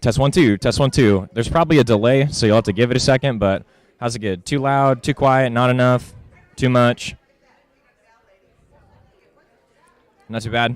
Test one, two. Test one, two. There's probably a delay, so you'll have to give it a second, but how's it good? Too loud, too quiet, not enough, too much? Not too bad?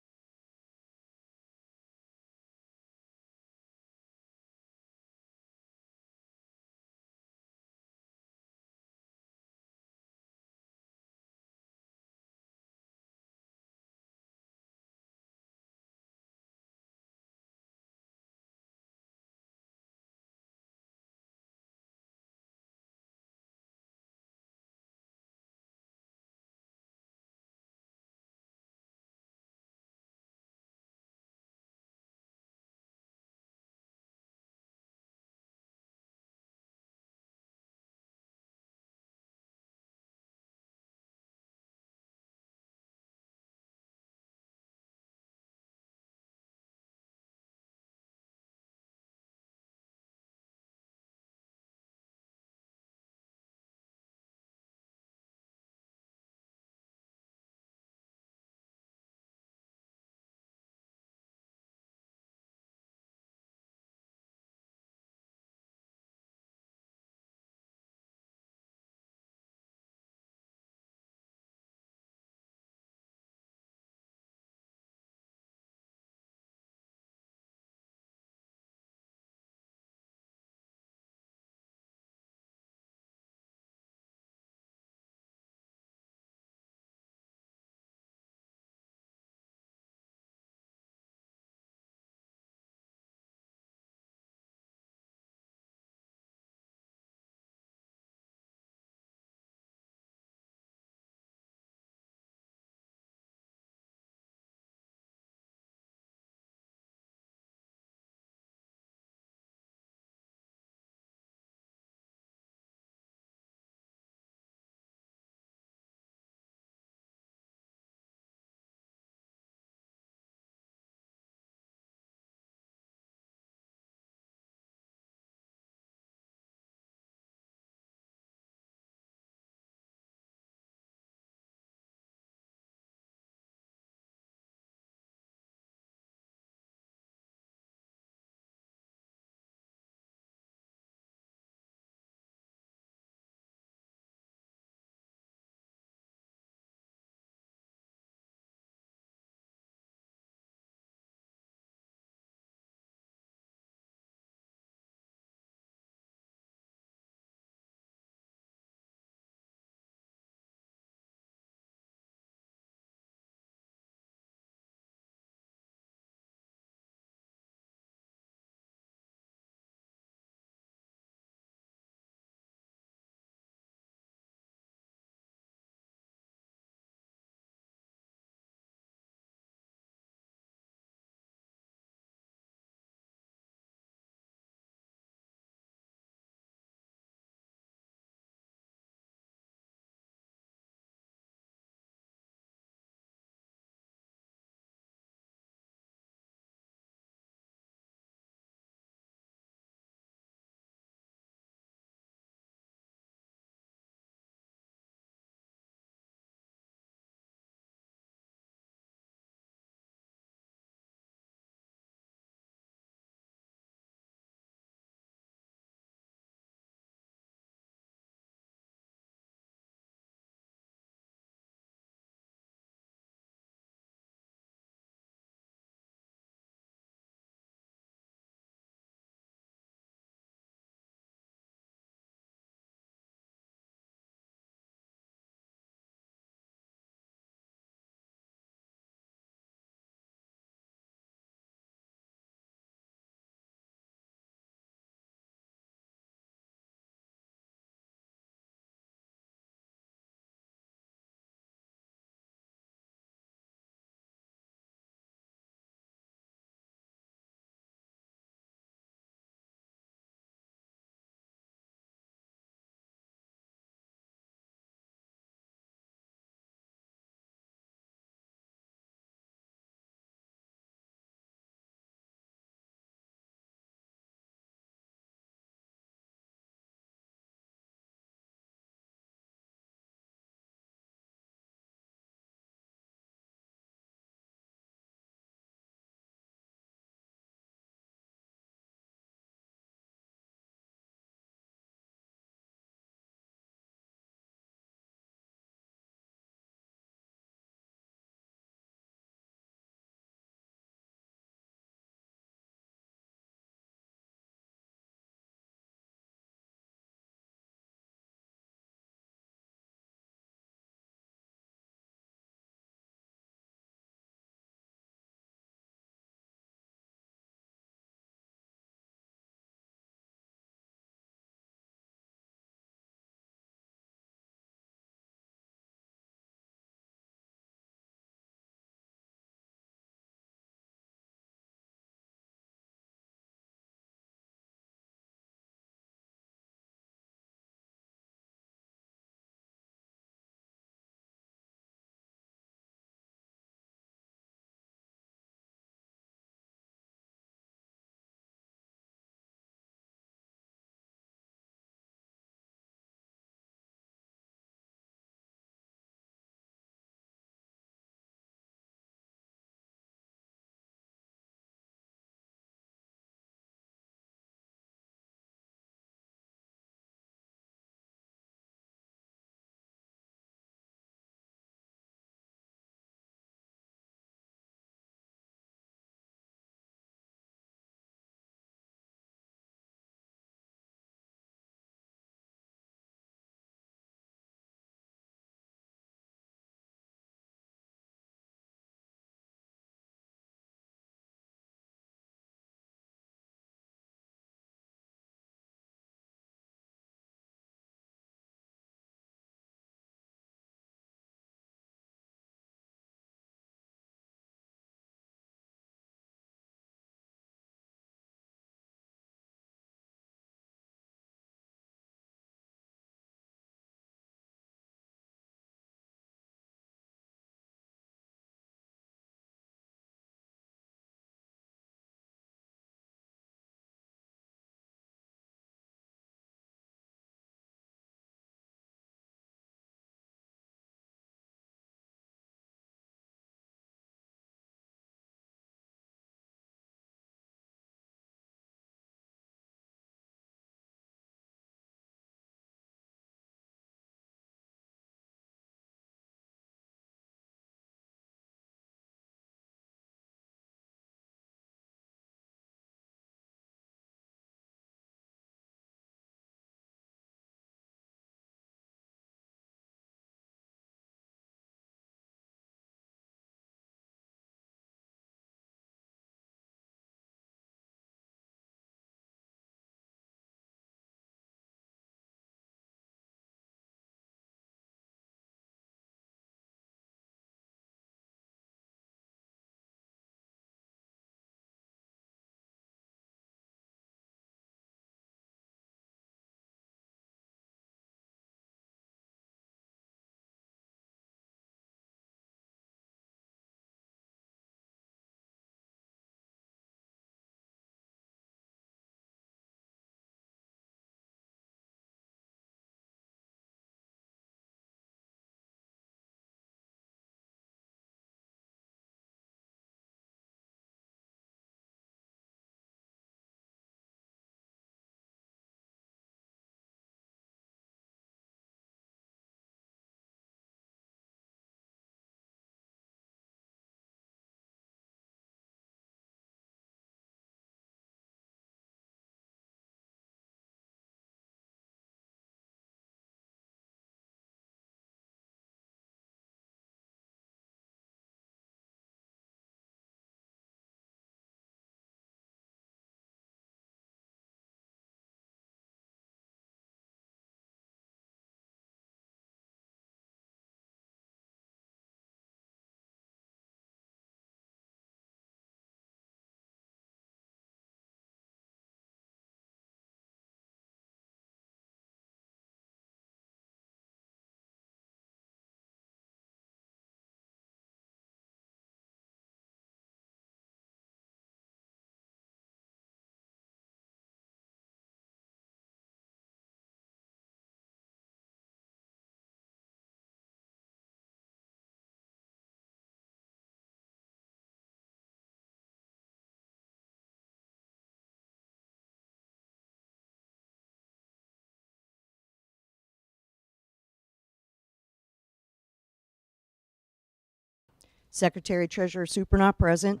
Secretary Treasurer Super not present.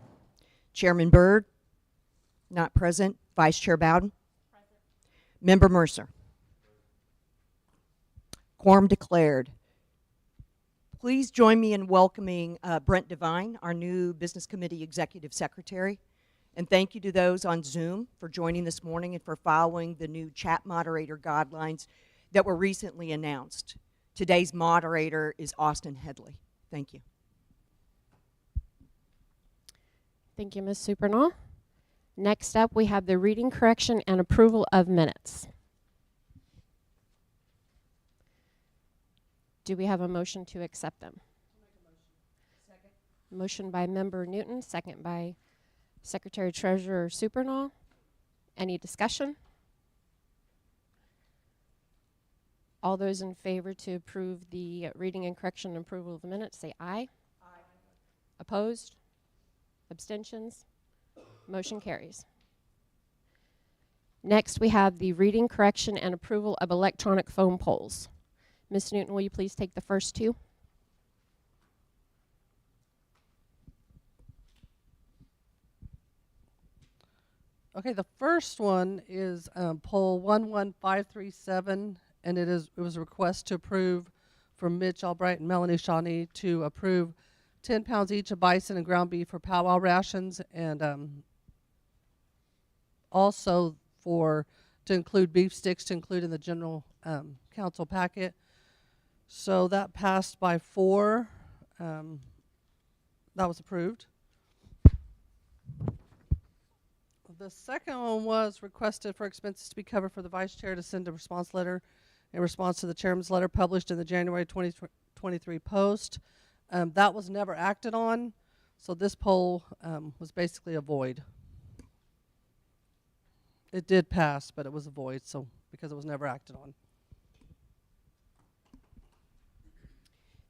Chairman Byrd not present. Vice Chair Bowden. Present. Member Mercer. Quorum declared. Please join me in welcoming Brent Devine, our new Business Committee Executive Secretary. And thank you to those on Zoom for joining this morning and for following the new chat moderator guidelines that were recently announced. Today's moderator is Austin Headley. Thank you. Thank you, Ms. Supernaw. Next up, we have the reading, correction, and approval of minutes. Do we have a motion to accept them? Second. Motion by Member Newton, second by Secretary Treasurer Supernaw. Any discussion? All those in favor to approve the reading and correction and approval of the minutes, say aye. Aye. Opposed? Abstentions? Motion carries. Next, we have the reading, correction, and approval of electronic phone polls. Ms. Newton, will you please take the first two? Okay, the first one is poll 11537, and it was a request to approve from Mitch Albright and Melanie Shawnee to approve 10 pounds each of bison and ground beef for powwow rations, and also to include beef sticks to include in the general council packet. So that passed by 4. That was approved. The second one was requested for expenses to be covered for the vice chair to send a response letter in response to the chairman's letter published in the January 2023 Post. That was never acted on, so this poll was basically a void. It did pass, but it was a void, so because it was never acted on.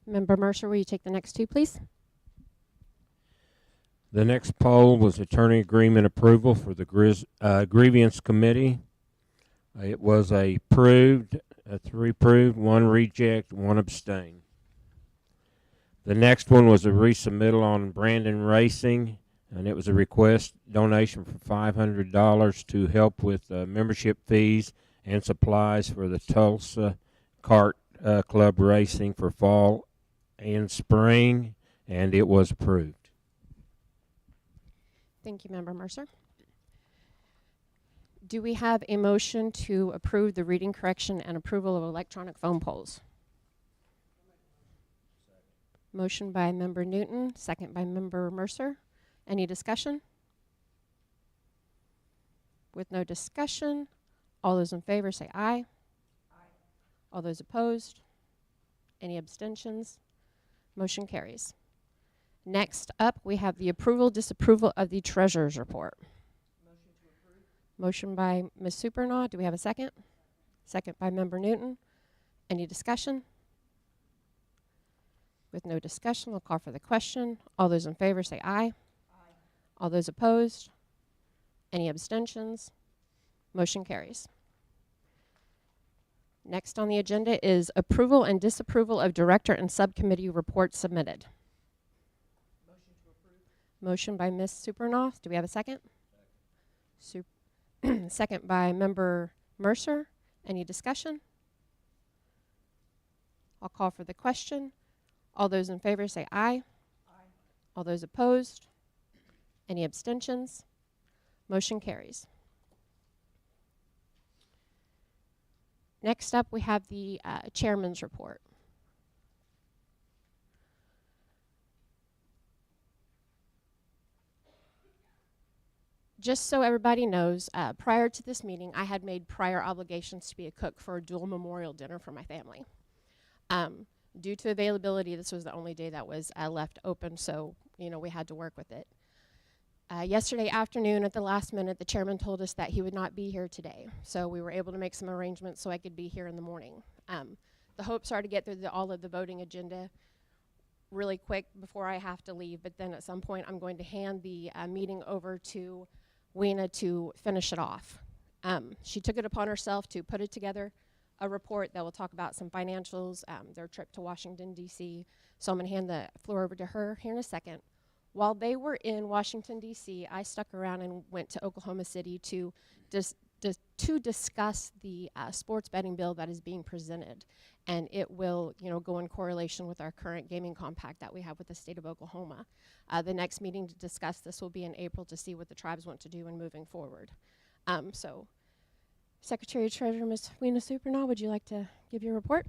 Member Mercer, will you take the next two, please? The next poll was attorney agreement approval for the grievance committee. It was approved, 3 approved, 1 reject, 1 abstain. The next one was a resubmittal on Brandon Racing, and it was a request donation for $500 to help with membership fees and supplies for the Tulsa Kart Club racing for fall and spring, and it was approved. Thank you, Member Mercer. Do we have a motion to approve the reading, correction, and approval of electronic phone polls? Motion by Member Newton, second by Member Mercer. Any discussion? With no discussion, all those in favor say aye. Aye. All those opposed? Any abstentions? Motion carries. Next up, we have the approval, disapproval of the treasurer's report. Motion to approve. Motion by Ms. Supernaw. Do we have a second? Second by Member Newton. Any discussion? With no discussion, we'll call for the question. All those in favor say aye. Aye. All those opposed? Any abstentions? Motion carries. Next on the agenda is approval and disapproval of director and subcommittee reports submitted. Motion to approve. Motion by Ms. Supernaw. Do we have a second? Second by Member Mercer. Any discussion? I'll call for the question. All those in favor say aye. Aye. All those opposed? Any abstentions? Motion carries. Next up, we have the chairman's report. Just so everybody knows, prior to this meeting, I had made prior obligations to be a cook for a dual memorial dinner for my family. Due to availability, this was the only day that was left open, so we had to work with it. Yesterday afternoon, at the last minute, the chairman told us that he would not be here today, so we were able to make some arrangements so I could be here in the morning. The hopes are to get through all of the voting agenda really quick before I have to leave, but then at some point I'm going to hand the meeting over to Weena to finish it off. She took it upon herself to put it together, a report that will talk about some financials, their trip to Washington, D.C. So I'm going to hand the floor over to her here in a second. While they were in Washington, D.C., I stuck around and went to Oklahoma City to discuss the sports betting bill that is being presented. And it will, go in correlation with our current gaming compact that we have with the state of Oklahoma. The next meeting to discuss this will be in April to see what the tribes want to do in moving forward. So, Secretary Treasurer Ms. Weena Supernaw, would you like to give your report?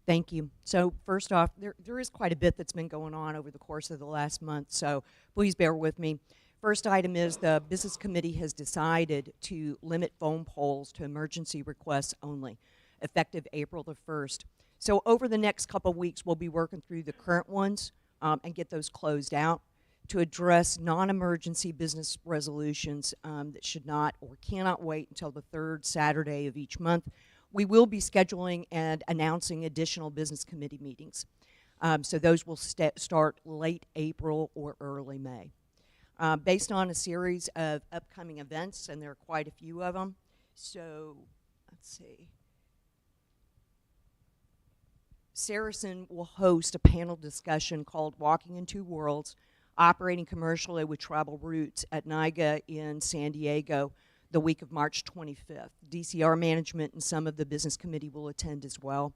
Thank you. So first off, there is quite a bit that's been going on over the course of the last month, so please bear with me. First item is the Business Committee has decided to limit phone polls to emergency requests only, effective April the 1st. So over the next couple of weeks, we'll be working through the current ones and get those closed out to address non-emergency business resolutions that should not or cannot wait until the third Saturday of each month. We will be scheduling and announcing additional business committee meetings. So those will start late April or early May. Based on a series of upcoming events, and there are quite a few of them. So, let's see. Saracen will host a panel discussion called Walking in Two Worlds, Operating Commercially with Tribal Roots at NIGA in San Diego the week of March 25th. DCR management and some of the business committee will attend as well.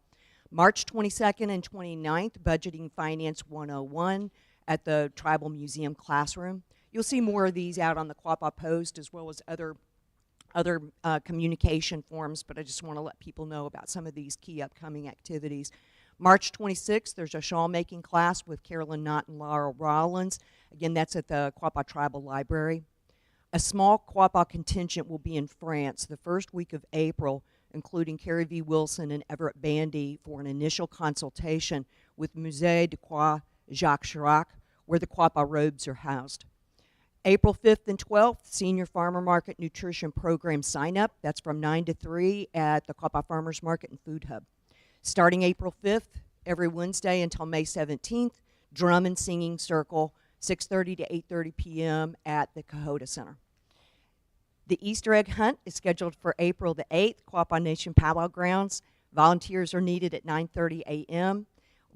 March 22nd and 29th, Budgeting Finance 101 at the Tribal Museum classroom. You'll see more of these out on the Quapaw Post as well as other communication forums, but I just want to let people know about some of these key upcoming activities. March 26th, there's a shawl making class with Carolyn Knott and Laura Rollins. Again, that's at the Quapaw Tribal Library. A small Quapaw contingent will be in France the first week of April, including Carrie V. Wilson and Everett Bandy for an initial consultation with Musée de Croix Jacques Chirac, where the Quapaw robes are housed. April 5th and 12th, Senior Farmer Market Nutrition Program sign-up. That's from 9 to 3 at the Quapaw Farmers Market and Food Hub. Starting April 5th, every Wednesday until May 17th, Drum and Singing Circle, 6:30 to 8:30 p.m. at the Cohota Center. The Easter egg hunt is scheduled for April the 8th, Quapaw Nation Powwow Grounds. Volunteers are needed at 9:30 a.m.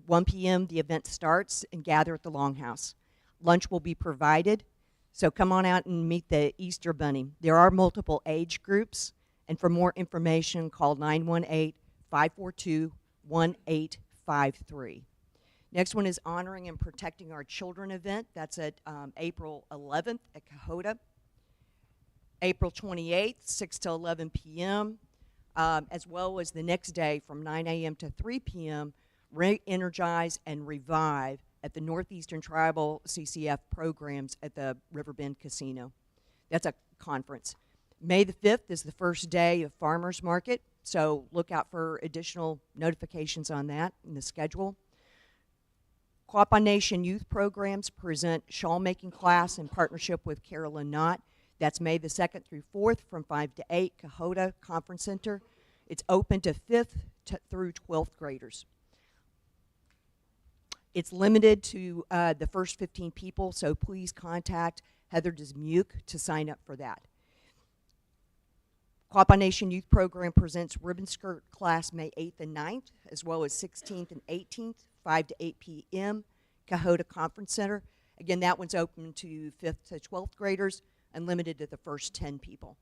1 p.m. the event starts and gather at the Longhouse. Lunch will be provided, so come on out and meet the Easter Bunny. There are multiple age groups, and for more information, call 918-542-1853. Next one is Honoring and Protecting Our Children event. That's at April 11th at Cohota. April 28th, 6 to 11 p.m., as well as the next day from 9 a.m. to 3 p.m., Re-Energize and Revive at the Northeastern Tribal CCF programs at the Riverbend Casino. That's a conference. May the 5th is the first day of Farmers Market, so look out for additional notifications on that in the schedule. Quapaw Nation Youth Programs present shawl making class in partnership with Carolyn Knott. That's May the 2nd through 4th from 5 to 8, Cohota Conference Center. It's open to 5th through 12th graders. It's limited to the first 15 people, so please contact Heather Dismuke to sign up for that. Quapaw Nation Youth Program presents Ribbon Skirt class May 8th and 9th, as well as 16th and 18th, 5 to 8 p.m., Cohota Conference Center. Again, that one's open to 5th to 12th graders and limited to the first 10 people.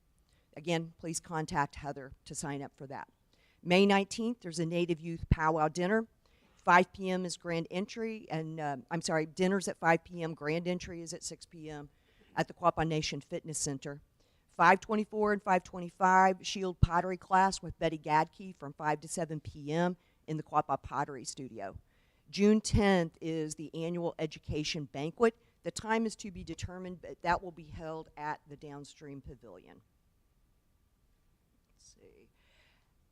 Again, please contact Heather to sign up for that. May 19th, there's a Native Youth Powwow Dinner. 5 p.m. is grand entry, and dinner's at 5 p.m., grand entry is at 6 p.m. at the Quapaw Nation Fitness Center. 5:24 and 5:25, Shield Pottery class with Betty Gadke from 5 to 7 p.m. in the Quapaw Pottery Studio. June 10th is the annual education banquet. The time is to be determined, but that will be held at the Downstream Pavilion. Let's see.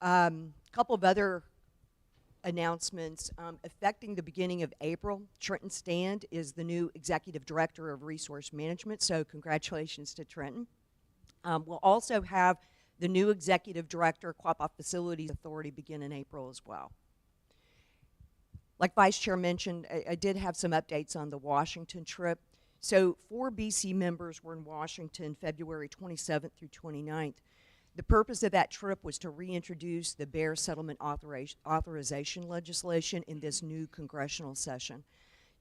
A couple of other announcements. Affecting the beginning of April, Trenton Stand is the new Executive Director of Resource Management, so congratulations to Trenton. We'll also have the new Executive Director, Quapaw Facilities Authority, begin in April as well. Like Vice Chair mentioned, I did have some updates on the Washington trip. So 4 BC members were in Washington February 27th through 29th. The purpose of that trip was to reintroduce the Bear Settlement Authorization legislation in this new congressional session.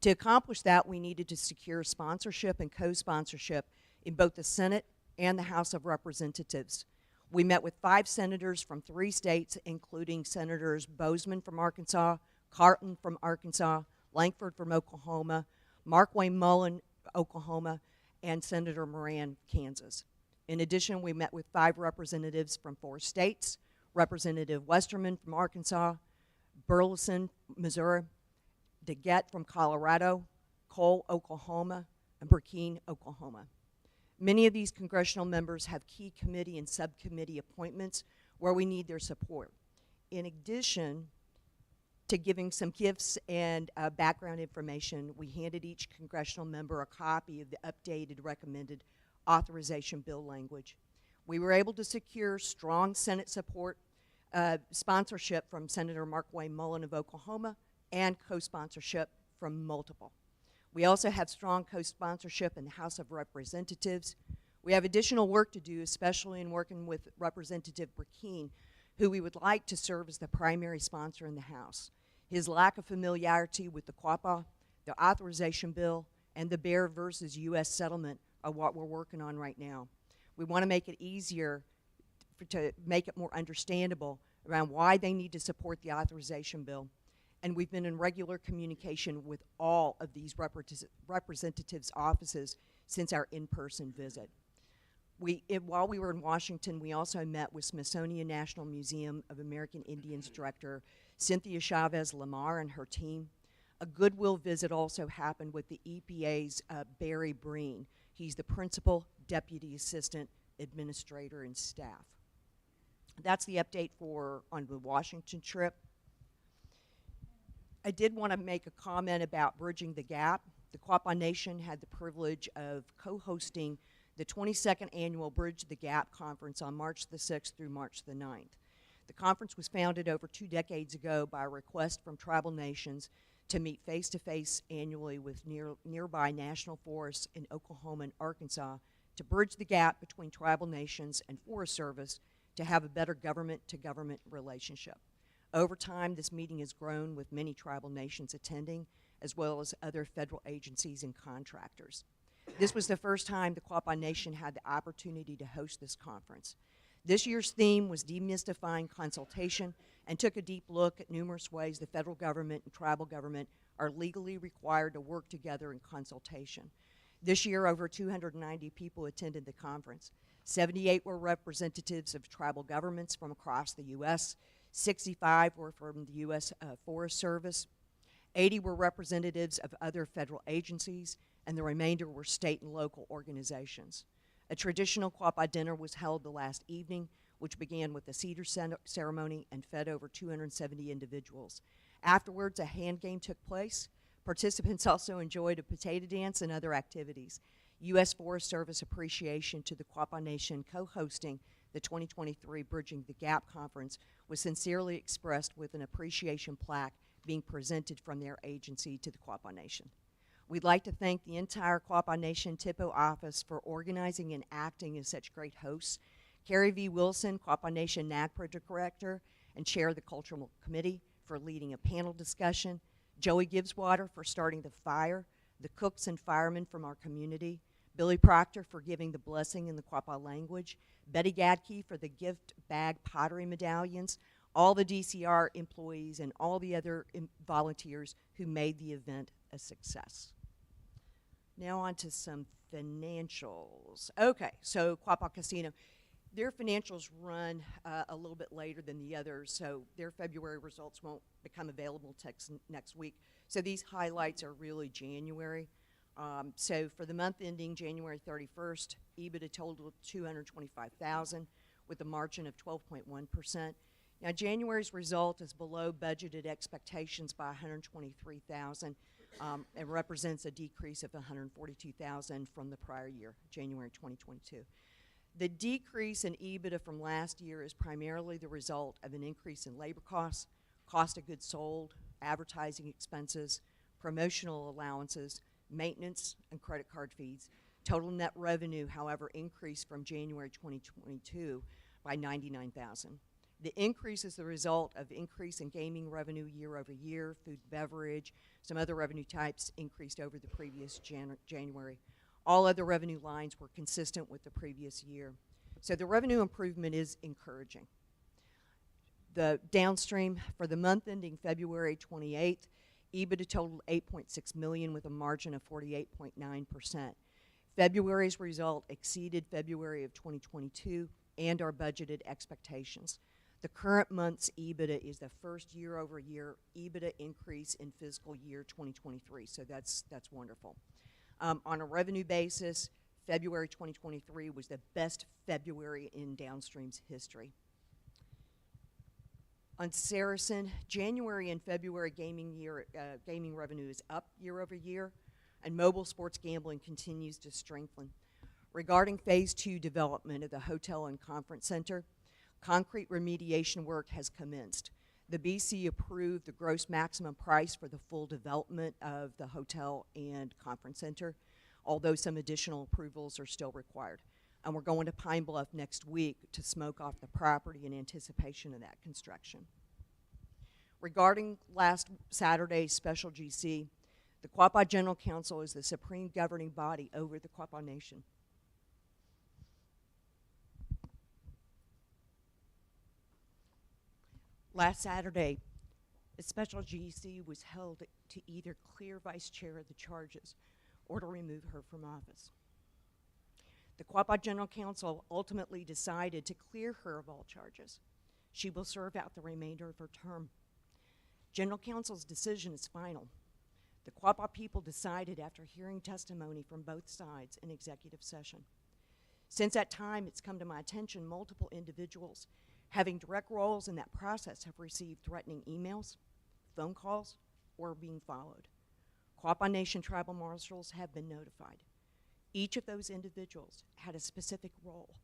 To accomplish that, we needed to secure sponsorship and co-sponsorship in both the Senate and the House of Representatives. We met with 5 senators from 3 states, including Senators Bozeman from Arkansas, Carton from Arkansas, Langford from Oklahoma, Markwayne Mullen, Oklahoma, and Senator Moran, Kansas. In addition, we met with 5 representatives from 4 states, Representative Westerman from Arkansas, Burleson, Missouri, DeGette from Colorado, Cole, Oklahoma, and Burkine, Oklahoma. Many of these congressional members have key committee and subcommittee appointments where we need their support. In addition to giving some gifts and background information, we handed each congressional member a copy of the updated recommended authorization bill language. We were able to secure strong Senate support, sponsorship from Senator Markwayne Mullen of Oklahoma, and co-sponsorship from multiple. We also have strong co-sponsorship in the House of Representatives. We have additional work to do, especially in working with Representative Burkine, who we would like to serve as the primary sponsor in the House. His lack of familiarity with the Quapaw, the authorization bill, and the Bear versus U.S. settlement are what we're working on right now. We want to make it easier to make it more understandable around why they need to support the authorization bill. And we've been in regular communication with all of these representatives' offices since our in-person visit. While we were in Washington, we also met with Smithsonian National Museum of American Indians Director Cynthia Chavez Lamar and her team. A goodwill visit also happened with the EPA's Barry Breen. He's the Principal Deputy Assistant Administrator and staff. That's the update on the Washington trip. I did want to make a comment about bridging the gap. The Quapaw Nation had the privilege of co-hosting the 22nd annual Bridge the Gap conference on March the 6th through March the 9th. The conference was founded over 2 decades ago by a request from tribal nations to meet face-to-face annually with nearby national forests in Oklahoma and Arkansas to bridge the gap between tribal nations and Forest Service to have a better government-to-government relationship. Over time, this meeting has grown with many tribal nations attending, as well as other federal agencies and contractors. This was the first time the Quapaw Nation had the opportunity to host this conference. This year's theme was demystifying consultation and took a deep look at numerous ways the federal government and tribal government are legally required to work together in consultation. This year, over 290 people attended the conference. 78 were representatives of tribal governments from across the U.S., 65 were from the U.S. Forest Service, 80 were representatives of other federal agencies, and the remainder were state and local organizations. A traditional Quapaw dinner was held the last evening, which began with a cedar ceremony and fed over 270 individuals. Afterwards, a hand game took place. Participants also enjoyed a potato dance and other activities. U.S. Forest Service appreciation to the Quapaw Nation co-hosting the 2023 Bridging the Gap Conference was sincerely expressed with an appreciation plaque being presented from their agency to the Quapaw Nation. We'd like to thank the entire Quapaw Nation TIPO office for organizing and acting as such great hosts. Carrie V. Wilson, Quapaw Nation NAGPRA Director and Chair of the Cultural Committee, for leading a panel discussion. Joey Gibbswater for starting the fire, the cooks and firemen from our community, Billy Proctor for giving the blessing in the Quapaw language, Betty Gadke for the gift bag pottery medallions, all the DCR employees, and all the other volunteers who made the event a success. Now on to some financials. Okay, so Quapaw Casino, their financials run a little bit later than the others, so their February results won't become available next week. So these highlights are really January. So for the month ending January 31st, EBITDA totaled $225,000 with a margin of 12.1%. Now January's result is below budgeted expectations by $123,000. It represents a decrease of $142,000 from the prior year, January 2022. The decrease in EBITDA from last year is primarily the result of an increase in labor costs, cost of goods sold, advertising expenses, promotional allowances, maintenance, and credit card fees. Total net revenue, however, increased from January 2022 by $99,000. The increase is the result of increase in gaming revenue year over year. Food and beverage, some other revenue types increased over the previous January. All other revenue lines were consistent with the previous year. So the revenue improvement is encouraging. The downstream for the month ending February 28th, EBITDA totaled $8.6 million with a margin of 48.9%. February's result exceeded February of 2022 and our budgeted expectations. The current month's EBITDA is the first year-over-year EBITDA increase in fiscal year 2023, so that's wonderful. On a revenue basis, February 2023 was the best February in Downstream's history. On Saracen, January and February gaming revenue is up year over year, and mobile sports gambling continues to strengthen. Regarding Phase 2 development of the hotel and conference center, concrete remediation work has commenced. The BC approved the gross maximum price for the full development of the hotel and conference center, although some additional approvals are still required. And we're going to Pine Bluff next week to smoke off the property in anticipation of that construction. Regarding last Saturday's special GC, the Quapaw General Council is the supreme governing body over the Quapaw Nation. Last Saturday, a special GC was held to either clear Vice Chair of the charges or to remove her from office. The Quapaw General Council ultimately decided to clear her of all charges. She will serve out the remainder of her term. General Counsel's decision is final. The Quapaw people decided after hearing testimony from both sides in executive session. Since that time, it's come to my attention multiple individuals having direct roles in that process have received threatening emails, phone calls, or being followed. Quapaw Nation tribal marshals have been notified. Each of those individuals had a specific role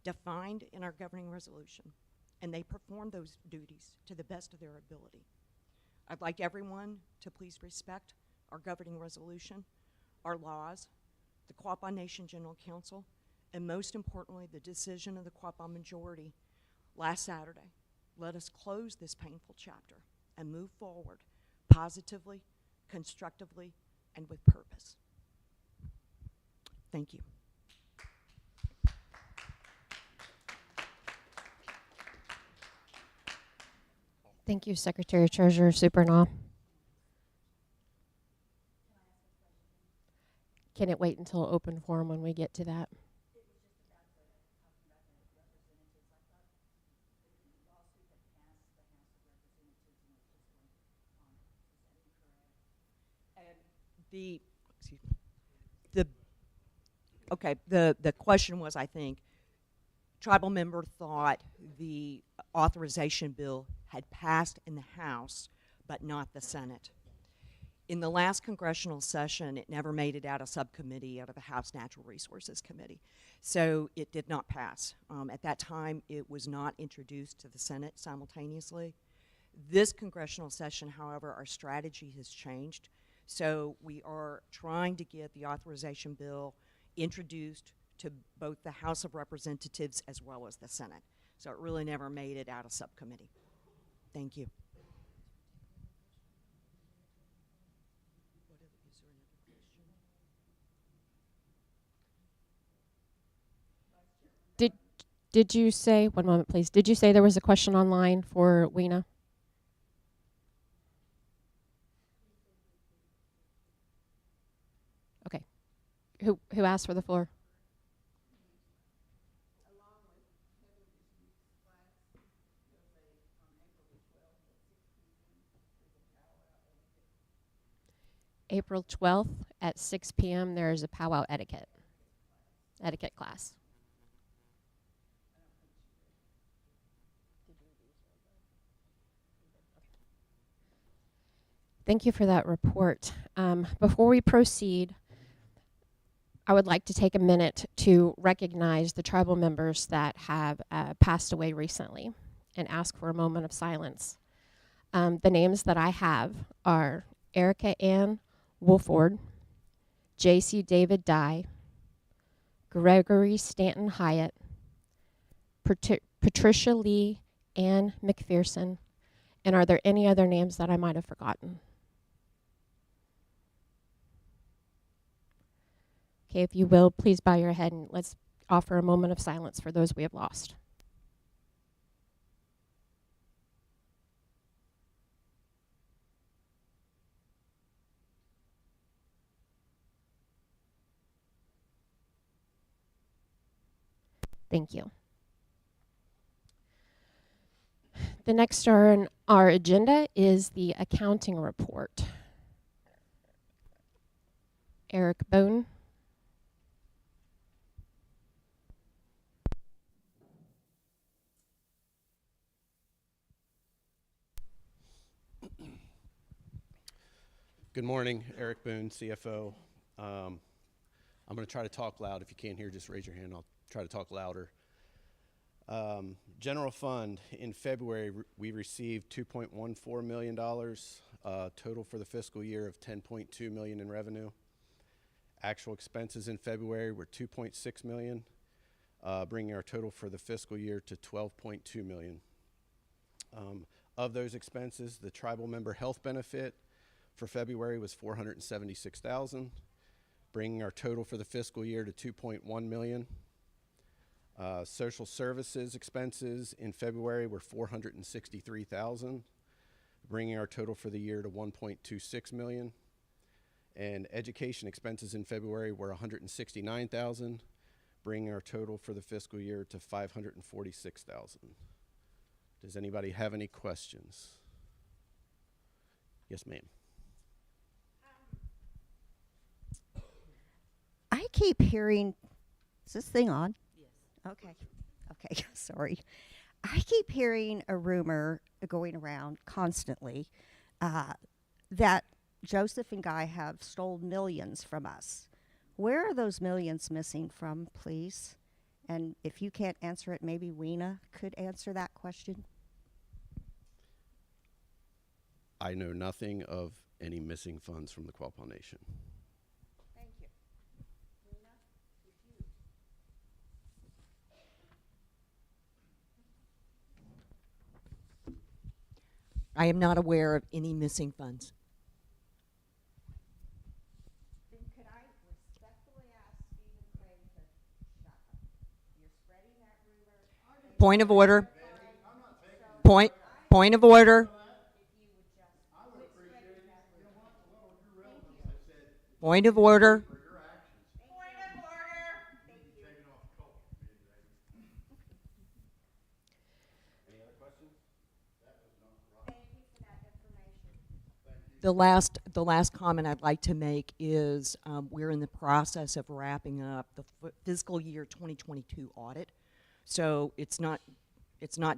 defined in our governing resolution, and they performed those duties to the best of their ability. I'd like everyone to please respect our governing resolution, our laws, the Quapaw Nation General Council, and most importantly, the decision of the Quapaw majority last Saturday. Let us close this painful chapter and move forward positively, constructively, and with purpose. Thank you. Thank you, Secretary Treasurer Supernaw. Can it wait until open forum when we get to that? The question was, I think, tribal member thought the authorization bill had passed in the House, but not the Senate. In the last congressional session, it never made it out of subcommittee, out of the House Natural Resources Committee. So it did not pass. At that time, it was not introduced to the Senate simultaneously. This congressional session, however, our strategy has changed. So we are trying to get the authorization bill introduced to both the House of Representatives as well as the Senate. So it really never made it out of subcommittee. Thank you. Did you say, one moment please, did you say there was a question online for Weena? Okay. Who asked for the floor? April 12th at 6 p.m. there is a powwow etiquette class. Thank you for that report. Before we proceed, I would like to take a minute to recognize the tribal members that have passed away recently and ask for a moment of silence. The names that I have are Erica Ann Wolford, J.C. David Dye, Gregory Stanton Hyatt, Patricia Lee, Ann McPherson, and are there any other names that I might have forgotten? Okay, if you will, please bow your head and let's offer a moment of silence for those we have lost. Thank you. The next on our agenda is the accounting report. Eric Bone. Good morning, Eric Boone, CFO. I'm going to try to talk loud. If you can't hear, just raise your hand. I'll try to talk louder. General fund, in February, we received $2.14 million, total for the fiscal year of $10.2 million in revenue. Actual expenses in February were $2.6 million, bringing our total for the fiscal year to $12.2 million. Of those expenses, the tribal member health benefit for February was $476,000, bringing our total for the fiscal year to $2.1 million. Social services expenses in February were $463,000, bringing our total for the year to $1.26 million. And education expenses in February were $169,000, bringing our total for the fiscal year to $546,000. Does anybody have any questions? Yes, ma'am. I keep hearing, is this thing on? Yes. Okay, sorry. I keep hearing a rumor going around constantly that Joseph and Guy have stolen millions from us. Where are those millions missing from, please? And if you can't answer it, maybe Weena could answer that question. I know nothing of any missing funds from the Quapaw Nation. Thank you. I am not aware of any missing funds. Then could I respectfully ask Stephen Craig to shut up? You're spreading that rumor. Point of order. Point of order. Point of order. The last comment I'd like to make is we're in the process of wrapping up the fiscal year 2022 audit. So it's not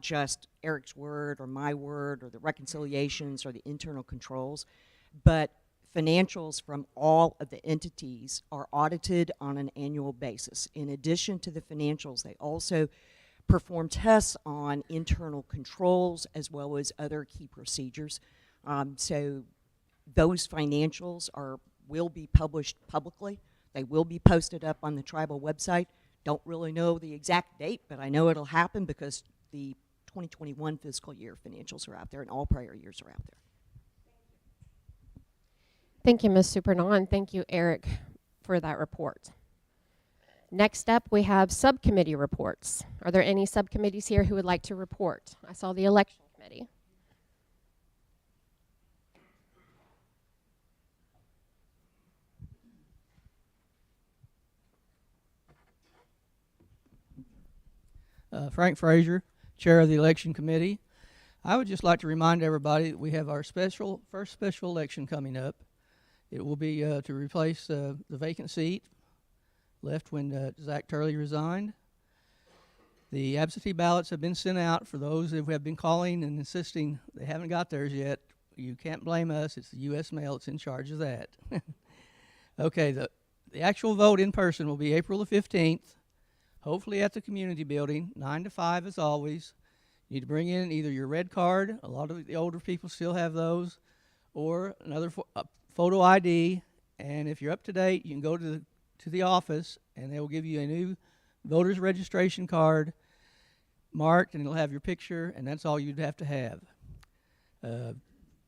just Eric's word or my word or the reconciliations or the internal controls, but financials from all of the entities are audited on an annual basis. In addition to the financials, they also perform tests on internal controls as well as other key procedures. So those financials will be published publicly. They will be posted up on the tribal website. Don't really know the exact date, but I know it'll happen because the 2021 fiscal year financials are out there and all prior years are out there. Thank you, Ms. Supernon. Thank you, Eric, for that report. Next up, we have subcommittee reports. Are there any subcommittees here who would like to report? I saw the election committee. Frank Frazier, Chair of the Election Committee. I would just like to remind everybody that we have our first special election coming up. It will be to replace the vacant seat left when Zach Turley resigned. The absentee ballots have been sent out for those who have been calling and insisting they haven't got theirs yet. You can't blame us. It's the U.S. mail that's in charge of that. Okay, the actual vote in person will be April the 15th. Hopefully at the community building, 9 to 5 as always. You need to bring in either your red card, a lot of the older people still have those, or another photo ID. And if you're up to date, you can go to the office and they will give you a new voter's registration card. marked, and it'll have your picture, and that's all you'd have to have.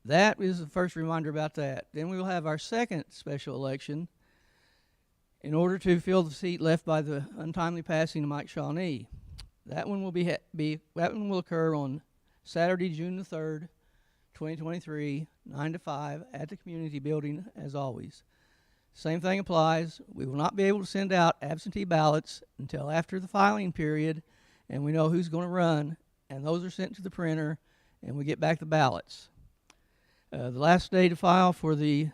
That is the first reminder about that. Then we will have our second special election in order to fill the seat left by the untimely passing of Mike Shawnee. That one will that one will occur on Saturday, June the 3rd, 2023, 9 to 5 at the community building as always. Same thing applies. We will not be able to send out absentee ballots until after the filing period, and we know who's going to run, and those are sent to the printer, and we get back the ballots. The last day to file for the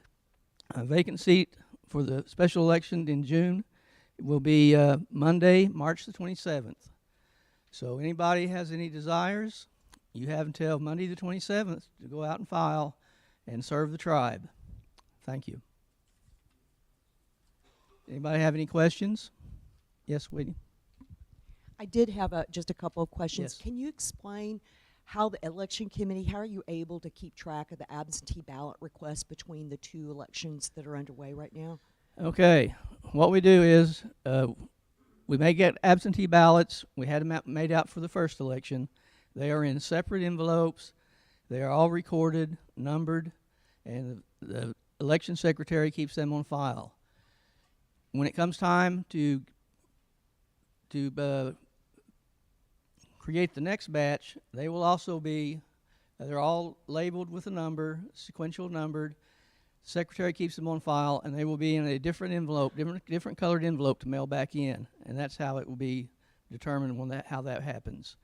vacant seat for the special election in June will be Monday, March the 27th. So anybody has any desires, you have until Monday the 27th to go out and file and serve the tribe. Thank you. Anybody have any questions? Yes, Whitney. I did have just a couple of questions. Yes. Can you explain how the election committee, how are you able to keep track of the absentee ballot requests between the two elections that are underway right now? Okay, what we do is we may get absentee ballots. We had them made out for the first election. They are in separate envelopes. They are all recorded, numbered, and the election secretary keeps them on file. When it comes time to create the next batch, they will also be, they're all labeled with a number, sequential numbered. Secretary keeps them on file, and they will be in a different envelope, different colored envelope to mail back in, and that's how it will be determined how that happens.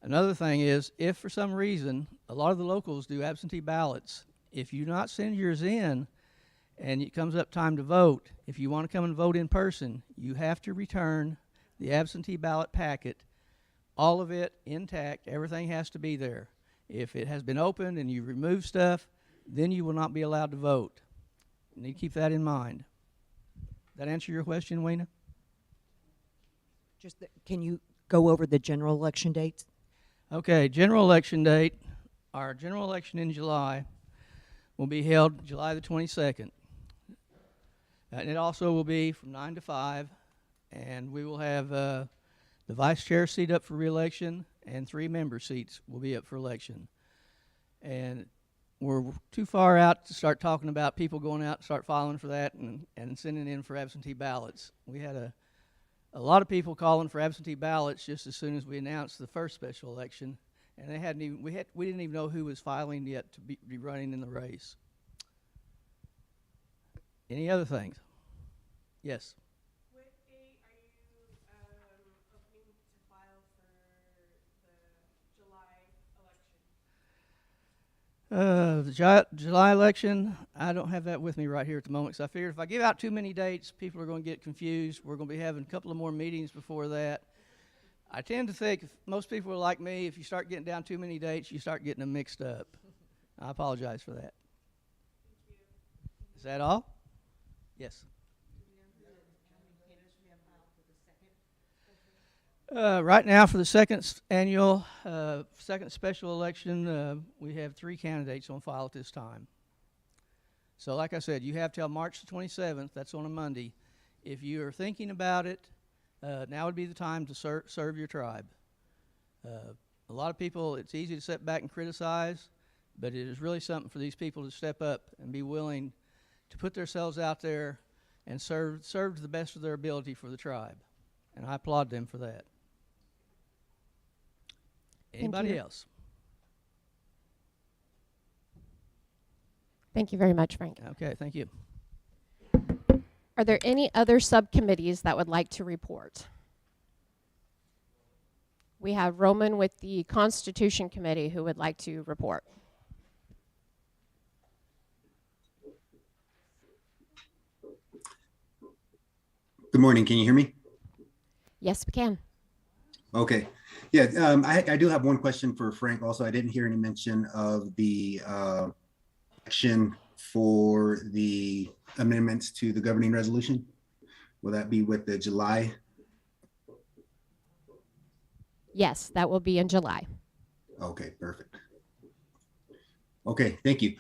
Another thing is, if for some reason, a lot of the locals do absentee ballots, if you not send yours in, and it comes up time to vote, if you want to come and vote in person, you have to return the absentee ballot packet, all of it intact, everything has to be there. If it has been opened and you remove stuff, then you will not be allowed to vote. You need to keep that in mind. That answer your question, Wena? Can you go over the general election dates? Okay, general election date. Our general election in July will be held July the 22nd. And it also will be from 9 to 5, and we will have the vice chair seat up for re-election, and 3 member seats will be up for election. And we're too far out to start talking about people going out and start filing for that and sending in for absentee ballots. We had a lot of people calling for absentee ballots just as soon as we announced the first special election, and they hadn't even, we didn't even know who was filing yet to be running in the race. Any other things? Yes. What date are you opening to file for the July election? The July election, I don't have that with me right here at the moment, because I figured if I give out too many dates, people are going to get confused. We're going to be having a couple of more meetings before that. I tend to think, if most people are like me, if you start getting down too many dates, you start getting them mixed up. I apologize for that. Thank you. Is that all? Yes. Right now, for the second annual, second special election, we have 3 candidates on file at this time. So like I said, you have till March the 27th, that's on a Monday. If you are thinking about it, now would be the time to serve your tribe. A lot of people, it's easy to sit back and criticize, but it is really something for these people to step up and be willing to put themselves out there and serve to the best of their ability for the tribe. And I applaud them for that. Anybody else? Thank you very much, Frank. Okay, thank you. Are there any other subcommittees that would like to report? We have Roman with the Constitution Committee who would like to report. Good morning. Can you hear me? Yes, we can. Okay. Yeah, I do have one question for Frank. Also, I didn't hear any mention of the action for the amendments to the governing resolution. Will that be with the July? Yes, that will be in July. Okay, perfect. Okay, thank you.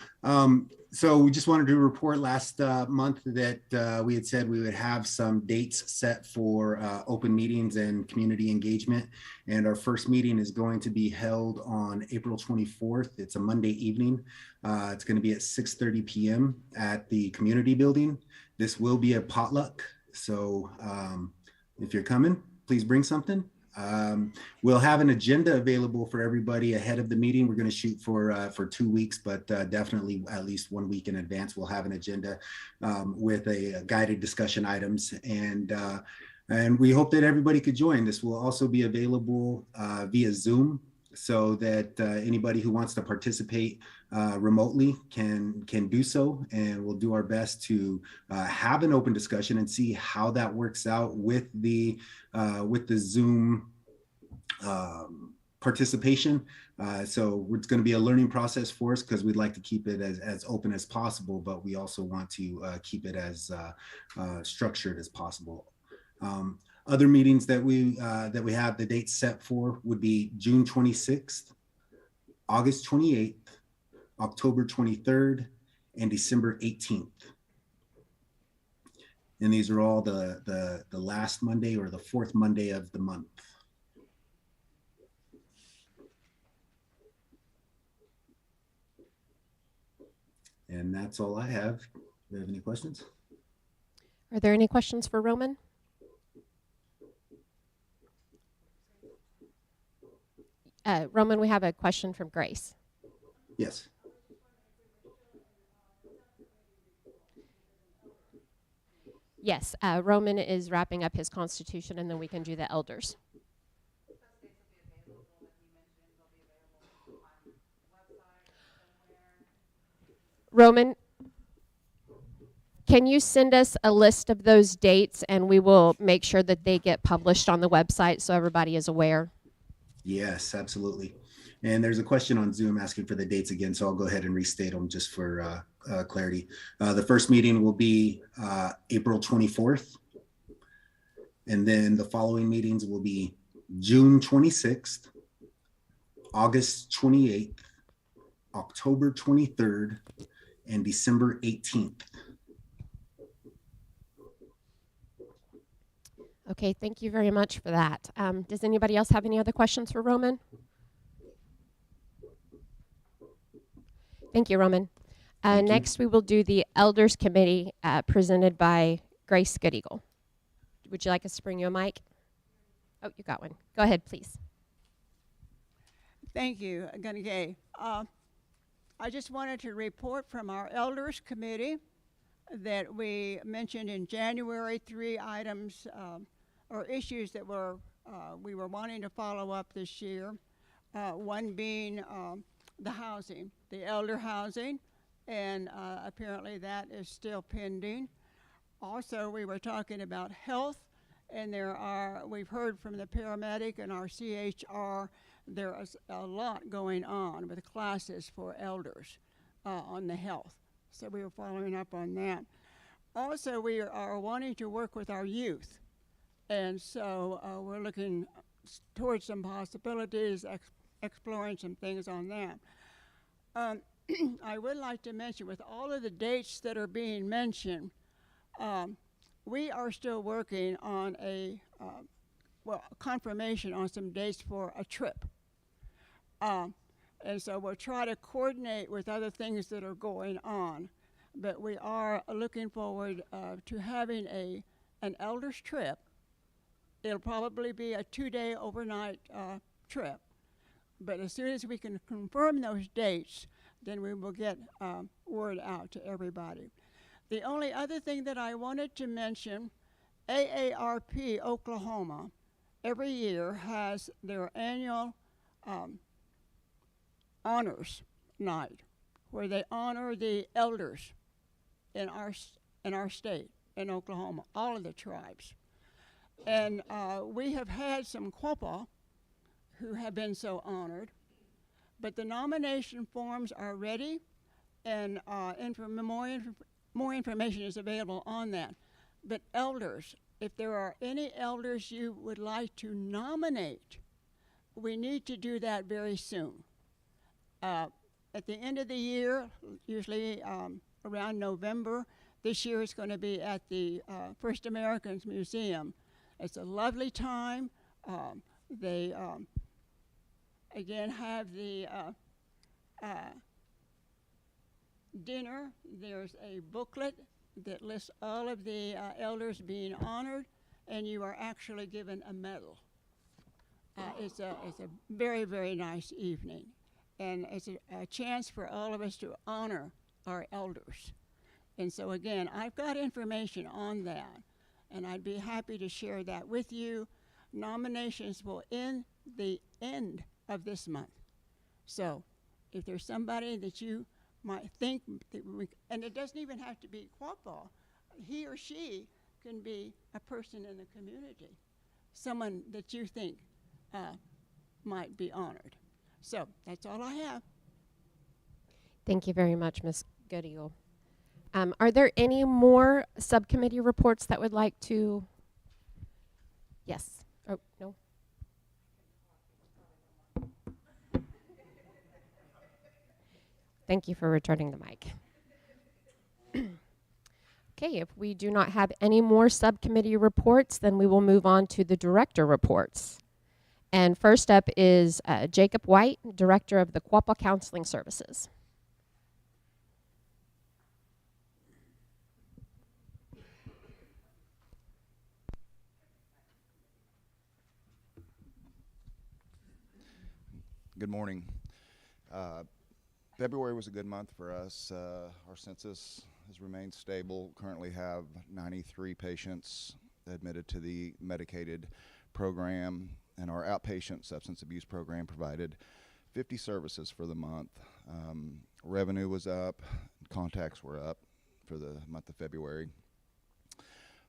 So we just wanted to report last month that we had said we would have some dates set for open meetings and community engagement. And our first meeting is going to be held on April 24th. It's a Monday evening. It's going to be at 6:30 p.m. at the community building. This will be a potluck. So if you're coming, please bring something. We'll have an agenda available for everybody ahead of the meeting. We're going to shoot for 2 weeks, but definitely at least 1 week in advance, we'll have an agenda with a guided discussion items. And we hope that everybody could join. This will also be available via Zoom, so that anybody who wants to participate remotely can do so. And we'll do our best to have an open discussion and see how that works out with the Zoom participation. So it's going to be a learning process for us, because we'd like to keep it as open as possible, but we also want to keep it as structured as possible. Other meetings that we have the dates set for would be June 26th, August 28th, October 23rd, and December 18th. And these are all the last Monday or the fourth Monday of the month. And that's all I have. Do you have any questions? Are there any questions for Roman? Roman, we have a question from Grace. Yes. Yes, Roman is wrapping up his constitution, and then we can do the elders. Roman, can you send us a list of those dates, and we will make sure that they get published on the website so everybody is aware? Yes, absolutely. And there's a question on Zoom asking for the dates again, so I'll go ahead and restate them just for clarity. The first meeting will be April 24th. And then the following meetings will be June 26th, August 28th, October 23rd, and December 18th. Okay, thank you very much for that. Does anybody else have any other questions for Roman? Thank you, Roman. Next, we will do the Elders Committee presented by Grace Goodeagle. Would you like us to bring you a mic? Oh, you got one. Go ahead, please. Thank you, Gunagay. I just wanted to report from our Elders Committee that we mentioned in January 3 items or issues that we were wanting to follow up this year. One being the housing, the elder housing, and apparently that is still pending. Also, we were talking about health, and we've heard from the paramedic and our CHR, there is a lot going on with classes for elders on the health. So we were following up on that. Also, we are wanting to work with our youth. And so we're looking towards some possibilities, exploring some things on that. I would like to mention, with all of the dates that are being mentioned, we are still working on a confirmation on some dates for a trip. And so we'll try to coordinate with other things that are going on. But we are looking forward to having an elders trip. It'll probably be a 2-day overnight trip. But as soon as we can confirm those dates, then we will get word out to everybody. The only other thing that I wanted to mention, AARP Oklahoma every year has their annual honors night, where they honor the elders in our state, in Oklahoma, all of the tribes. And we have had some Quapaw who have been so honored, but the nomination forms are ready, and more information is available on that. But elders, if there are any elders you would like to nominate, we need to do that very soon. at the end of the year, usually around November. This year it's going to be at the First Americans Museum. It's a lovely time. They again have the dinner. There's a booklet that lists all of the elders being honored, and you are actually given a medal. It's a very, very nice evening, and it's a chance for all of us to honor our elders. And so again, I've got information on that, and I'd be happy to share that with you. Nominations will end the end of this month. So if there's somebody that you might think that and it doesn't even have to be Quapaw, he or she can be a person in the community, someone that you think might be honored. So that's all I have. Thank you very much, Ms. Goodyear. Are there any more subcommittee reports that would like to? Yes. Oh, no. Thank you for returning the mic. Okay, if we do not have any more subcommittee reports, then we will move on to the director reports. And first up is Jacob White, Director of the Quapaw Counseling Services. Good morning. February was a good month for us. Our census has remained stable. Currently have 93 patients admitted to the medicated program, and our outpatient substance abuse program provided 50 services for the month. Revenue was up, contacts were up for the month of February.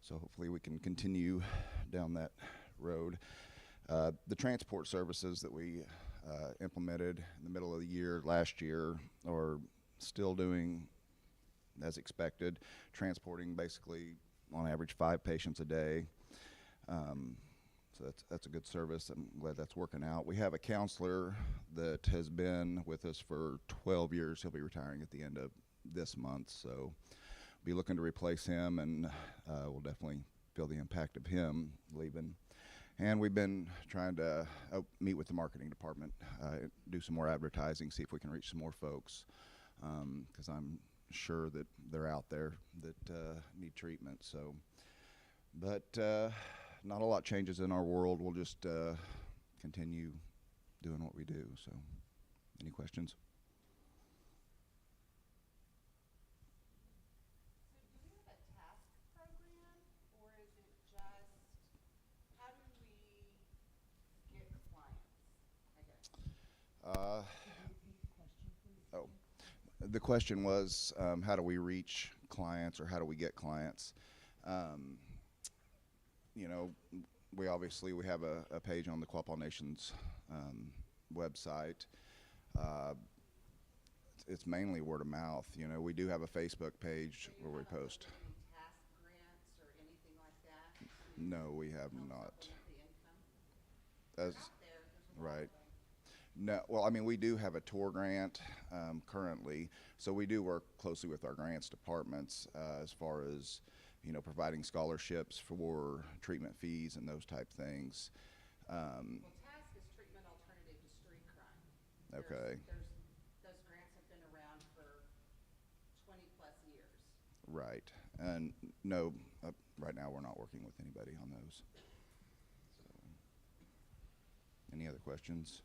So hopefully we can continue down that road. The transport services that we implemented in the middle of the year last year are still doing as expected, transporting basically on average 5 patients a day. So that's a good service. I'm glad that's working out. We have a counselor that has been with us for 12 years. He'll be retiring at the end of this month, so we'll be looking to replace him, and we'll definitely feel the impact of him leaving. And we've been trying to meet with the marketing department, do some more advertising, see if we can reach some more folks, because I'm sure that they're out there that need treatment. So, but not a lot changes in our world. We'll just continue doing what we do. So, any questions? The question was, how do we reach clients, or how do we get clients? You know, we have a page on the Quapaw Nation's website. It's mainly word of mouth. You know, we do have a Facebook page where we post. Task grants or anything like that? No, we have not. That's right. No, well, I mean, we do have a tour grant currently, so we do work closely with our grants departments as far as, you know, providing scholarships for treatment fees and those type things. Well, TASK is Treatment Alternative to Street Crime. Okay. Those grants have been around for 20 plus years. Right, and no, right now we're not working with anybody on those. So, any other questions?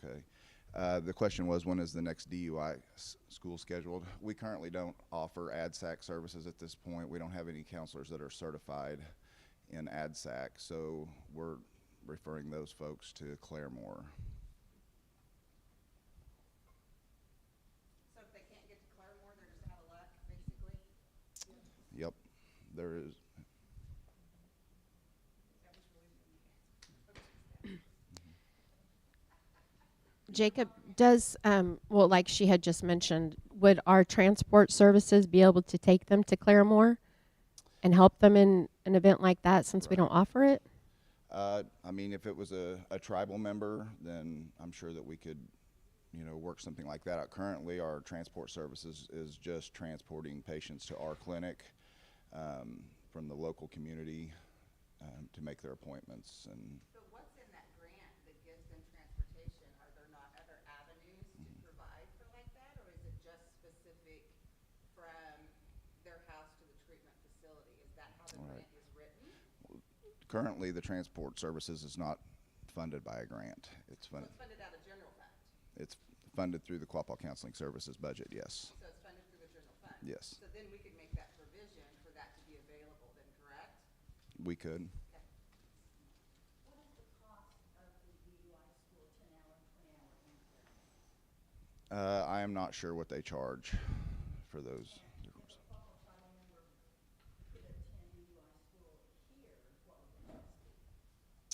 Okay. The question was, when is the next DUI school scheduled? We currently don't offer ADSAC services at this point. We don't have any counselors that are certified in ADSAC, so we're referring those folks to Claremore. So if they can't get to Claremore, they're just out of luck, basically? Yep, there is. Jacob, does, well, like she had just mentioned, would our transport services be able to take them to Claremore and help them in an event like that, since we don't offer it? I mean, if it was a tribal member, then I'm sure that we could, you know, work something like that out. Currently, our transport services is just transporting patients to our clinic from the local community to make their appointments. And So what's in that grant that gives them transportation? Are there not other avenues to provide for like that, or is it just specific from their house to the treatment facility? Is that how the Right. grant is written? Currently, the transport services is not funded by a grant. It's So funded. it's funded out of general fund? It's funded through the Quapaw Counseling Services budget. Yes. So it's funded through the general fund? Yes. So then we could make that provision for that to be available then, correct? We could. Okay. What is the cost of the DUI school 10-hour and 20-hour intern? I am not sure what they charge for those. If a Quapaw tribal member could attend DUI school here, what would the cost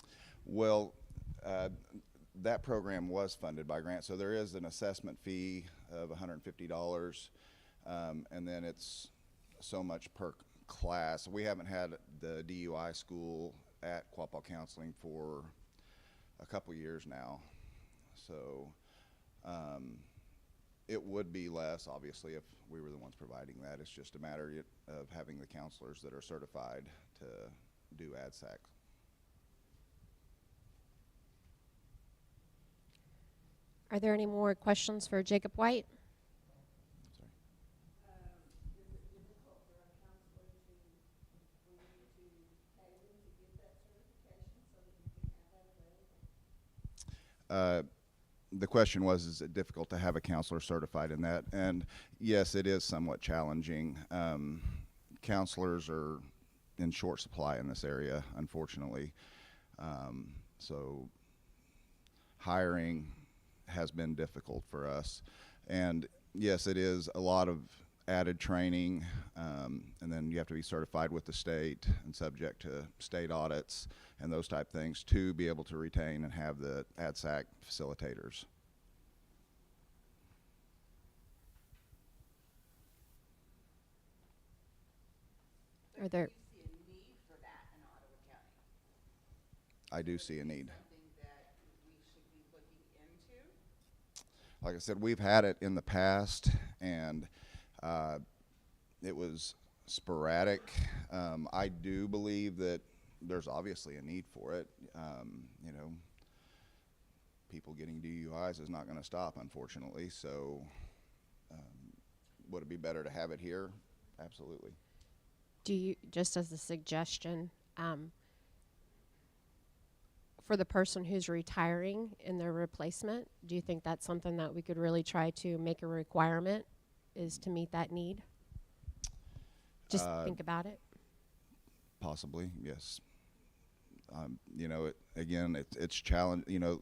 be? Well, that program was funded by grant, so there is an assessment fee of $150, and then it's so much per class. We haven't had the DUI school at Quapaw Counseling for a couple years now, so it would be less, obviously, if we were the ones providing that. It's just a matter of having the counselors that are certified to do ADSAC. Are there any more questions for Jacob White? Sorry. Is it difficult for a counselor for you to pay them to get that certification so that you can have that available? The question was, is it difficult to have a counselor certified in that? And yes, it is somewhat challenging. Counselors are in short supply in this area, unfortunately. So hiring has been difficult for us. And yes, it is a lot of added training, and then you have to be certified with the state and subject to state audits and those type things to be able to retain and have the ADSAC facilitators. Are there? Do you see a need for that in Ottawa County? I do see a need. Something that we should be looking into? Like I said, we've had it in the past, and it was sporadic. I do believe that there's obviously a need for it. You know, people getting DUIs is not going to stop, unfortunately. So, would it be better to have it here? Absolutely. Do you, just as a suggestion, for the person who's retiring in their replacement, do you think that's something that we could really try to make a requirement, is to meet that need? Just think about it. Possibly, yes. You know, it's challenge. You know,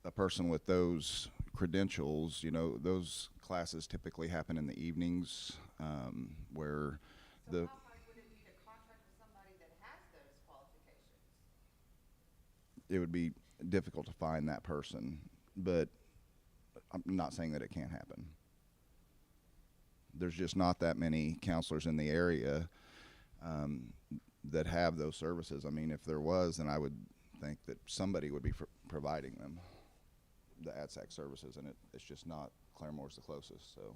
a person with those credentials, you know, those classes typically happen in the evenings, where So how hard would it be to contract with somebody that has those qualifications? it would be difficult to find that person. But I'm not saying that it can't happen. There's just not that many counselors in the area that have those services. I mean, if there was, then I would think that somebody would be providing them, the ADSAC services, and it's just not. Claremore's the closest, so.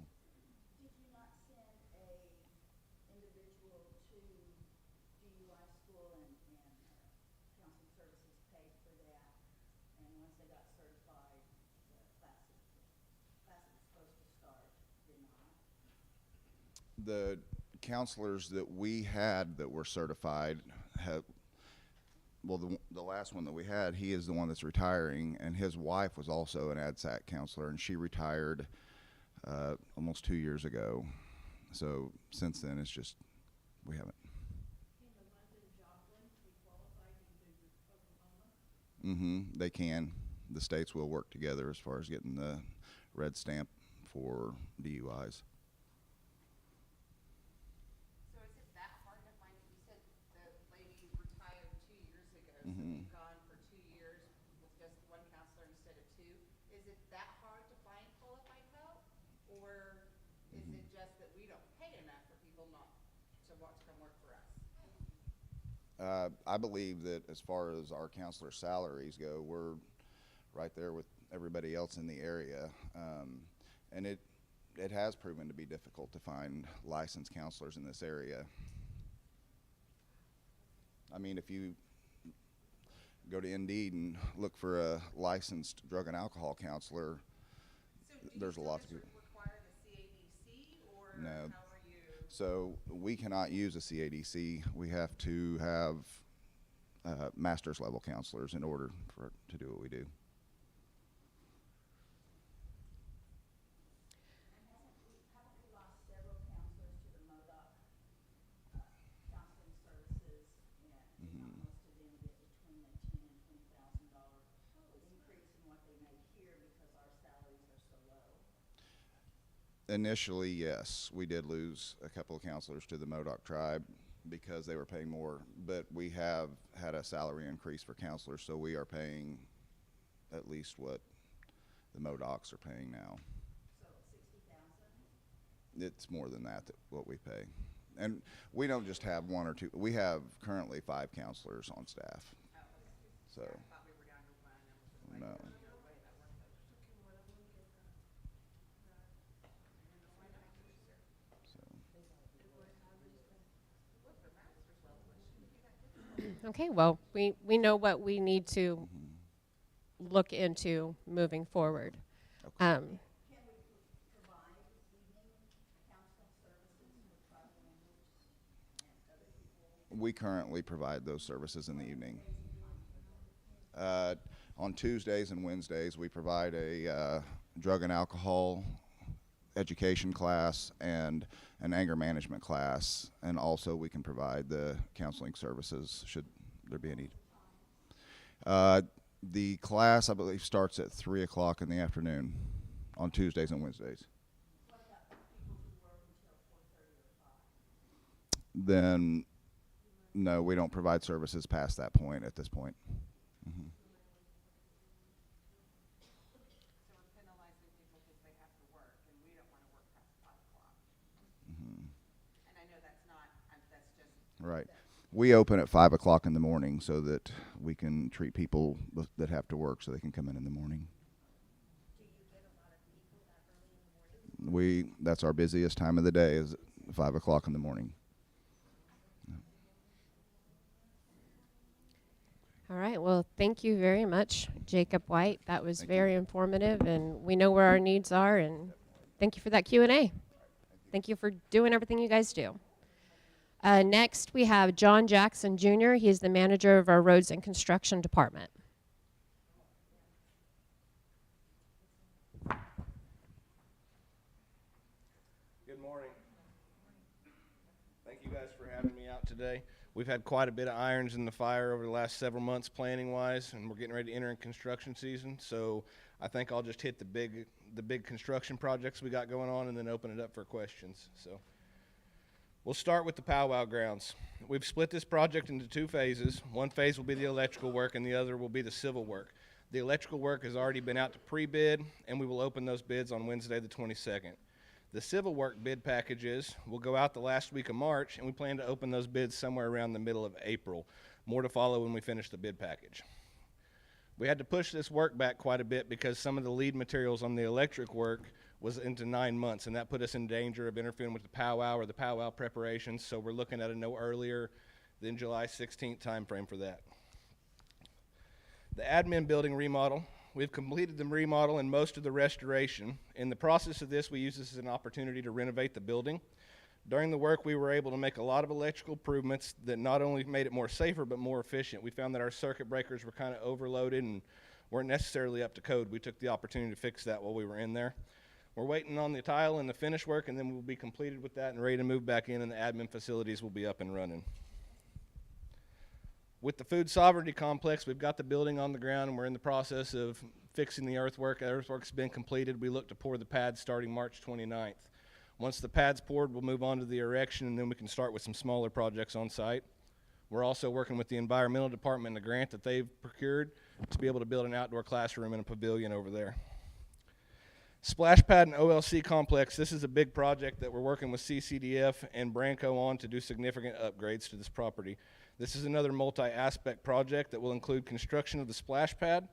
Did you not send a individual to DUI school and counseling services paid for that? And once they got certified, the class that was supposed to start did not? The counselors that we had that were certified have, well, the last one that we had, he is the one that's retiring, and his wife was also an ADSAC counselor, and she retired almost 2 years ago. So since then, it's just, we haven't. Can the ones in Joplin be qualified in Oklahoma? They can. The states will work together as far as getting the red stamp for DUIs. So is it that hard to find? You said the lady retired 2 years ago, so you've gone for 2 years with just one counselor instead of two. Is it that hard to find qualified help? Or is it just that we don't pay enough for people not to want to come work for us? I believe that as far as our counselor salaries go, we're right there with everybody else in the area. And it has proven to be difficult to find licensed counselors in this area. I mean, if you go to Indeed and look for a licensed drug and alcohol counselor, there's a lot of people. Require the CADC, or No. how are you? So we cannot use a CADC. We have to have master's level counselors in order to do what we do. Haven't we lost several counselors to the MODOC counseling services, and most of them get between a $10,000 and $20,000 increase in what they make here because our salaries are so low? Initially, yes, we did lose a couple of counselors to the MODOC tribe because they were paying more, but we have had a salary increase for counselors, so we are paying at least what the MODOCs are paying now. So 60,000? It's more than that, what we pay. And we don't just have one or two. We have currently 5 counselors on staff. So, no. Okay, well, we know what we need to look into moving forward. Okay. Can we provide evening counseling services for tribal members and other people? We currently provide those services in the evening. On Tuesdays and Wednesdays, we provide a drug and alcohol education class and an anger management class, and also we can provide the counseling services should there be a need. The class, I believe, starts at 3 o'clock in the afternoon on Tuesdays and Wednesdays. What about people who work until 4:30 or 5? Then, no, we don't provide services past that point at this point. Mm-hmm. So we're penalizing people because they have to work, and we don't want to work past 5 o'clock. Mm-hmm. And I know that's not, that's just. Right. We open at 5 o'clock in the morning so that we can treat people that have to work so they can come in the morning. Do you get a lot of people that early in the morning? That's our busiest time of the day is 5 o'clock in the morning. All right, well, thank you very much, Jacob White. That was Thank very informative, and we know where our needs are, and thank you for that Q&A. Thank you for doing everything you guys do. Next, we have John Jackson Jr. He's the manager of our Roads and Construction Department. Good morning. Thank you guys for having me out today. We've had quite a bit of irons in the fire over the last several months planning-wise, and we're getting ready to enter in construction season. So I think I'll just hit the big construction projects we got going on and then open it up for questions. So we'll start with the powwow grounds. We've split this project into 2 phases. One phase will be the electrical work and the other will be the civil work. The electrical work has already been out to pre-bid, and we will open those bids on Wednesday the 22nd. The civil work bid packages will go out the last week of March, and we plan to open those bids somewhere around the middle of April. More to follow when we finish the bid package. We had to push this work back quite a bit because some of the lead materials on the electric work was into 9 months, and that put us in danger of interfering with the powwow or the powwow preparations, so we're looking at a no earlier than July 16th timeframe for that. The admin building remodel. We've completed the remodel and most of the restoration. In the process of this, we use this as an opportunity to renovate the building. During the work, we were able to make a lot of electrical improvements that not only made it more safer, but more efficient. We found that our circuit breakers were kind of overloaded and weren't necessarily up to code. We took the opportunity to fix that while we were in there. We're waiting on the tile and the finish work, and then we'll be completed with that and ready to move back in, and the admin facilities will be up and running. With the food sovereignty complex, we've got the building on the ground, and we're in the process of fixing the earthwork. The earthwork's been completed. We look to pour the pads starting March 29th. Once the pad's poured, we'll move on to the erection, and then we can start with some smaller projects on site. We're also working with the environmental department and a grant that they've procured to be able to build an outdoor classroom and a pavilion over there. Splash pad and OLC complex. This is a big project that we're working with CCDF and Branco on to do significant upgrades to this property. This is another multi-aspect project that will include construction of the splash pad,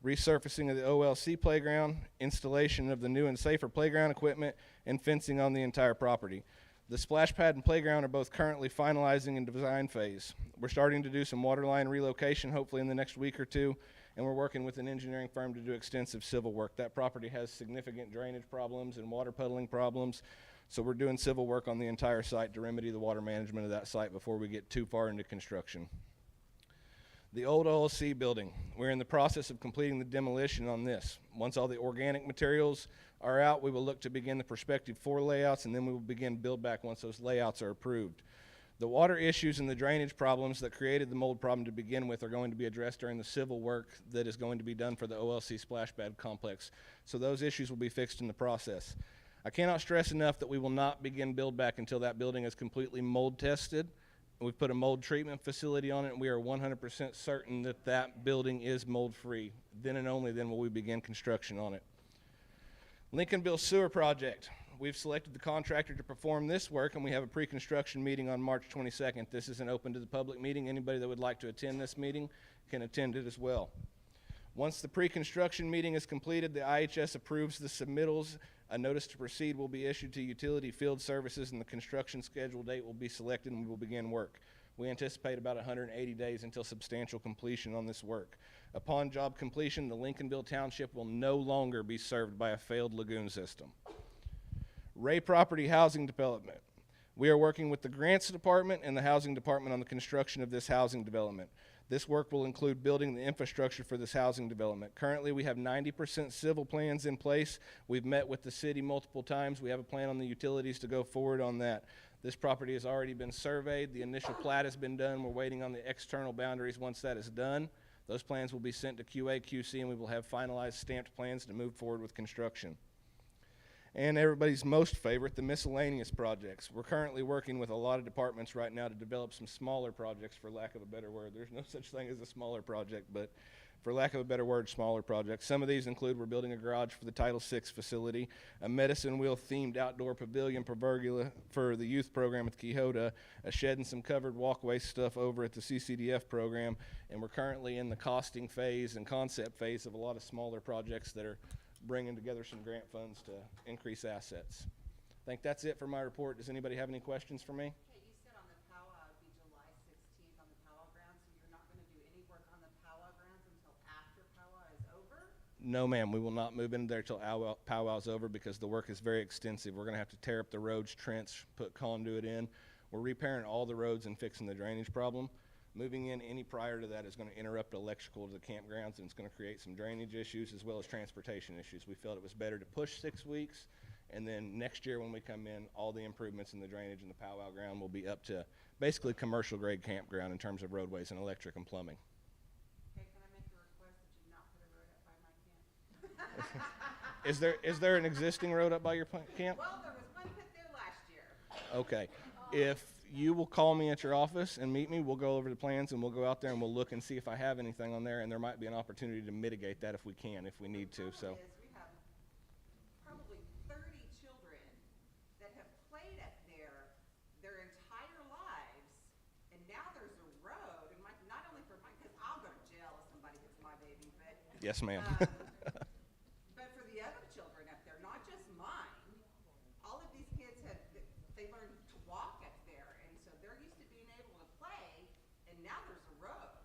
resurfacing of the OLC playground, installation of the new and safer playground equipment, and fencing on the entire property. The splash pad and playground are both currently finalizing in design phase. We're starting to do some water line relocation, hopefully in the next week or two, and we're working with an engineering firm to do extensive civil work. That property has significant drainage problems and water puddling problems, so we're doing civil work on the entire site to remedy the water management of that site before we get too far into construction. The old OLC building, we're in the process of completing the demolition on this. Once all the organic materials are out, we will look to begin the prospective floor layouts, and then we will begin build back once those layouts are approved. The water issues and the drainage problems that created the mold problem to begin with are going to be addressed during the civil work that is going to be done for the OLC splash pad complex. So those issues will be fixed in the process. I cannot stress enough that we will not begin build back until that building is completely mold tested. We've put a mold treatment facility on it, and we are 100% certain that that building is mold free. Then and only then will we begin construction on it. Lincolnville Sewer Project. We've selected the contractor to perform this work, and we have a pre-construction meeting on March 22nd. This is an open to the public meeting. Anybody that would like to attend this meeting can attend it as well. Once the pre-construction meeting is completed, the IHS approves the submittals. A notice to proceed will be issued to utility field services, and the construction schedule date will be selected, and we will begin work. We anticipate about 180 days until substantial completion on this work. Upon job completion, the Lincolnville Township will no longer be served by a failed lagoon system. Ray Property Housing Development. We are working with the Grants Department and the Housing Department on the construction of this housing development. This work will include building the infrastructure for this housing development. Currently, we have 90% civil plans in place. We've met with the city multiple times. We have a plan on the utilities to go forward on that. This property has already been surveyed. The initial plat has been done. We're waiting on the external boundaries. Once that is done, those plans will be sent to QA, QC, and we will have finalized stamped plans to move forward with construction. And everybody's most favorite, the miscellaneous projects. We're currently working with a lot of departments right now to develop some smaller projects, for lack of a better word. There's no such thing as a smaller project, but for lack of a better word, smaller projects. Some of these include we're building a garage for the Title VI facility, a medicine wheel themed outdoor pavilion for the youth program at Quixota, a shed and some covered walkway stuff over at the CCDF program, and we're currently in the costing phase and concept phase of a lot of smaller projects that are bringing together some grant funds to increase assets. I think that's it for my report. Does anybody have any questions for me? Okay, you said on the powwow it'd be July 16th on the powwow grounds, so you're not going to do any work on the powwow grounds until after powwow is over? No, ma'am. We will not move in there till powwow's over because the work is very extensive. We're going to have to tear up the roads, trench, put conduit in. We're repairing all the roads and fixing the drainage problem. Moving in any prior to that is going to interrupt electrical to the campgrounds, and it's going to create some drainage issues as well as transportation issues. We felt it was better to push 6 weeks, and then next year when we come in, all the improvements in the drainage and the powwow ground will be up to basically commercial grade campground in terms of roadways and electric and plumbing. Okay, can I make a request that you not put a road up by my camp? Is there an existing road up by your camp? Well, there was one put there last year. Okay. If you will call me at your office and meet me, we'll go over the plans and we'll go out there and we'll look and see if I have anything on there, and there might be an opportunity to mitigate that if we can, if we need to. So. We have probably 30 children that have played up there their entire lives, and now there's a road, and not only for mine, because I'll go to jail if somebody hits my baby, but Yes, ma'am. but for the other children up there, not just mine, all of these kids they learned to walk up there, and so they're used to being able to play, and now there's a road.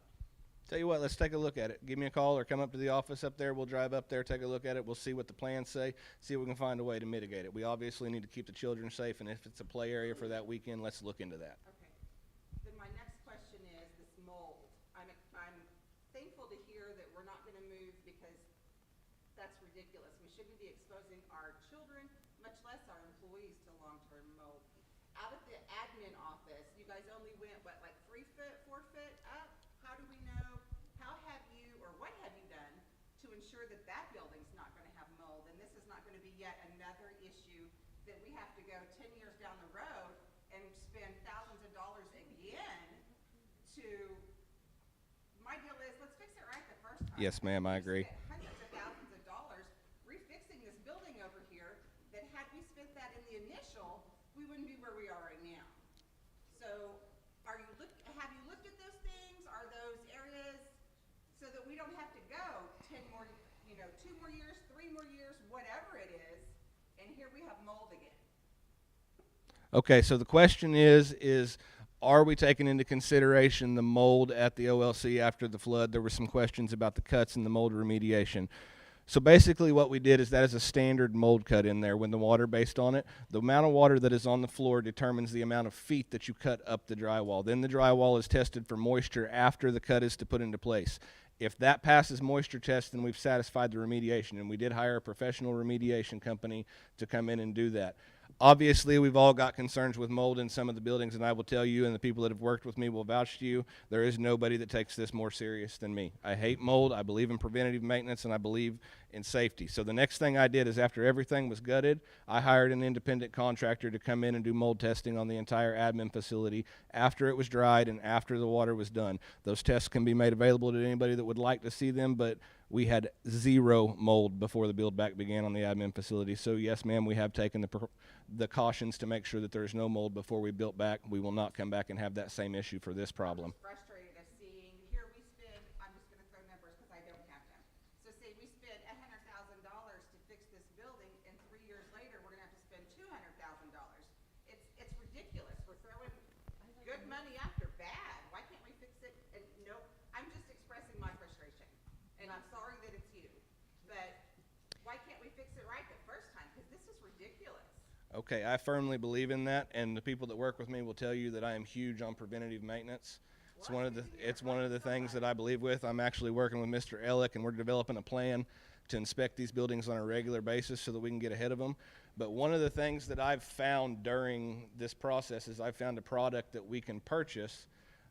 Tell you what, let's take a look at it. Give me a call or come up to the office up there. We'll drive up there, take a look at it. We'll see what the plans say, see if we can find a way to mitigate it. We obviously need to keep the children safe, and if it's a play area for that weekend, let's look into that. Okay. Then my next question is this mold. I'm thankful to hear that we're not going to move because that's ridiculous. We shouldn't be exposing our children, much less our employees, to long-term mold. Out of the admin office, you guys only went, what, like 3 foot, 4 foot up? How do we know? How have you, or what have you done to ensure that that building's not going to have mold, and this is not going to be yet another issue that we have to go 10 years down the road and spend thousands of dollars again to, my deal is, let's fix it right the first time. Yes, ma'am, I agree. Hundreds of thousands of dollars refixing this building over here, that had we spent that in the initial, we wouldn't be where we are right now. So, have you looked at those don't have to go 10 more, 2 more years, 3 more years, whatever it is, and here we have mold again. Okay, so the question is are we taking into consideration the mold at the OLC after the flood? There were some questions about the cuts and the mold remediation. So basically what we did is that is a standard mold cut in there when the water based on it. The amount of water that is on the floor determines the amount of feet that you cut up the drywall. Then the drywall is tested for moisture after the cut is to put into place. If that passes moisture test, then we've satisfied the remediation, and we did hire a professional remediation company to come in and do that. Obviously, we've all got concerns with mold in some of the buildings, and I will tell you, and the people that have worked with me will vouch to you, there is nobody that takes this more serious than me. I hate mold, I believe in preventative maintenance, and I believe in safety. So the next thing I did is after everything was gutted, I hired an independent contractor to come in and do mold testing on the entire admin facility after it was dried and after the water was done. Those tests can be made available to anybody that would like to see them, but we had 0 mold before the build back began on the admin facility. So yes, ma'am, we have taken the cautions to make sure that there's no mold before we built back. We will not come back and have that same issue for this problem. Frustrated of seeing, here we spend, I'm just going to throw numbers because I don't have them. So say we spend $100,000 to fix this building, and 3 years later we're going to have to spend $200,000. It's ridiculous. We're throwing good money after bad. Why can't we fix it? And nope, I'm just expressing my frustration. And I'm sorry that it's you, but why can't we fix it right the first time? Because this is ridiculous. Okay, I firmly believe in that, and the people that work with me will tell you that I am huge on preventative maintenance. It's one of the things that I believe with. I'm actually working with Mr. Ellick, and we're developing a plan to inspect these buildings on a regular basis so that we can get ahead of them. But one of the things that I've found during this process is I've found a product that we can purchase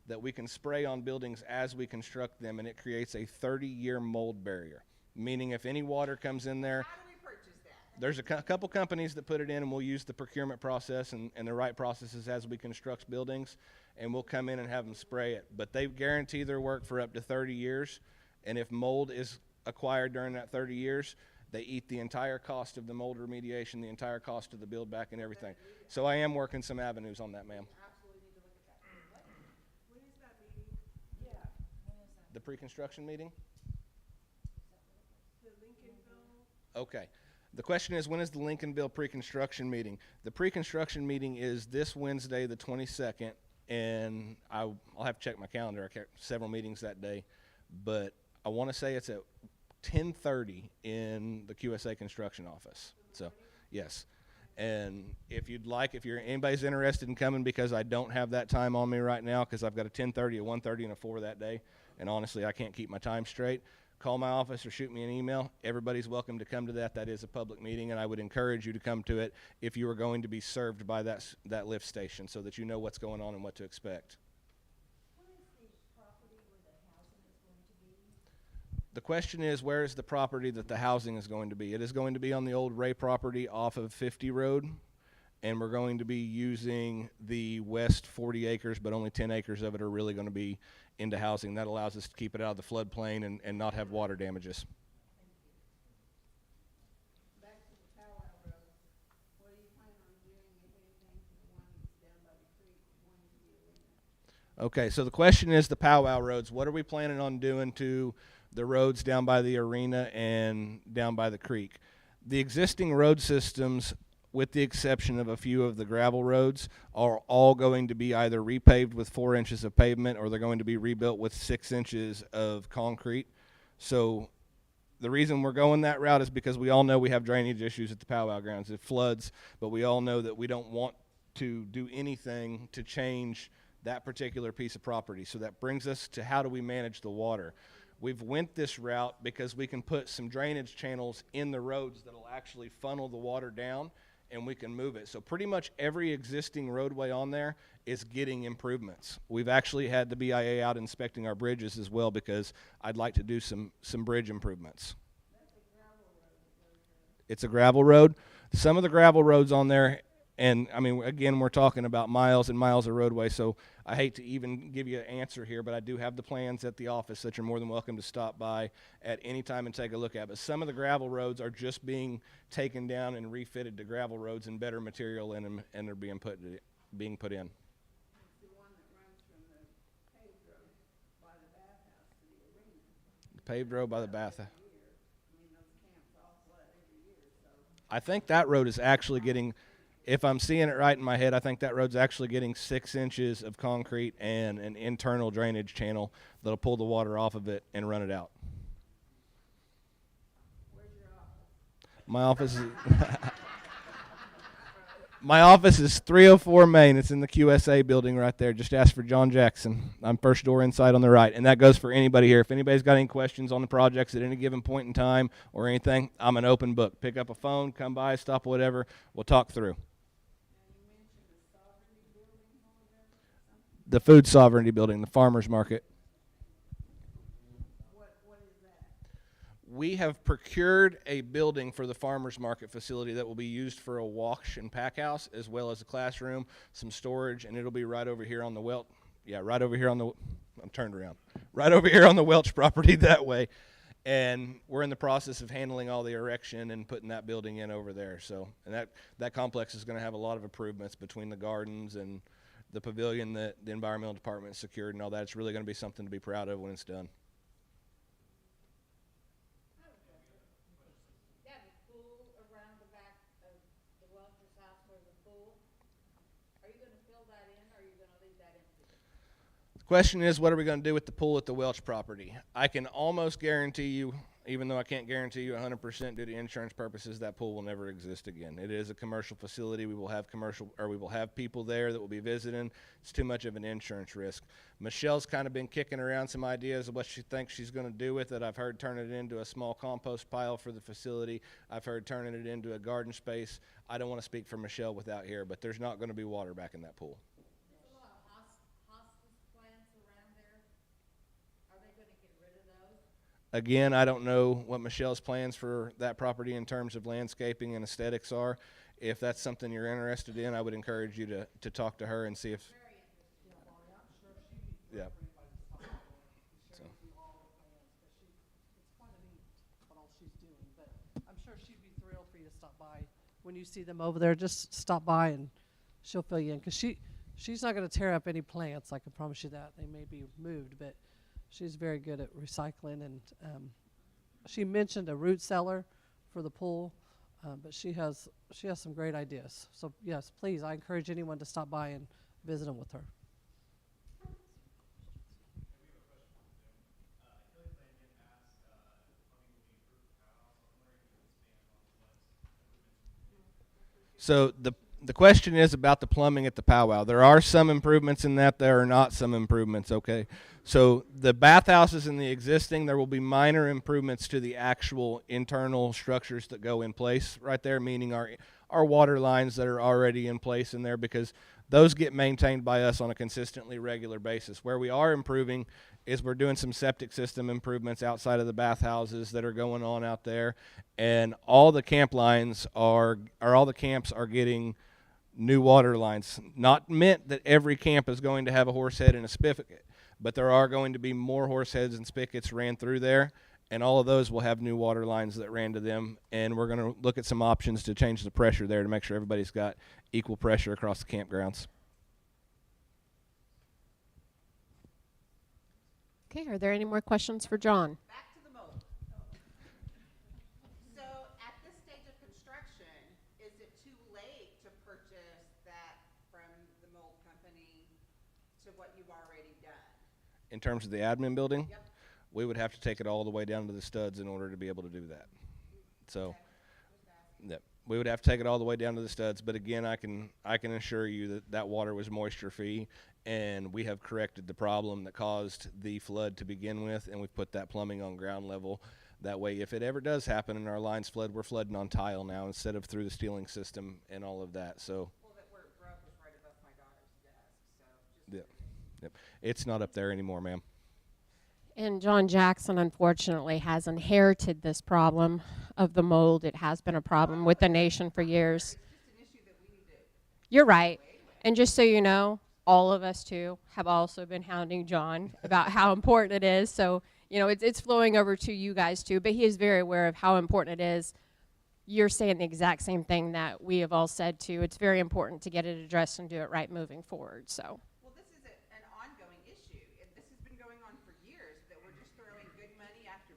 that we can spray on buildings as we construct them, and it creates a 30-year mold barrier, meaning if any water comes in there. How do we purchase that? There's a couple companies that put it in, and we'll use the procurement process and the right processes as we construct buildings, and we'll come in and have them spray it. But they guarantee their work for up to 30 years, and if mold is acquired during that 30 years, they eat the entire cost of the mold remediation, the entire cost of the build back and everything. So I am working some avenues on that, ma'am. The pre-construction meeting? Okay. The question is, when is the Lincolnville pre-construction meeting? The pre-construction meeting is this Wednesday, the 22nd, and I'll have to check my calendar. I got several meetings that day, but I want to say it's at 10:30 in the QSA construction office. So, yes. And if anybody's interested in coming, because I don't have that time on me right now, because I've got a 10:30, a 1:30, and a 4 that day, and honestly, I can't keep my time straight. Call my office or shoot me an email. Everybody's welcome to come to that. That is a public meeting, and I would encourage you to come to it if you are going to be served by that lift station, so that you know what's going on and what to expect. Where is the property where the housing is going to be? The question is, where is the property that the housing is going to be? It is going to be on the old Ray property off of 50 Road, and we're going to be using the west 40 acres, but only 10 acres of it are really going to be into housing. That allows us to keep it out of the floodplain and not have water damages. Back to the Powwow Road, what are you planning on doing, if anything, to the one that's down by the creek, one in the arena? Okay, so the question is the powwow roads. What are we planning on doing to the roads down by the arena and down by the creek? The existing road systems, with the exception of a few of the gravel roads, are all going to be either repaved with 4 inches of pavement, or they're going to be rebuilt with 6 inches of concrete. So the reason we're going that route is because we all know we have drainage issues at the powwow grounds. It floods, but we all know that we don't want to do anything to change that particular piece of property. So that brings us to, how do we manage the water? We've went this route because we can put some drainage channels in the roads that'll actually funnel the water down, and we can move it. So pretty much every existing roadway on there is getting improvements. We've actually had the BIA out inspecting our bridges as well, because I'd like to do some bridge improvements. It's a gravel road. Some of the gravel roads on there, and I mean, again, we're talking about miles and miles of roadway, so I hate to even give you an answer here, but I do have the plans at the office that you're more than welcome to stop by at any time and take a look at. But some of the gravel roads are just being taken down and refitted to gravel roads and better material in them, and they're being put in. It's the one that runs from the paved road by the bathhouse to the arena. The paved road by the bath. I think that road is actually getting, if I'm seeing it right in my head, I think that road's actually getting 6 inches of concrete and an internal drainage channel that'll pull the water off of it and run it out. Where's your office? My office is my office is 304 Main. It's in the QSA building right there. Just ask for John Jackson. I'm first door inside on the right, and that goes for anybody here. If anybody's got any questions on the projects at any given point in time or anything, I'm an open book. Pick up a phone, come by, stop, whatever. We'll talk through. The food sovereignty building, the farmers market. We have procured a building for the farmers market facility that will be used for a wash and pack house, as well as a classroom, some storage, and it'll be right over here on the right over here on the, I'm turned around, right over here on the Welch property that way. And we're in the process of handling all the erection and putting that building in over there. So, and that complex is going to have a lot of improvements between the gardens and the pavilion that the environmental department secured and all that. It's really going to be something to be proud of when it's done. Question is, what are we going to do with the pool at the Welch property? I can almost guarantee you, even though I can't guarantee you 100% due to insurance purposes, that pool will never exist again. It is a commercial facility. We will have people there that will be visiting. It's too much of an insurance risk. Michelle's kind of been kicking around some ideas of what she thinks she's going to do with it. I've heard turning it into a small compost pile for the facility. I've heard turning it into a garden space. I don't want to speak for Michelle without here, but there's not going to be water back in that pool. Again, I don't know what Michelle's plans for that property in terms of landscaping and aesthetics are. If that's something you're interested in, I would encourage you to talk to her and see if. Yeah. So. It's quite a neat what all she's doing, but I'm sure she'd be thrilled for you to stop by when you see them over there. Just stop by and she'll fill you in, because she's not going to tear up any plants. I can promise you that. They may be moved, but she's very good at recycling, and she mentioned a root cellar for the pool, but she has some great ideas. So yes, please, I encourage anyone to stop by and visit them with her. So the question is about the plumbing at the powwow. There are some improvements in that. There are not some improvements, okay? So the bathhouses in the existing, there will be minor improvements to the actual internal structures that go in place right there, meaning our water lines that are already in place in there, because those get maintained by us on a consistently regular basis. Where we are improving is we're doing some septic system improvements outside of the bathhouses that are going on out there, and all the camp lines all the camps are getting new water lines. Not meant that every camp is going to have a horse head and a spigot, but there are going to be more horse heads and spigots ran through there, and all of those will have new water lines that ran to them, and we're going to look at some options to change the pressure there to make sure everybody's got equal pressure across the campgrounds. Okay, are there any more questions for John? Back to the mold. So at this stage of construction, is it too late to purchase that from the mold company to what you've already done? In terms of the admin building? Yep. We would have to take it all the way down to the studs in order to be able to do that. So, yep, we would have to take it all the way down to the studs. But again, I can assure you that water was moisture free, and we have corrected the problem that caused the flood to begin with, and we've put that plumbing on ground level. That way, if it ever does happen and our lines flood, we're flooding on tile now instead of through the stealing system and all of that. So. Well, that where it broke was right above my daughter's desk. So just Yep. It's not up there anymore, ma'am. And John Jackson, unfortunately, has inherited this problem of the mold. It has been a problem with the nation for years. You're right. And just so you know, all of us, too, have also been hounding John about how important it is. So, you know, it's flowing over to you guys, too. But he is very aware of how important it is. You're saying the exact same thing that we have all said, too. It's very important to get it addressed and do it right moving forward. So. this is an ongoing issue. This has been going on for years, that we're just throwing good money after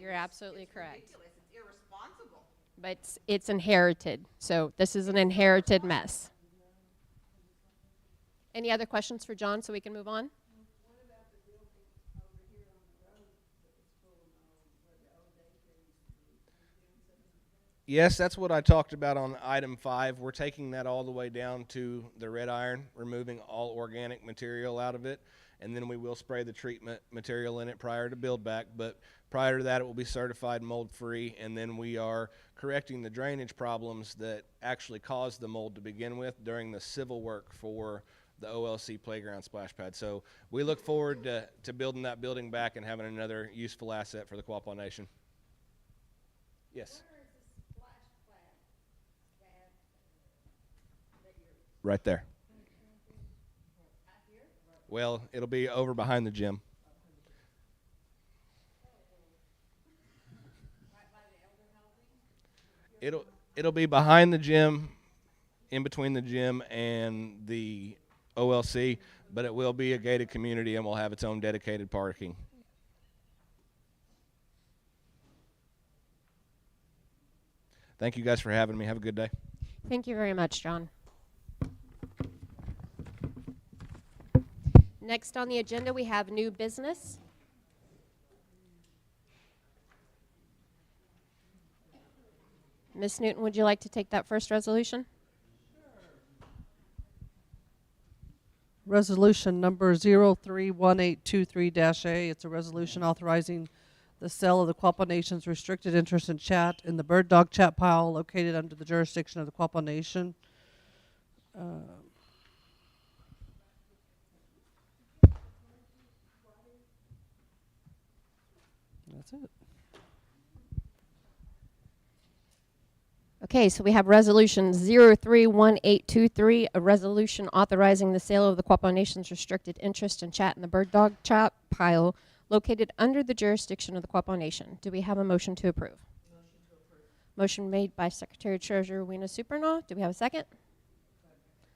You're absolutely correct. Ridiculous. It's irresponsible. But it's inherited. So this is an inherited mess. Any other questions for John so we can move on? Yes, that's what I talked about on item 5. We're taking that all the way down to the red iron, removing all organic material out of it, and then we will spray the treatment material in it prior to build back. But prior to that, it will be certified mold-free, and then we are correcting the drainage problems that actually caused the mold to begin with during the civil work for the OLC playground splash pad. So we look forward to building that building back and having another useful asset for the Quapaw Nation. Yes. Right there. Well, it'll be over behind the gym. It'll be behind the gym, in between the gym and the OLC, but it will be a gated community and will have its own dedicated parking. Thank you guys for having me. Have a good day. Thank you very much, John. Next on the agenda, we have new business. Ms. Newton, would you like to take that first resolution? Resolution number 031823-A. It's a resolution authorizing the sale of the Quapaw Nation's restricted interest in chat in the bird dog chat pile located under the jurisdiction of the Quapaw Nation. That's it. Okay, so we have resolution 031823, a resolution authorizing the sale of the Quapaw Nation's restricted interest in chat in the bird dog chat pile located under the jurisdiction of the Quapaw Nation. Do we have a motion to approve? Motion to approve. Motion made by Secretary Treasurer Weena Supernaw. Do we have a second?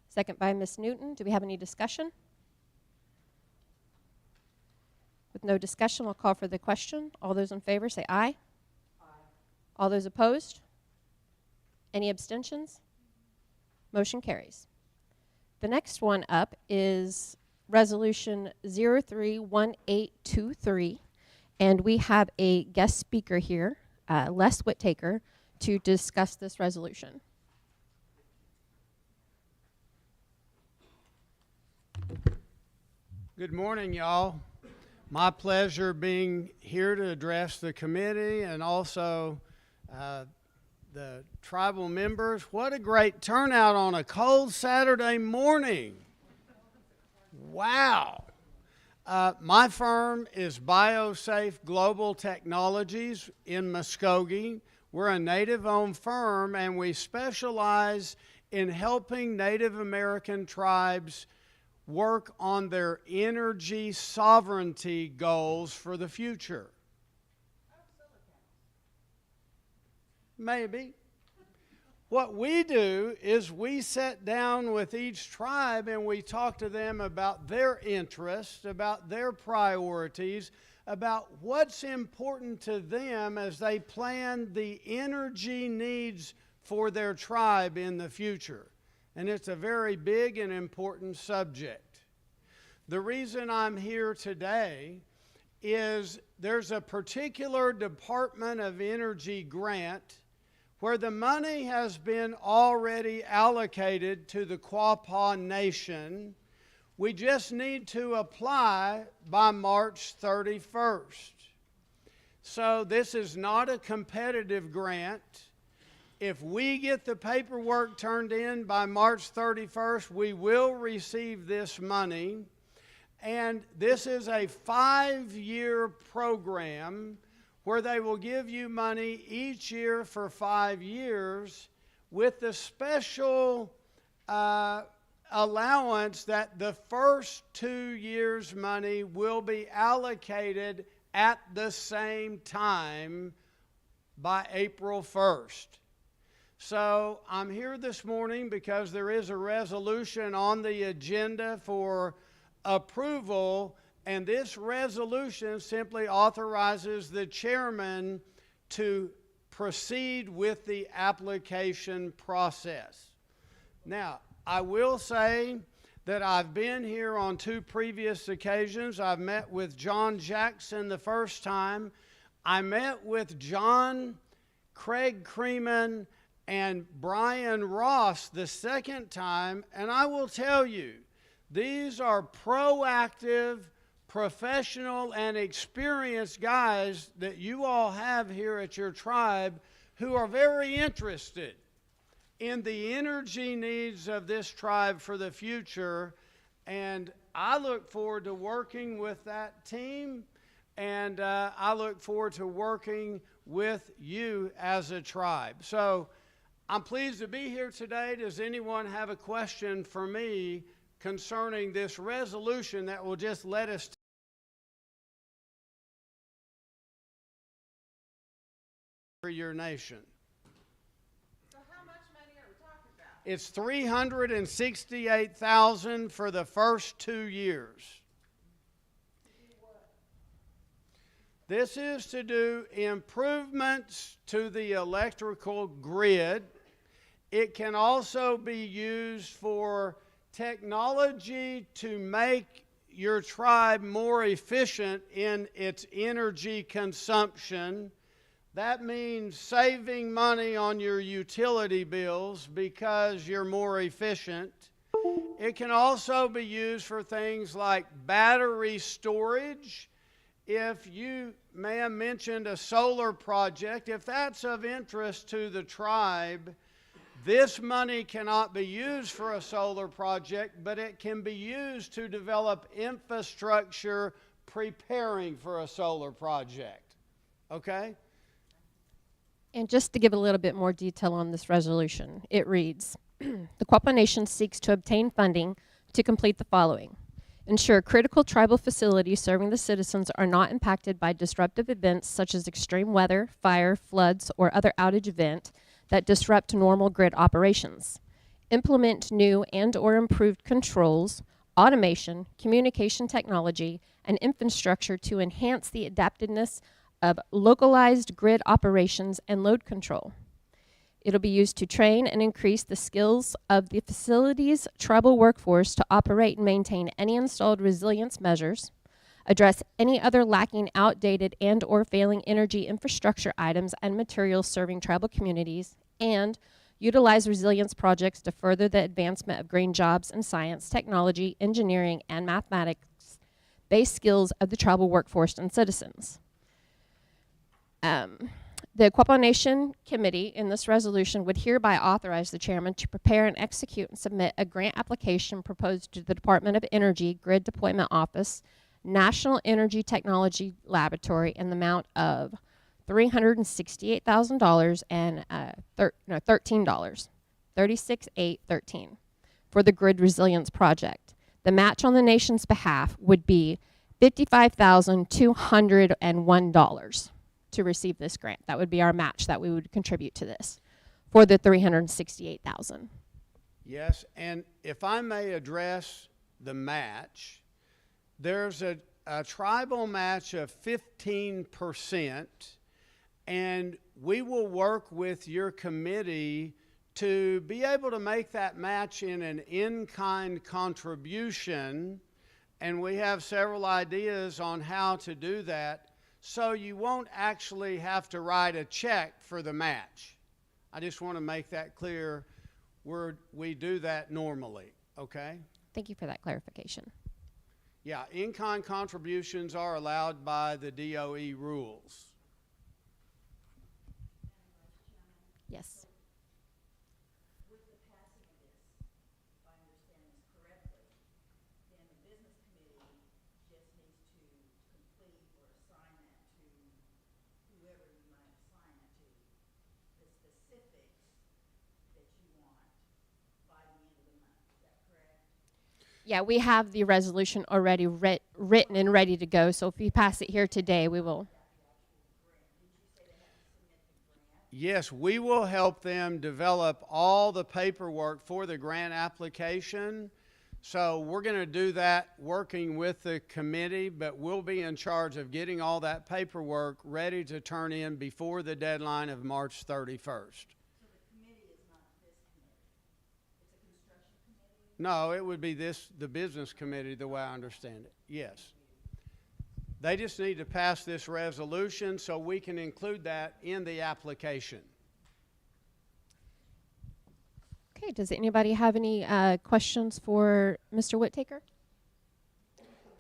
Second by Ms. Newton. Do we have any discussion? With no discussion, we'll call for the question. All those in favor say aye. Aye. All those opposed? Any abstentions? Motion carries. The next one up is resolution 031823, and we have a guest speaker here, Les Whittaker, to discuss this resolution. Good morning, y'all. My pleasure being here to address the committee and also the tribal members. What a great turnout on a cold Saturday morning. Wow. My firm is BioSafe Global Technologies in Muskogee. We're a Native-owned firm, and we specialize in helping Native American tribes work on their energy sovereignty goals for the future. Maybe. What we do is we sit down with each tribe and we talk to them about their interests, about their priorities, about what's important to them as they plan the energy needs for their tribe in the future. And it's a very big and important subject. The reason I'm here today is there's a particular Department of Energy grant where the money has been already allocated to the Quapaw Nation. We just need to apply by March 31st. So this is not a competitive grant. If we get the paperwork turned in by March 31st, we will receive this money. And this is a 5-year program where they will give you money each year for 5 years with the special allowance that the first 2 years' money will be allocated at the same time by April 1st. So I'm here this morning because there is a resolution on the agenda for approval, And this resolution simply authorizes the chairman to proceed with the application process. Now, I will say that I've been here on 2 previous occasions. I've met with John Jackson the first time. I met with John, Craig Creeman, and Brian Ross the second time, and I will tell you, these are proactive, professional, and experienced guys that you all have here at your tribe who are very interested in the energy needs of this tribe for the future. And I look forward to working with that team, and I look forward to working with you as a tribe. So I'm pleased to be here today. Does anyone have a question for me concerning this resolution that will just let us for your nation? So how much money are we talking about? It's $368,000 for the first 2 years. This is to do improvements to the electrical grid. It can also be used for technology to make your tribe more efficient in its energy consumption. That means saving money on your utility bills because you're more efficient. It can also be used for things like battery storage. If you, ma'am, mentioned a solar project, if that's of interest to the tribe, this money cannot be used for a solar project, but it can be used to develop infrastructure preparing for a solar project. Okay? And just to give a little bit more detail on this resolution, it reads, the Quapaw Nation seeks to obtain funding to complete the following. Ensure critical tribal facilities serving the citizens are not impacted by disruptive events such as extreme weather, fire, floods, or other outage event that disrupt normal grid operations. Implement new and/or improved controls, automation, communication technology, and infrastructure to enhance the adaptiveness of localized grid operations and load control. It'll be used to train and increase the skills of the facility's tribal workforce to operate and maintain any installed resilience measures, address any other lacking, outdated, and/or failing energy infrastructure items and materials serving tribal communities, and utilize resilience projects to further the advancement of green jobs in science, technology, engineering, and mathematics-based skills of the tribal workforce and citizens. The Quapaw Nation Committee in this resolution would hereby authorize the chairman to prepare and execute and submit a grant application proposed to the Department of Energy Grid Deployment Office, National Energy Technology Laboratory in the amount of $368,000 and $13, $36,813 for the grid resilience project. The match on the nation's behalf would be $55,201 to receive this grant. That would be our match that we would contribute to this for the $368,000. Yes, and if I may address the match, there's a tribal match of 15%, and we will work with your committee to be able to make that match in an in-kind contribution, and we have several ideas on how to do that, so you won't actually have to write a check for the match. I just want to make that clear. We do that normally, okay? Thank you for that clarification. Yeah, in-kind contributions are allowed by the DOE rules. Yes. With the passing of this, if I understand this correctly, then the business committee just needs to complete or assign that to whoever you might assign it to, the specifics that you want by the end of the month. Is that correct? Yeah, we have the resolution already written and ready to go, so if you pass it here today, we will. Yes, we will help them develop all the paperwork for the grant application So we're going to do that working with the committee, but we'll be in charge of getting all that paperwork ready to turn in before the deadline of March 31st. No, it would be the business committee, the way I understand it. Yes. They just need to pass this resolution so we can include that in the application. Okay, does anybody have any questions for Mr. Whittaker?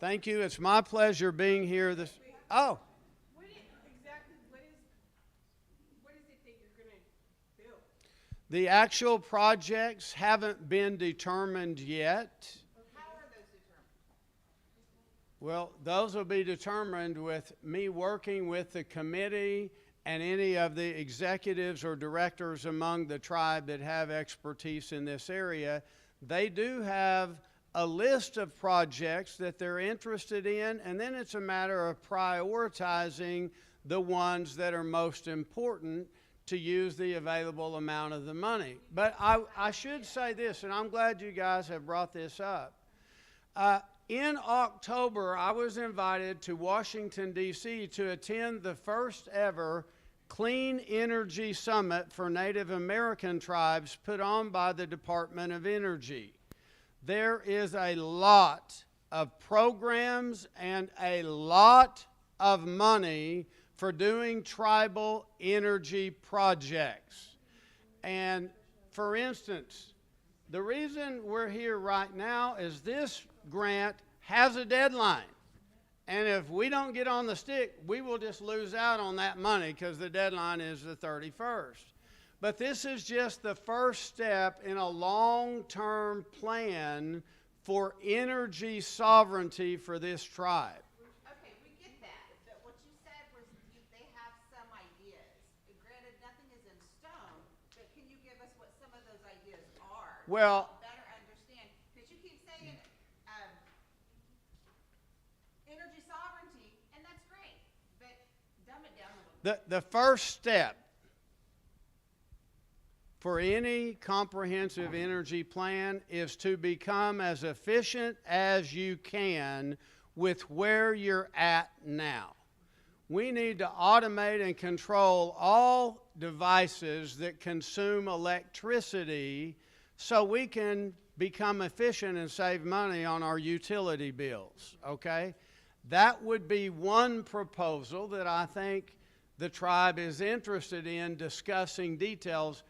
Thank you. It's my pleasure being here this. Oh. What is it that you're going to build? The actual projects haven't been determined yet. How are those determined? Well, those will be determined with me working with the committee and any of the executives or directors among the tribe that have expertise in this area. They do have a list of projects that they're interested in, and then it's a matter of prioritizing the ones that are most important to use the available amount of the money. But I should say this, and I'm glad you guys have brought this up. In October, I was invited to Washington, D.C. to attend the first ever Clean Energy Summit for Native American tribes put on by the Department of Energy. There is a lot of programs and a lot of money for doing tribal energy projects. And for instance, the reason we're here right now is this grant has a deadline. And if we don't get on the stick, we will just lose out on that money because the deadline is the 31st. But this is just the first step in a long-term plan for energy sovereignty for this tribe. Okay, we get that. But what you said was they have some ideas. Granted, nothing is in stone, but can you give us what some of those ideas are? Well, better understand. Because you keep saying energy sovereignty, and that's great, but dumb it down a little bit. the first step for any comprehensive energy plan is to become as efficient as you can with where you're at now. We need to automate and control all devices that consume electricity so we can become efficient and save money on our utility bills, okay? That would be one proposal that I think the tribe is interested in discussing details.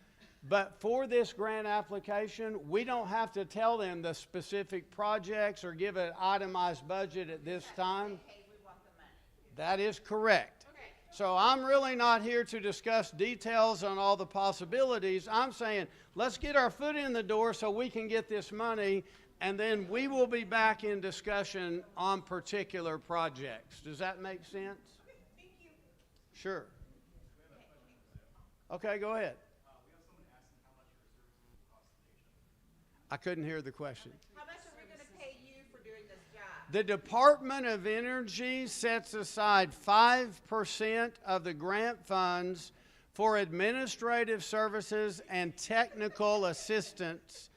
But for this grant application, we don't have to tell them the specific projects or give an itemized budget at this time. That is correct. So I'm really not here to discuss details on all the possibilities. I'm saying let's get our foot in the door so we can get this money, and then we will be back in discussion on particular projects. Does that make sense? Thank you. Sure. Okay, go ahead. I couldn't hear the question. How much are we going to pay you for doing this job? The Department of Energy sets aside 5% of the grant funds for administrative services and technical assistance,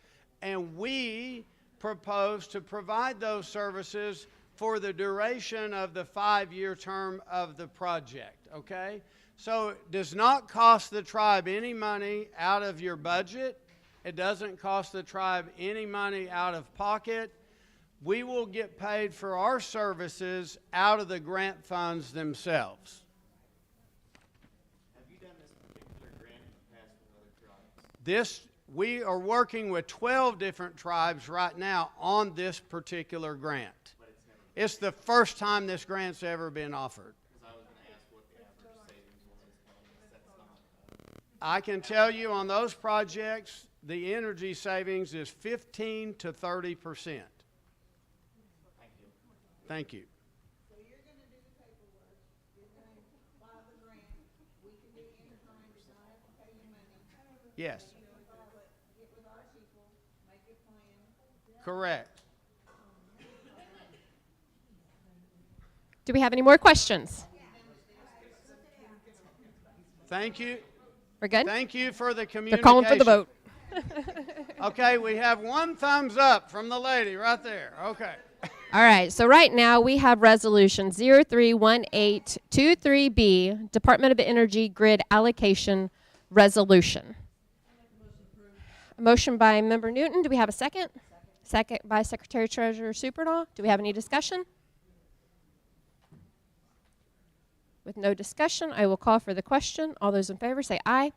and we propose to provide those services for the duration of the 5-year term of the project, okay? So it does not cost the tribe any money out of your budget. It doesn't cost the tribe any money out of pocket. We will get paid for our services out of the grant funds themselves. Have you done this particular grant in the past with other tribes? We are working with 12 different tribes right now on this particular grant. It's the first time this grant's ever been offered. Because I was going to ask what the average savings was. That's not. I can tell you on those projects, the energy savings is 15 to 30%. Thank you. Thank you. So you're going to do the paperwork. You're going to file the grant. We can do it anytime. We don't have to pay you money. Yes. You know, file it, get with our people, make a plan. Correct. Do we have any more questions? Thank you. We're good? Thank you for the They're communication. calling for the vote. Okay, we have one thumbs up from the lady right there. Okay. All right, so right now we have resolution 031823B, Department of Energy Grid Allocation Resolution. A motion by Member Newton. Do we have a second? Second by Secretary Treasurer Supernaw. Do we have any discussion? With no discussion, I will call for the question. All those in favor say aye.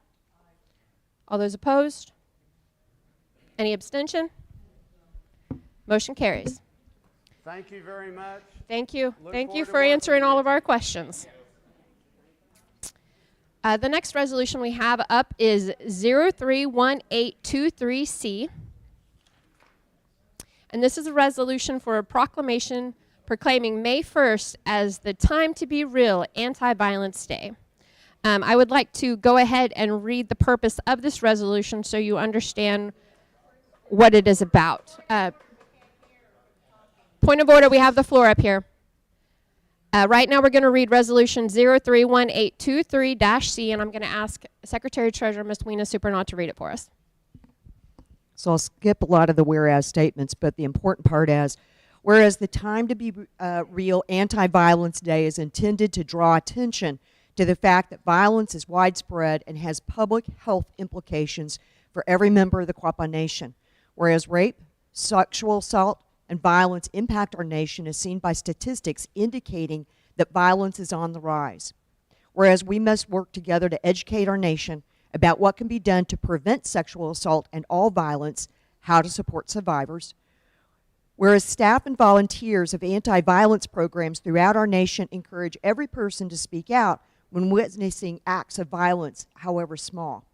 All those opposed? Any abstention? Motion carries. Thank you very much. Thank you. Look Thank you forward to for working answering with all you. of our questions. The next resolution we have up is 031823C. And this is a resolution for a proclamation proclaiming May 1st as the Time to Be Real Anti-Violence Day. I would like to go ahead and read the purpose of this resolution so you understand what it is about. Point of order, we have the floor up here. Right now we're going to read resolution 031823-C, and I'm going to ask Secretary Treasurer Ms. Weena Supernaw to read it for us. So I'll skip a lot of the whereas statements, but the important part is, whereas the Time to Be Real Anti-Violence Day is intended to draw attention to the fact that violence is widespread and has public health implications for every member of the Quapaw Nation. Whereas rape, sexual assault, and violence impact our nation as seen by statistics indicating that violence is on the rise. Whereas we must work together to educate our nation about what can be done to prevent sexual assault and all violence, how to support survivors. Whereas staff and volunteers of anti-violence programs throughout our nation encourage every person to speak out when witnessing acts of violence, however small.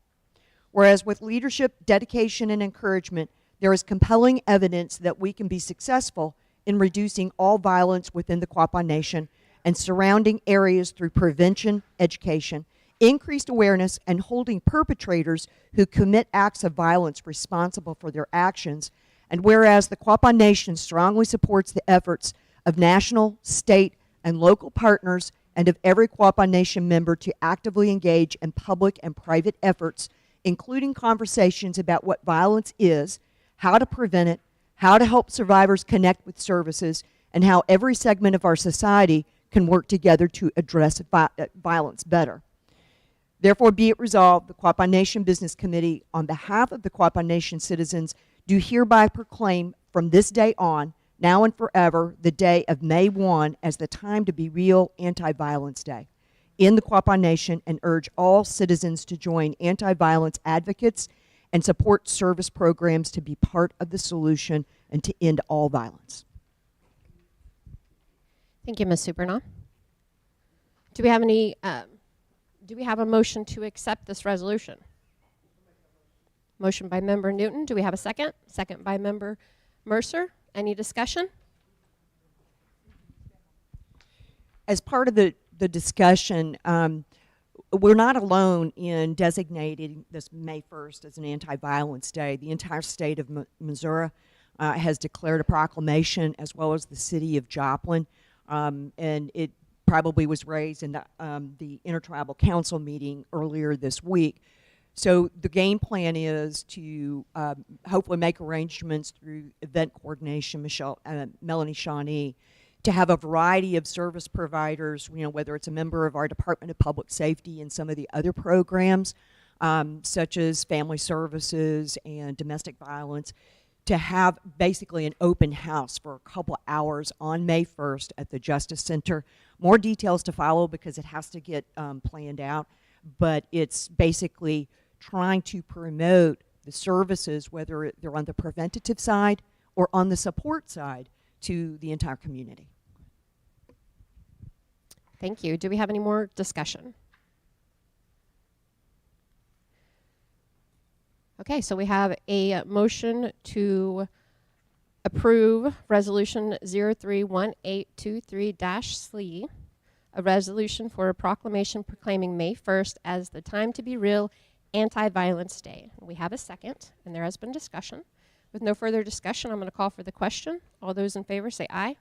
Whereas with leadership, dedication, and encouragement, there is compelling evidence that we can be successful in reducing all violence within the Quapaw Nation and surrounding areas through prevention, education, increased awareness, and holding perpetrators who commit acts of violence responsible for their actions. And whereas the Quapaw Nation strongly supports the efforts of national, state, and local partners and of every Quapaw Nation member to actively engage in public and private efforts, including conversations about what violence is, how to prevent it, how to help survivors connect with services, and how every segment of our society can work together to address violence better. Therefore, be it resolved, the Quapaw Nation Business Committee, on behalf of the Quapaw Nation citizens, do hereby proclaim from this day on, now and forever, the day of May 1 as the Time to Be Real Anti-Violence Day in the Quapaw Nation, and urge all citizens to join anti-violence advocates and support service programs to be part of the solution and to end all violence. Thank you, Ms. Supernaw. Do we have any, do we have a motion to accept this resolution? Motion by Member Newton. Do we have a second? Second by Member Mercer. Any discussion? As part of the discussion, we're not alone in designating this May 1st as an anti-violence day. The entire state of Missouri has declared a proclamation, as well as the city of Joplin, and it probably was raised in the Intertribal Council meeting earlier this week. So the game plan is to hopefully make arrangements through event coordination, Melanie Shawnee, to have a variety of service providers, whether it's a member of our Department of Public Safety and some of the other programs, such as family services and domestic violence, to have basically an open house for a couple hours on May 1st at the Justice Center. More details to follow because it has to get planned out, but it's basically trying to promote the services, whether they're on the preventative side or on the support side, to the entire community. Thank you. Do we have any more discussion? Okay, so we have a motion to approve Resolution 031823-C, a resolution for a proclamation proclaiming May 1st as the Time to Be Real Anti-Violence Day. We have a second, and there has been discussion. With no further discussion, I'm going to call for the question. All those in favor say aye.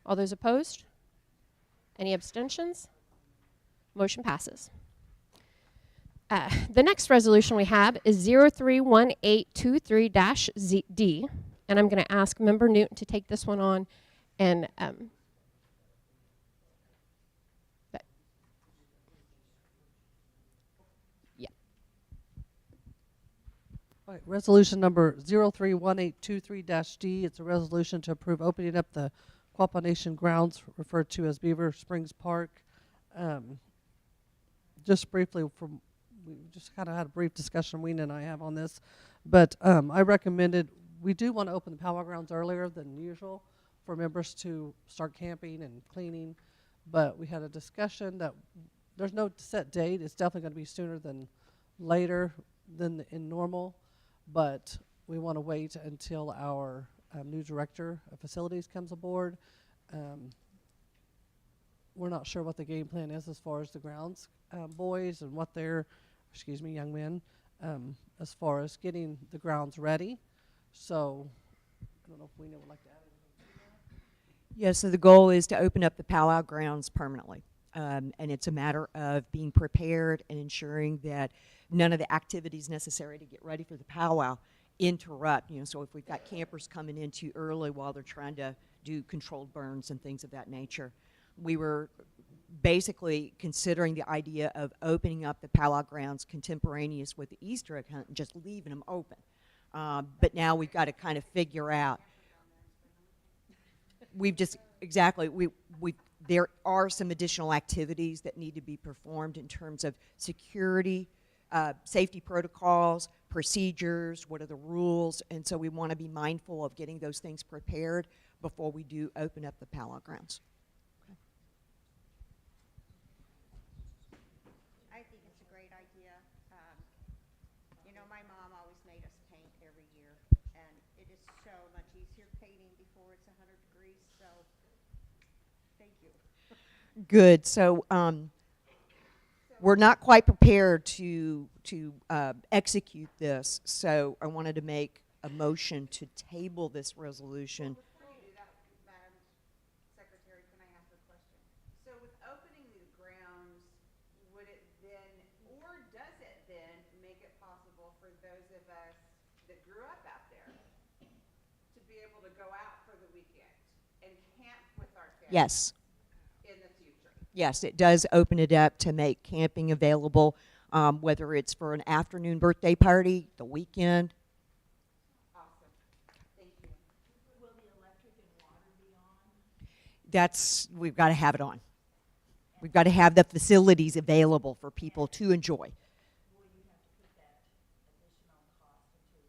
All those opposed? Any abstentions? Motion passes. The next resolution we have is 031823-D, and I'm going to ask Member Newton to take this one on and All right, resolution number 031823-D. It's a resolution to approve opening up the Quapaw Nation grounds referred to as Beaver Springs Park. Just briefly, we just kind of had a brief discussion Wena and I have on this, but I recommended we do want to open the powwow grounds earlier than usual for members to start camping and cleaning, but we had a discussion that there's no set date. It's definitely going to be sooner than later than in normal. But we want to wait until our new director of facilities comes aboard. We're not sure what the game plan is as far as the grounds boys and what they're, young men, as far as getting the grounds ready. So I don't know if Wena would like to add anything to that. Yeah, so the goal is to open up the powwow grounds permanently. And it's a matter of being prepared and ensuring that none of the activities necessary to get ready for the powwow interrupt. So if we've got campers coming in too early while they're trying to do controlled burns and things of that nature, we were basically considering the idea of opening up the powwow grounds contemporaneous with the Easter egg hunt and just leaving them open. But now we've got to kind of figure out. There are some additional activities that need to be performed in terms of security, safety protocols, procedures, what are the rules, and so we want to be mindful of getting those things prepared before we do open up the powwow grounds. Okay. I think it's a great idea. My mom always made us paint every year, and it is so much easier painting before it's 100 degrees, so thank you. Good. So we're not quite prepared to execute this, so I wanted to make a motion to table this resolution. Before you do that, Madam Secretary, can I ask a question? So with opening the grounds, would it then, or does it then make it possible for those of us that grew up out there to be able to go out for the weekend and camp with our families? Yes. In the future? Yes, it does open it up to make camping available, whether it's for an afternoon birthday party, the weekend. Awesome. Thank you. Will the electric and water be on? We've got to have it on. We've got to have the facilities available for people to enjoy. Will you have to put that additional cost into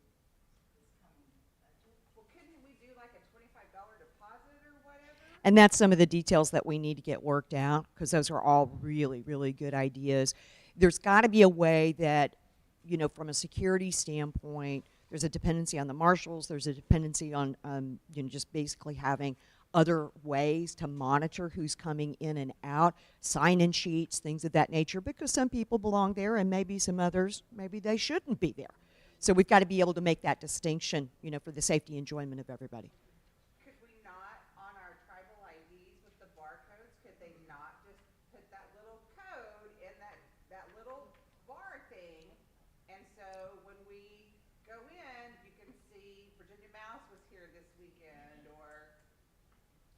this coming budget? Well, couldn't we do like a $25 deposit or whatever? And that's some of the details that we need to get worked out, because those are all really, really good ideas. There's got to be a way that, from a security standpoint, there's a dependency on the marshals, there's a dependency on, just basically having other ways to monitor who's coming in and out, sign-in sheets, things of that nature, because some people belong there and maybe some others, maybe they shouldn't be there. So we've got to be able to make that distinction, for the safety and enjoyment of everybody. Could we not, on our tribal IDs with the barcodes, could they not just put that little code in that little bar thing? And so when we go in, you can see Virginia Mouse was here this weekend, or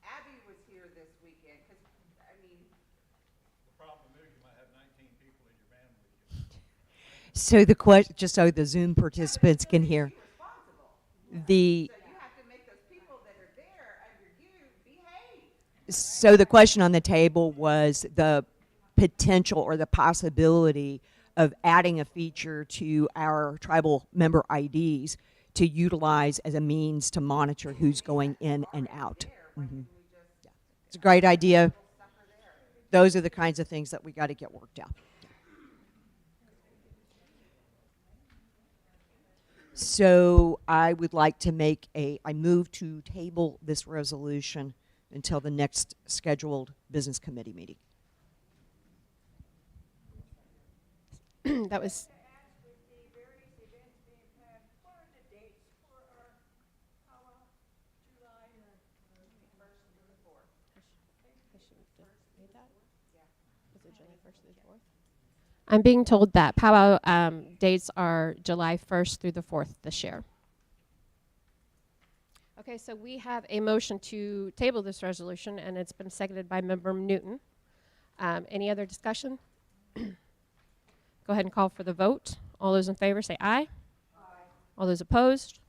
Abby was here this weekend. Because, the problem is you might have 19 people in your van with you. So the question, just so the Zoom participants can hear, So the question on the table was the potential or the possibility of adding a feature to our tribal member IDs to utilize as a means to monitor who's going in and out. Mm-hmm. Yeah. It's a great idea. Those are the kinds of things that we got to get worked out. So I would like to I move to table this resolution until the next scheduled business committee meeting. That was. I'm being told that powwow dates are July 1st through the 4th this year. Okay, so we have a motion to table this resolution, and it's been seconded by Member Newton. Any other discussion? Go ahead and call for the vote. All those in favor say aye. Aye. All those opposed?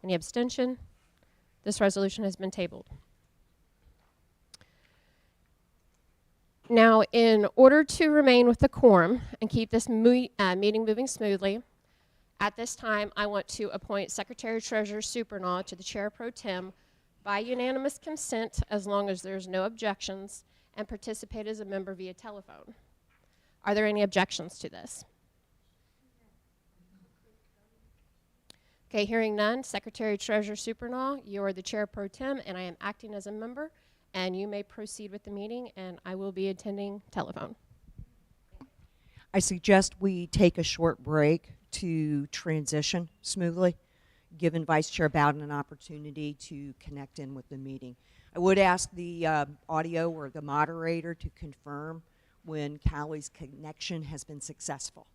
Any abstention? This resolution has been tabled. Now, in order to remain with the quorum and keep this meeting moving smoothly, at this time, I want to appoint Secretary Treasurer Supernaw to the Chair Pro Tem by unanimous consent, as long as there's no objections, and participate as a member via telephone. Are there any objections to this? Okay, hearing none, Secretary Treasurer Supernaw, you are the Chair Pro Tem, and I am acting as a member, and you may proceed with the meeting, and I will be attending telephone. I suggest we take a short break to transition smoothly, giving Vice Chair Bowden an opportunity to connect in with the meeting. I would ask the audio or the moderator to confirm when Callie's connection has been successful.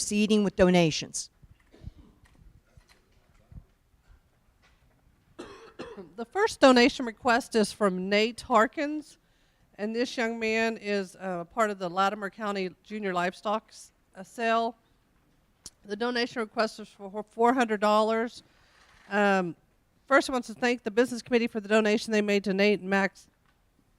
proceeding with donations. The first donation request is from Nate Harkins, and this young man is part of the Latimer County Junior Livestock sale. The donation request is for $400. First, I want to thank the business committee for the donation they made to Nate and Max.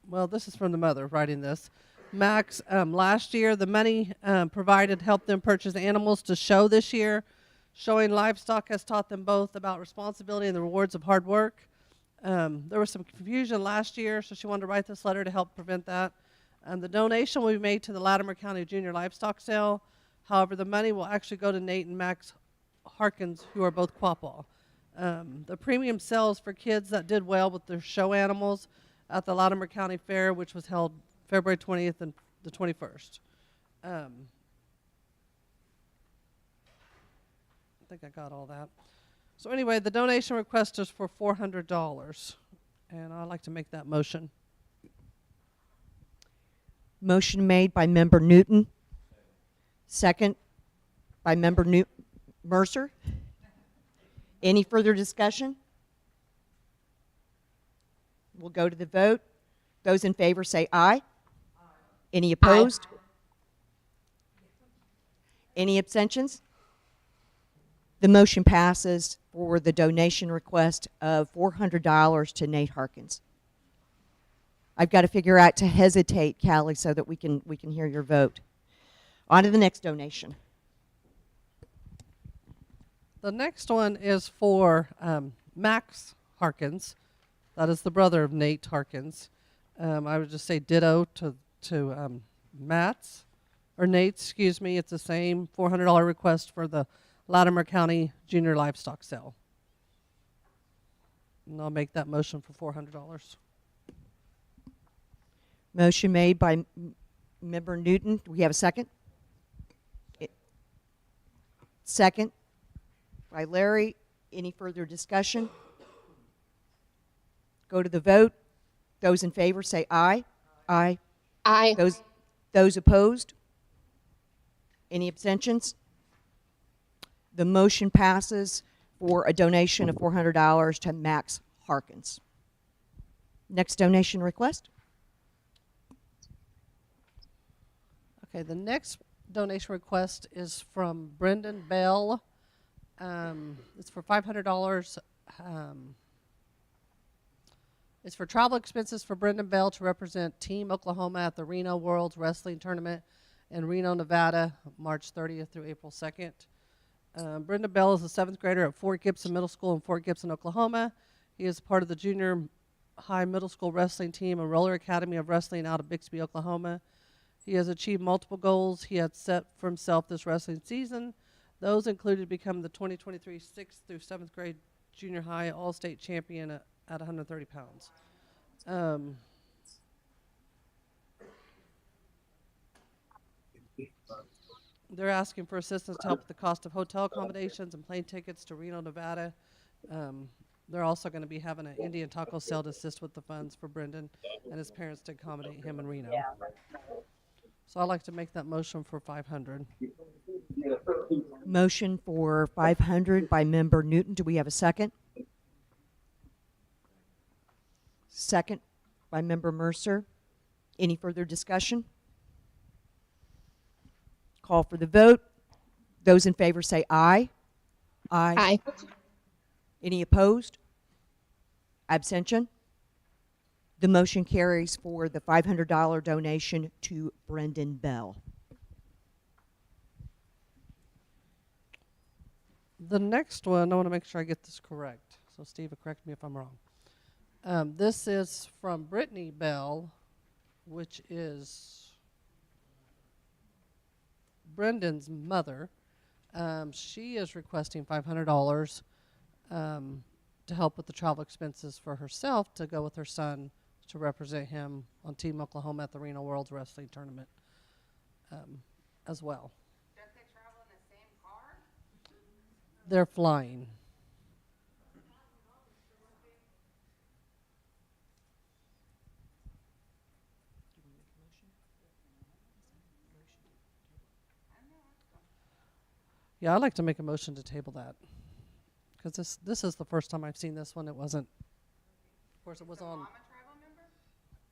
Well, this is from the mother writing this. Max, last year, the money provided helped them purchase animals to show this year. Showing livestock has taught them both about responsibility and the rewards of hard work. There was some confusion last year, so she wanted to write this letter to help prevent that. The donation will be made to the Latimer County Junior Livestock Sale. However, the money will actually go to Nate and Max Harkins, who are both Quapaw. The premium sales for kids that did well with their show animals at the Latimer County Fair, which was held February 20th and the 21st. I think I got all that. So anyway, the donation request is for $400, and I'd like to make that motion. Motion made by Member Newton. Second by Member Mercer. Any further discussion? We'll go to the vote. Those in favor say aye. Any opposed? Any abstentions? The motion passes for the donation request of $400 to Nate Harkins. I've got to figure out to hesitate, Callie, so that we can hear your vote. On to the next donation. The next one is for Max Harkins. That is the brother of Nate Harkins. I would just say ditto to Nate's. It's the same $400 request for the Latimer County Junior Livestock Sale. And I'll make that motion for $400. Motion made by Member Newton. Do we have a second? Second by Larry. Any further discussion? Go to the vote. Those in favor say aye. Aye. Aye. Those opposed? Any abstentions? The motion passes for a donation of $400 to Max Harkins. Next donation request. Okay, the next donation request is from Brendan Bell. It's for $500. It's for travel expenses for Brendan Bell to represent Team Oklahoma at the Reno World's Wrestling Tournament in Reno, Nevada, March 30th through April 2nd. Brendan Bell is a 7th grader at Fort Gibson Middle School in Fort Gibson, Oklahoma. He is part of the junior high middle school wrestling team and Roller Academy of Wrestling out of Bixby, Oklahoma. He has achieved multiple goals he had set for himself this wrestling season. Those included becoming the 2023 6th through 7th grade junior high all-state champion at 130 pounds. They're asking for assistance to help with the cost of hotel accommodations and plane tickets to Reno, Nevada. They're also going to be having an Indian taco sale to assist with the funds for Brendan and his parents to accommodate him in Reno. So I'd like to make that motion for $500. Motion for $500 by Member Newton. Do we have a second? Second by Member Mercer. Any further discussion? Call for the vote. Those in favor say aye. Aye. Aye. Any opposed? Abstention? The motion carries for the $500 donation to Brendan Bell. The next one, I want to make sure I get this correct. So Steve will correct me if I'm wrong. This is from Brittany Bell, which is Brendan's mother. She is requesting $500 to help with the travel expenses for herself to go with her son to represent him on Team Oklahoma at the Reno World's Wrestling Tournament as well. Don't they travel in the same car? They're flying. Yeah, I'd like to make a motion to table that. Because this is the first time I've seen this one. It wasn't, of course it was on.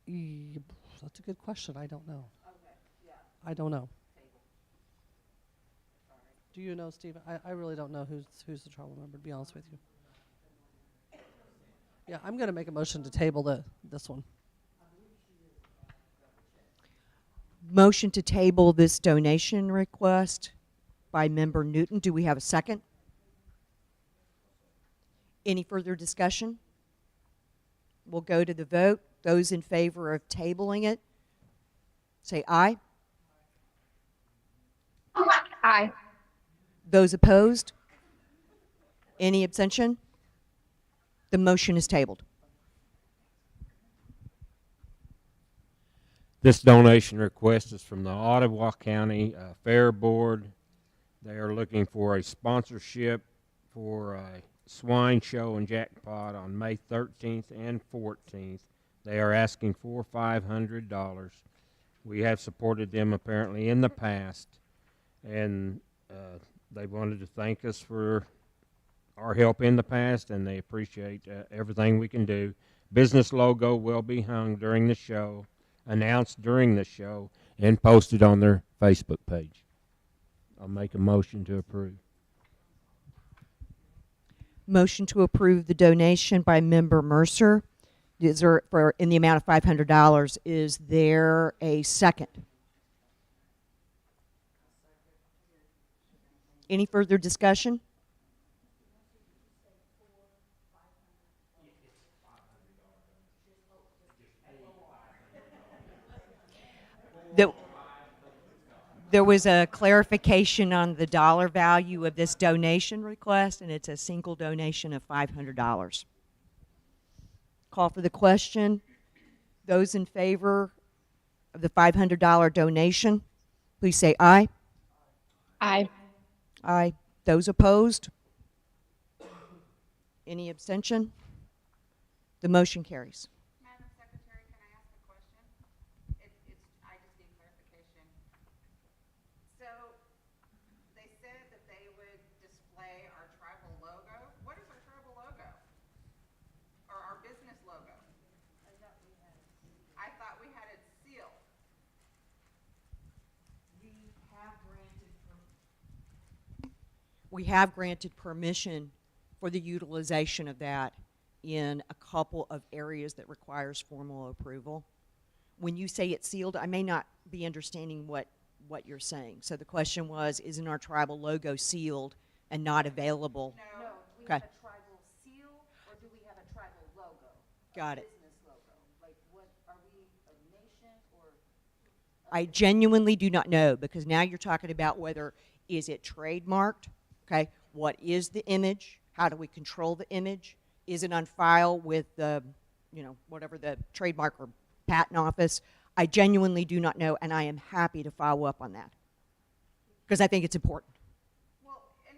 That's a good question. I don't know. Okay, yeah. I don't know. Table. Sorry. Do you know, Stephen? I really don't know who's the tribal member, to be honest with you. Yeah, I'm going to make a motion to table this one. Motion to table this donation request by member Newton. Do we have a second? Any further discussion? We'll go to the vote. Those in favor of tabling it, say aye. Aye. Those opposed? Any abstention? The motion is tabled. This donation request is from the Ottawa County Fair Board. They are looking for a sponsorship for a swine show and jackpot on May 13th and 14th. They are asking for $500. We have supported them apparently in the past, and they wanted to thank us for our help in the past, and they appreciate everything we can do. Business logo will be hung during the show, announced during the show, and posted on their Facebook page. I'll make a motion to approve. Motion to approve the donation by member Mercer is there for in the amount of $500. Is there a second? Any further discussion? There was a clarification on the dollar value of this donation request, and it's a single donation of $500. Call for the question. Those in favor of the $500 donation, please say aye. Aye. Aye. Those opposed? Any abstention? The motion carries. Madam Secretary, can I ask a question? I just need clarification. So, they said that they would display our tribal logo. What is our tribal logo? Or our business logo? I thought we had it sealed. We have granted permission for the utilization of that in a couple of areas that requires formal approval. When you say it's sealed, I may not be understanding what you're saying. So the question was, isn't our tribal logo sealed and not available? No. Do we Okay. have a tribal seal, or do we have a tribal logo? Got it. Business logo? Like, what, are we a nation, or? I genuinely do not know, because now you're talking about whether is it trademarked, okay? What is the image? How do we control the image? Is it on file with the, whatever the trademark or patent office? I genuinely do not know, and I am happy to follow up on that, because I think it's important. Well, and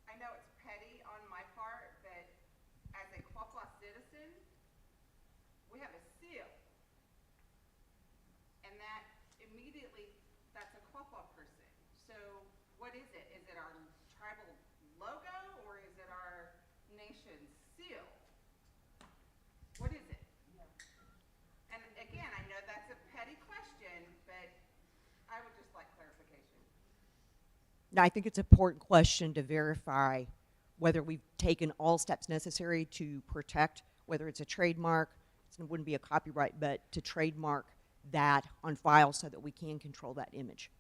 I know it's petty on my part, but as a Quapaw citizen, we have a seal. And that immediately, that's a Quapaw person. So what is it? Is it our tribal logo, or is it our nation's seal? What is it? And again, I know that's a petty question, but I would just like clarification. Now, I think it's an important question to verify whether we've taken all steps necessary to protect, whether it's a trademark, it wouldn't be a copyright, but to trademark that on file so that we can control that image.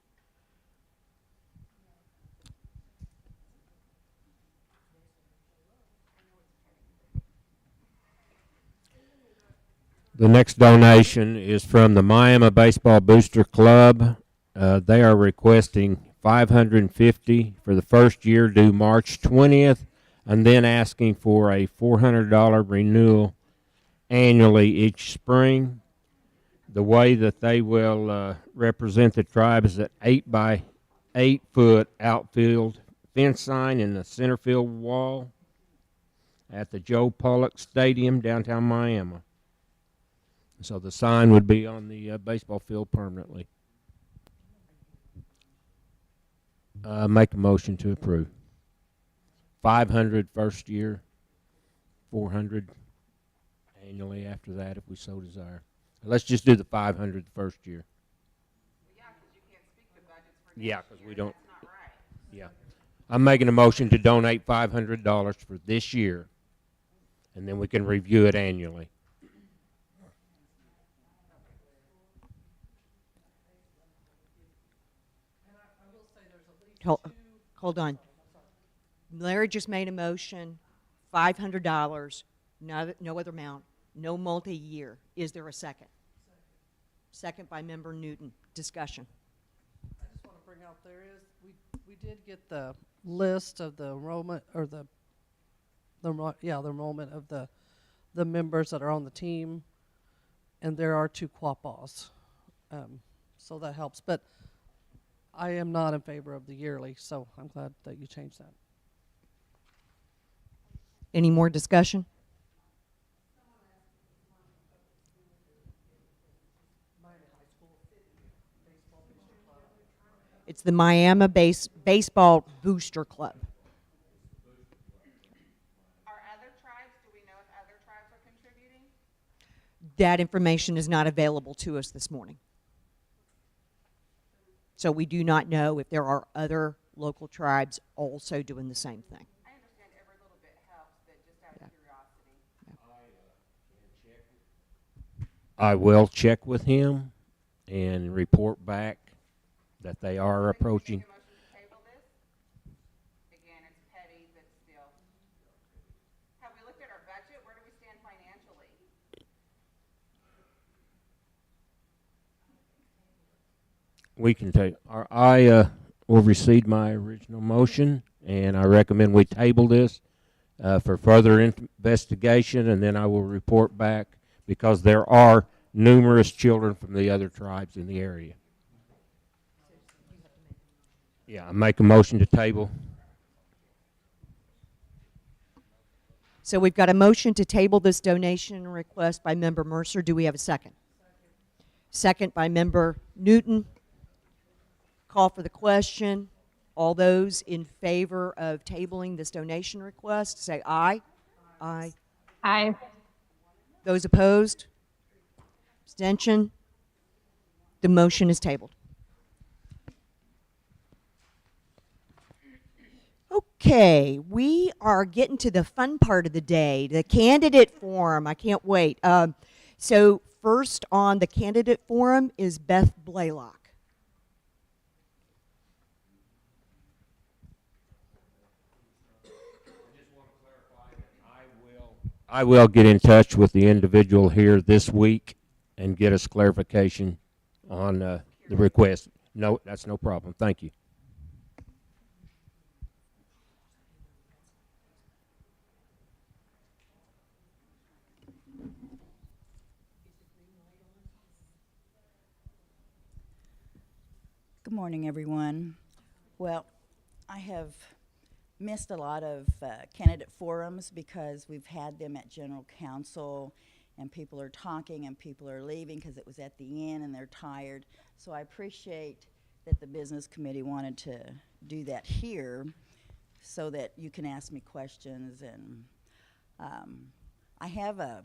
The next donation is from the Miami Baseball Booster Club. They are requesting $550 for the first year due March 20th, and then asking for a $400 renewal annually each spring. The way that they will represent the tribe is an 8 by 8 foot outfield fence sign in the center field wall at the Joe Pollock Stadium, downtown Miami. So the sign would be on the baseball field permanently. Make a motion to approve. 500 first year, 400 annually after that if we so desire. Let's just do the 500 the first year. Yeah, because we don't. Yeah. I'm making a motion to donate $500 for this year, and then we can review it annually. Hold on. Larry just made a motion, $500, no other amount, no multi-year. Is there a second? Second by member Newton. Discussion. I just want to bring out we did get the list of the enrollment or the enrollment of the members that are on the team, and there are 2 Quapaws, so that helps. But I am not in favor of the yearly, so I'm glad that you changed that. Any more discussion? It's the Miami Baseball Booster Club. Are other tribes, do we know if other tribes are contributing? That information is not available to us this morning. So we do not know if there are other local tribes also doing the same thing. I understand every little bit helps, but just out of curiosity. I will check with him and report back that they are approaching. Again, it's petty, but still. Have we looked at our budget? Where do we stand financially? We can take. I will recede my original motion, and I recommend we table this for further investigation, and then I will report back because there are numerous children from the other tribes in the area. Yeah, I make a motion to table. So we've got a motion to table this donation request by member Mercer. Do we have a second? Second by member Newton. Call for the question. All those in favor of tabling this donation request, say aye. Aye. Aye. Those opposed? Abstention? The motion is tabled. Okay, we are getting to the fun part of the day, the candidate forum. I can't wait. So first on the candidate forum is Beth Blaylock. I will get in touch with the individual here this week and get us clarification on the request. No, that's no problem. Thank you. Good morning, everyone. Well, I have missed a lot of candidate forums because we've had them at General Council and people are talking and people are leaving because it was at the end and they're tired. So I appreciate that the business committee wanted to do that here so that you can ask me questions. And I have a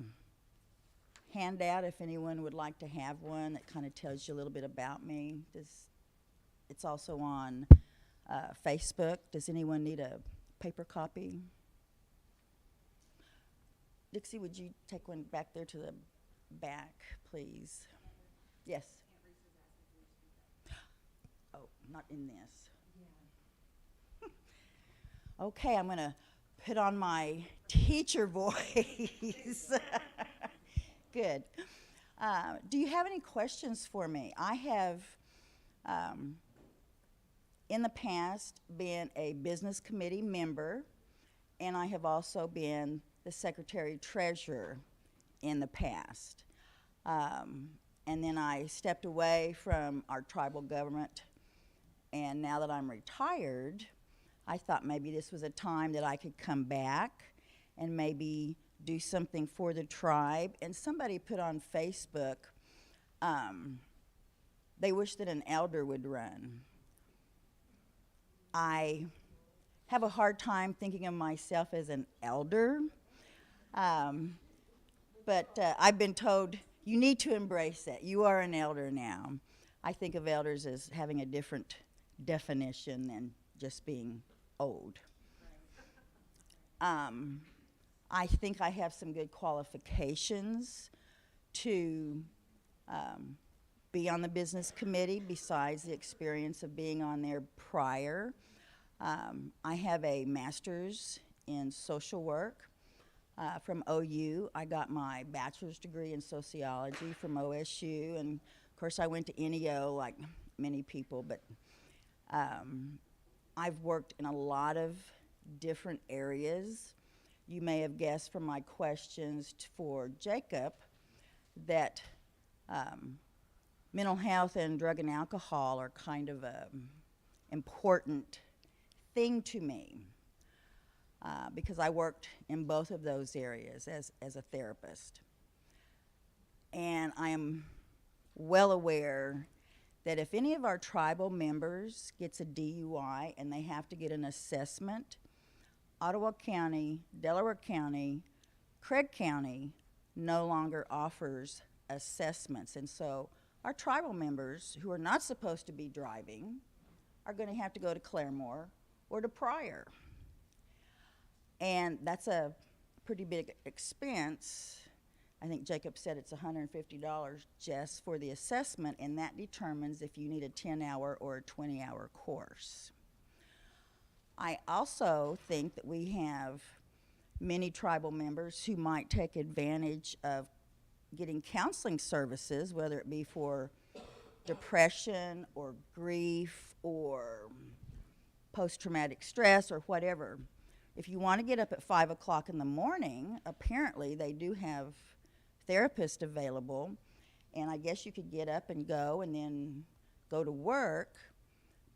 handout if anyone would like to have one that kind of tells you a little bit about me. It's also on Facebook. Does anyone need a paper copy? Dixie, would you take one back there to the back, please? Yes. Oh, not in this. Okay, I'm going to put on my teacher voice. Good. Do you have any questions for me? I have in the past been a business committee member, and I have also been the secretary-treasurer in the past. And then I stepped away from our tribal government, and now that I'm retired, I thought maybe this was a time that I could come back and maybe do something for the tribe. And somebody put on Facebook, they wish that an elder would run. I have a hard time thinking of myself as an elder, but I've been told you need to embrace that. You are an elder now. I think of elders as having a different definition than just being old. I think I have some good qualifications to be on the business committee besides the experience of being on there prior. I have a master's in social work from OU. I got my bachelor's degree in sociology from OSU, and of course I went to NEO like many people, but I've worked in a lot of different areas. You may have guessed from my questions for Jacob that mental health and drug and alcohol are kind of a important thing to me because I worked in both of those areas as a therapist. And I am well aware that if any of our tribal members gets a DUI and they have to get an assessment, Ottawa County, Delaware County, Craig County no longer offers assessments. And so our tribal members who are not supposed to be driving are going to have to go to Claremore or to Pryor. And that's a pretty big expense. I think Jacob said it's $150 just for the assessment, and that determines if you need a 10-hour or a 20-hour course. I also think that we have many tribal members who might take advantage of getting counseling services, whether it be for depression or grief or post-traumatic stress or whatever. If you want to get up at 5 o'clock in the morning, apparently they do have therapists available, and I guess you could get up and go and then go to work,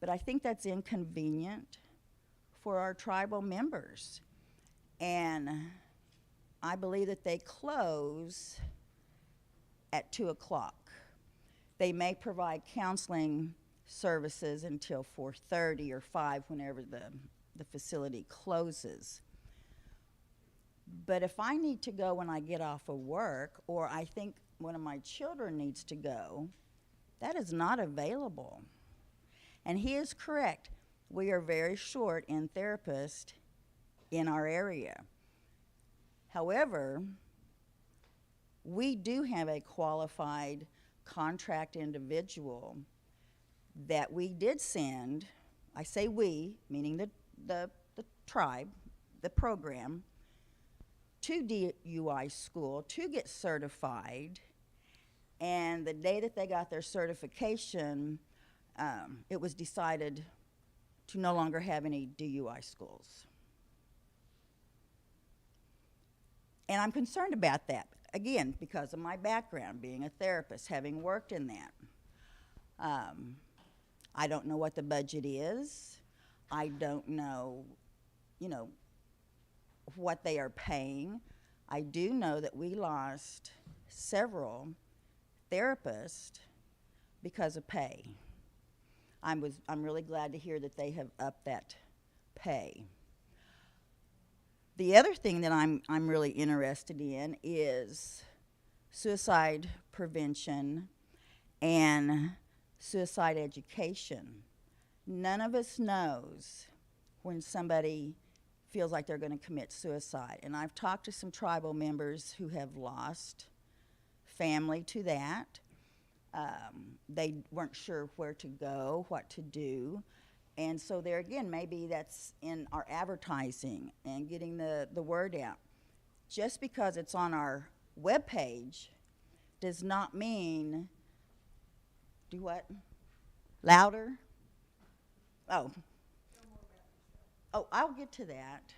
but I think that's inconvenient for our tribal members. And I believe that they close at 2 o'clock. They may provide counseling services until 4:30 or 5 whenever the facility closes. But if I need to go when I get off of work, or I think one of my children needs to go, that is not available. And he is correct. We are very short in therapists in our area. However, we do have a qualified contract individual that we did send, I say we, meaning the tribe, the program, to DUI school to get certified. And the day that they got their certification, it was decided to no longer have any DUI schools. And I'm concerned about that, again, because of my background, being a therapist, having worked in that. I don't know what the budget is. I don't know, what they are paying. I do know that we lost several therapists because of pay. I'm really glad to hear that they have upped that pay. The other thing that I'm really interested in is suicide prevention and suicide education. None of us knows when somebody feels like they're going to commit suicide. And I've talked to some tribal members who have lost family to that. They weren't sure where to go, what to do. And so there again, maybe that's in our advertising and getting the word out. Just because it's on our webpage does not mean, do what? Louder? Oh. Oh, I'll get to that.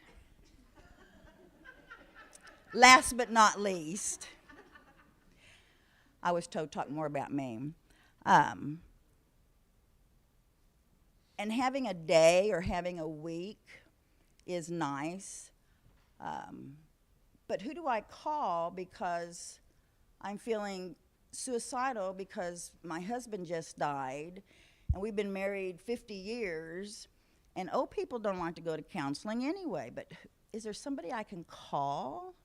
Last but not least, I was told to talk more about me. And having a day or having a week is nice. But who do I call because I'm feeling suicidal because my husband just died and we've been married 50 years And old people don't like to go to counseling anyway, but is there somebody I can call?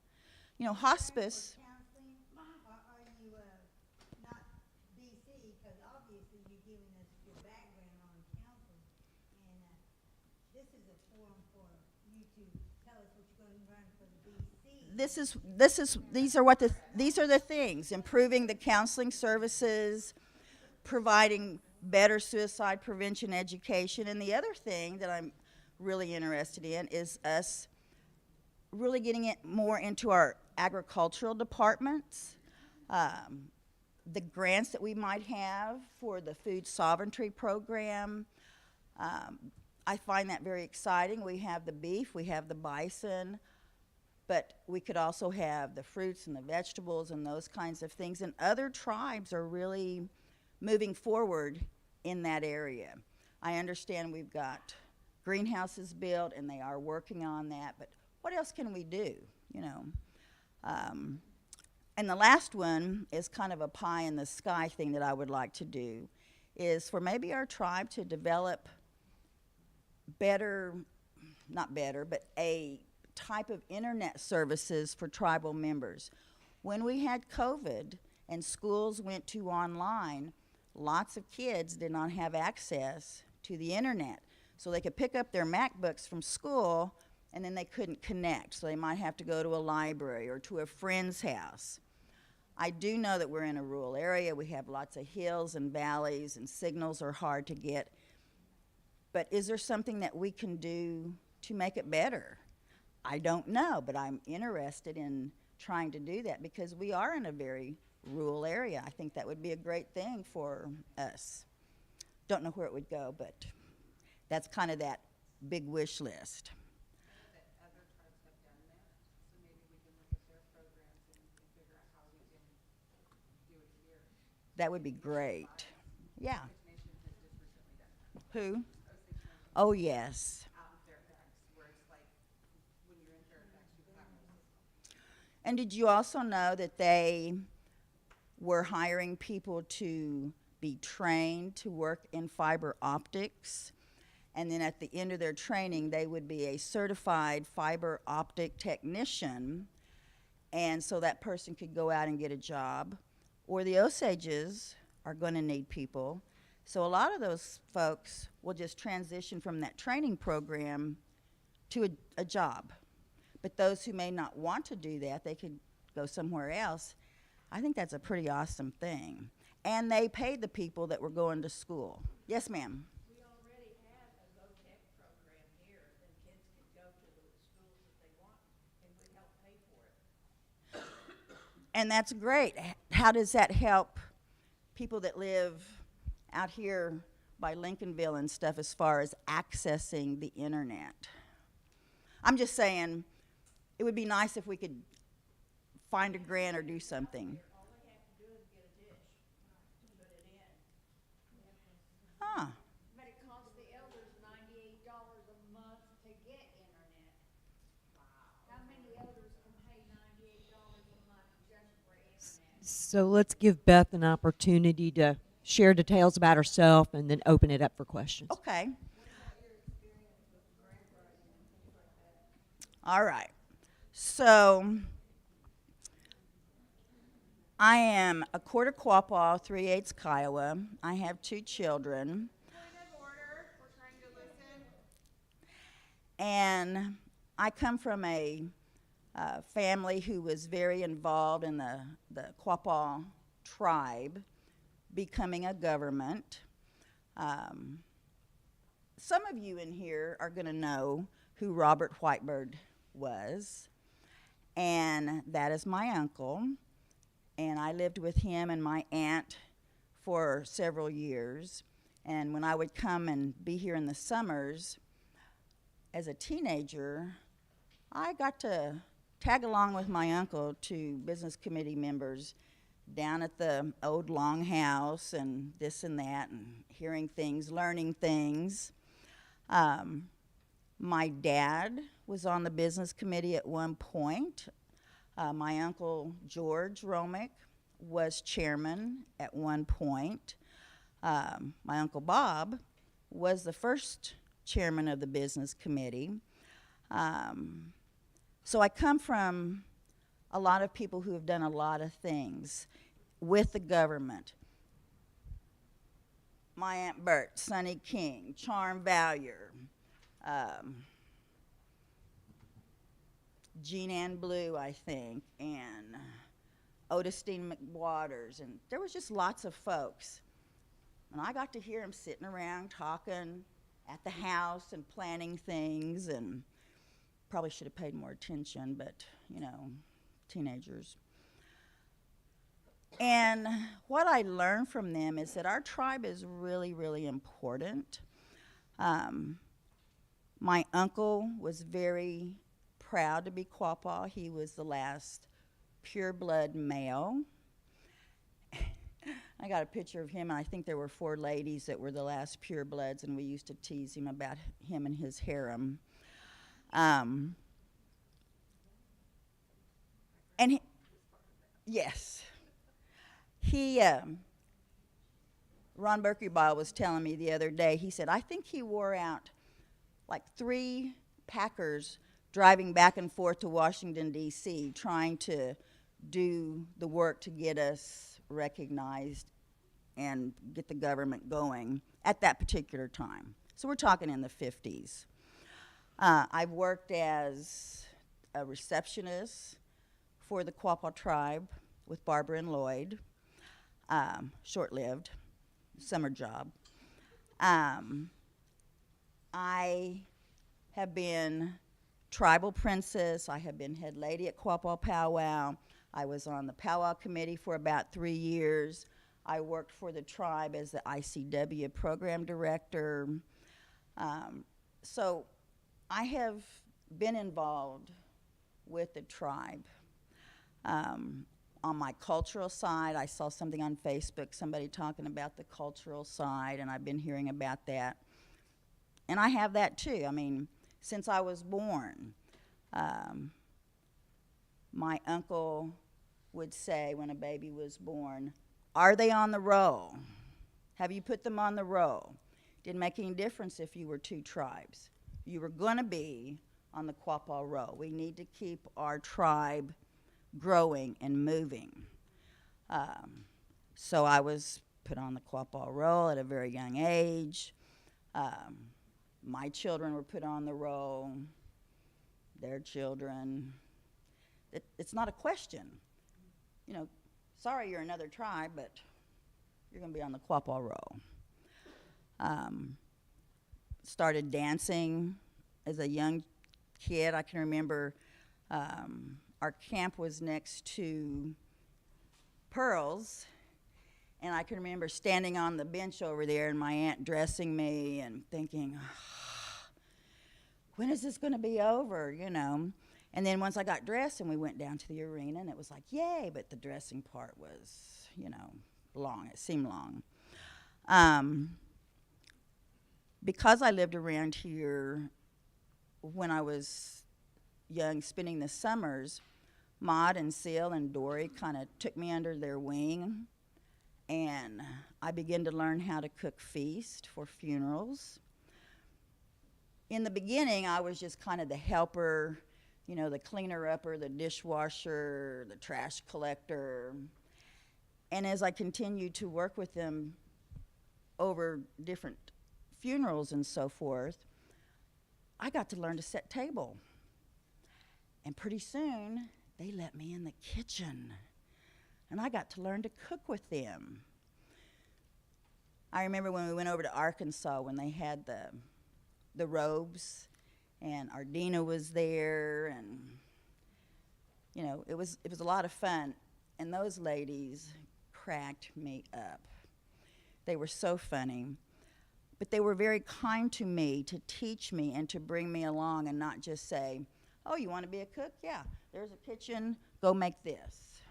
You know, hospice. Are you not BC? Because obviously you're giving us your background on counseling, and this is a forum for you to tell us what you're going to run for the BC. These are the things: improving the counseling services, providing better suicide prevention education, and the other thing that I'm really interested in is us really getting it more into our agricultural departments, the grants that we might have for the food sovereignty program. I find that very exciting. We have the beef, we have the bison, but we could also have the fruits and the vegetables and those kinds of things. And other tribes are really moving forward in that area. I understand we've got greenhouses built and they are working on that, but what else can we do, you know? And the last one is kind of a pie in the sky thing that I would like to do, is for maybe our tribe to develop better, not better, but a type of internet services for tribal members. When we had COVID and schools went to online, lots of kids did not have access to the internet. So they could pick up their MacBooks from school and then they couldn't connect. So they might have to go to a library or to a friend's house. I do know that we're in a rural area. We have lots of hills and valleys and signals are hard to get. But is there something that we can do to make it better? I don't know, but I'm interested in trying to do that because we are in a very rural area. I think that would be a great thing for us. Don't know where it would go, but that's kind of that big wish list. That would be great. Yeah. Who? Oh, yes. And did you also know that they were hiring people to be trained to work in fiber optics? And then at the end of their training, they would be a certified fiber optic technician. And so that person could go out and get a job. Or the Osages are going to need people. So a lot of those folks will just transition from that training program to a job. But those who may not want to do that, they could go somewhere else. I think that's a pretty awesome thing. And they paid the people that were going to school. Yes, ma'am. We already have a Go-Tech program here, and kids can go to the schools that they want, and we help pay for it. And that's great. How does that help people that live out here by Lincolnville and stuff as far as accessing the internet? I'm just saying, it would be nice if we could find a grant or do something. All they have to do is get a dish to put it in. Huh. But it costs the elders $98 a month to get internet. How many elders can pay $98 a month just for internet? So let's give Beth an opportunity to share details about herself and then open it up for questions. Okay. All right. So I am a quarter Quapaw, 3/8 Kiowa. I have 2 children. Point of order. We're trying to listen. And I come from a family who was very involved in the Quapaw tribe becoming a government. Some of you in here are going to know who Robert Whitebird was, and that is my uncle. And I lived with him and my aunt for several years. And when I would come and be here in the summers, as a teenager, I got to tag along with my uncle to business committee members down at the old longhouse and this and that, and hearing things, learning things. My dad was on the business committee at one point. My uncle George Romick was chairman at one point. My uncle Bob was the first chairman of the business committee. So I come from a lot of people who have done a lot of things with the government. My Aunt Bert, Sonny King, Charm Vallier, Jean Ann Blue, I think, and Odestein McWaters, and there was just lots of folks. And I got to hear them sitting around talking at the house and planning things, and probably should have paid more attention, but, you know, teenagers. And what I learned from them is that our tribe is really, really important. My uncle was very proud to be Quapaw. He was the last pure-blood male. I got a picture of him, and I think there were 4 ladies that were the last purebloods, and we used to tease him about him and his harem. And yes. Ron Berkeybaugh was telling me the other day, he said, I think he wore out like 3 Packers driving back and forth to Washington, D.C., trying to do the work to get us recognized and get the government going at that particular time. So we're talking in the 50s. I've worked as a receptionist for the Quapaw tribe with Barbara and Lloyd, short-lived, summer job. I have been tribal princess. I have been head lady at Quapaw Powwow. I was on the powwow committee for about 3 years. I worked for the tribe as the ICW program director. So I have been involved with the tribe. On my cultural side, I saw something on Facebook, somebody talking about the cultural side, and I've been hearing about that. And I have that too. I mean, since I was born, my uncle would say when a baby was born, are they on the roll? Have you put them on the roll? Didn't make any difference if you were 2 tribes. You were going to be on the Quapaw roll. We need to keep our tribe growing and moving. So I was put on the Quapaw roll at a very young age. My children were put on the roll, their children. It's not a question. You know, sorry you're another tribe, but you're going to be on the Quapaw roll. Started dancing as a young kid. I can remember our camp was next to Pearl's, and I can remember standing on the bench over there and my aunt dressing me and thinking, when is this going to be over, you know? And then once I got dressed and we went down to the arena, and it was like, yay, but the dressing part was, you know, long. It seemed long. Because I lived around here when I was young, spending the summers, Maud and Seal and Dory kind of took me under their wing, and I began to learn how to cook feast for funerals. In the beginning, I was just kind of the helper, you know, the cleaner-upper, the dishwasher, the trash collector. And as I continued to work with them over different funerals and so forth, I got to learn to set table. And pretty soon, they let me in the kitchen, and I got to learn to cook with them. I remember when we went over to Arkansas when they had the robes, and Ardina was there, and you know, it was a lot of fun. And those ladies cracked me up. They were so funny, but they were very kind to me to teach me and to bring me along and not just say, oh, you want to be a cook? Yeah, there's a kitchen, go make this.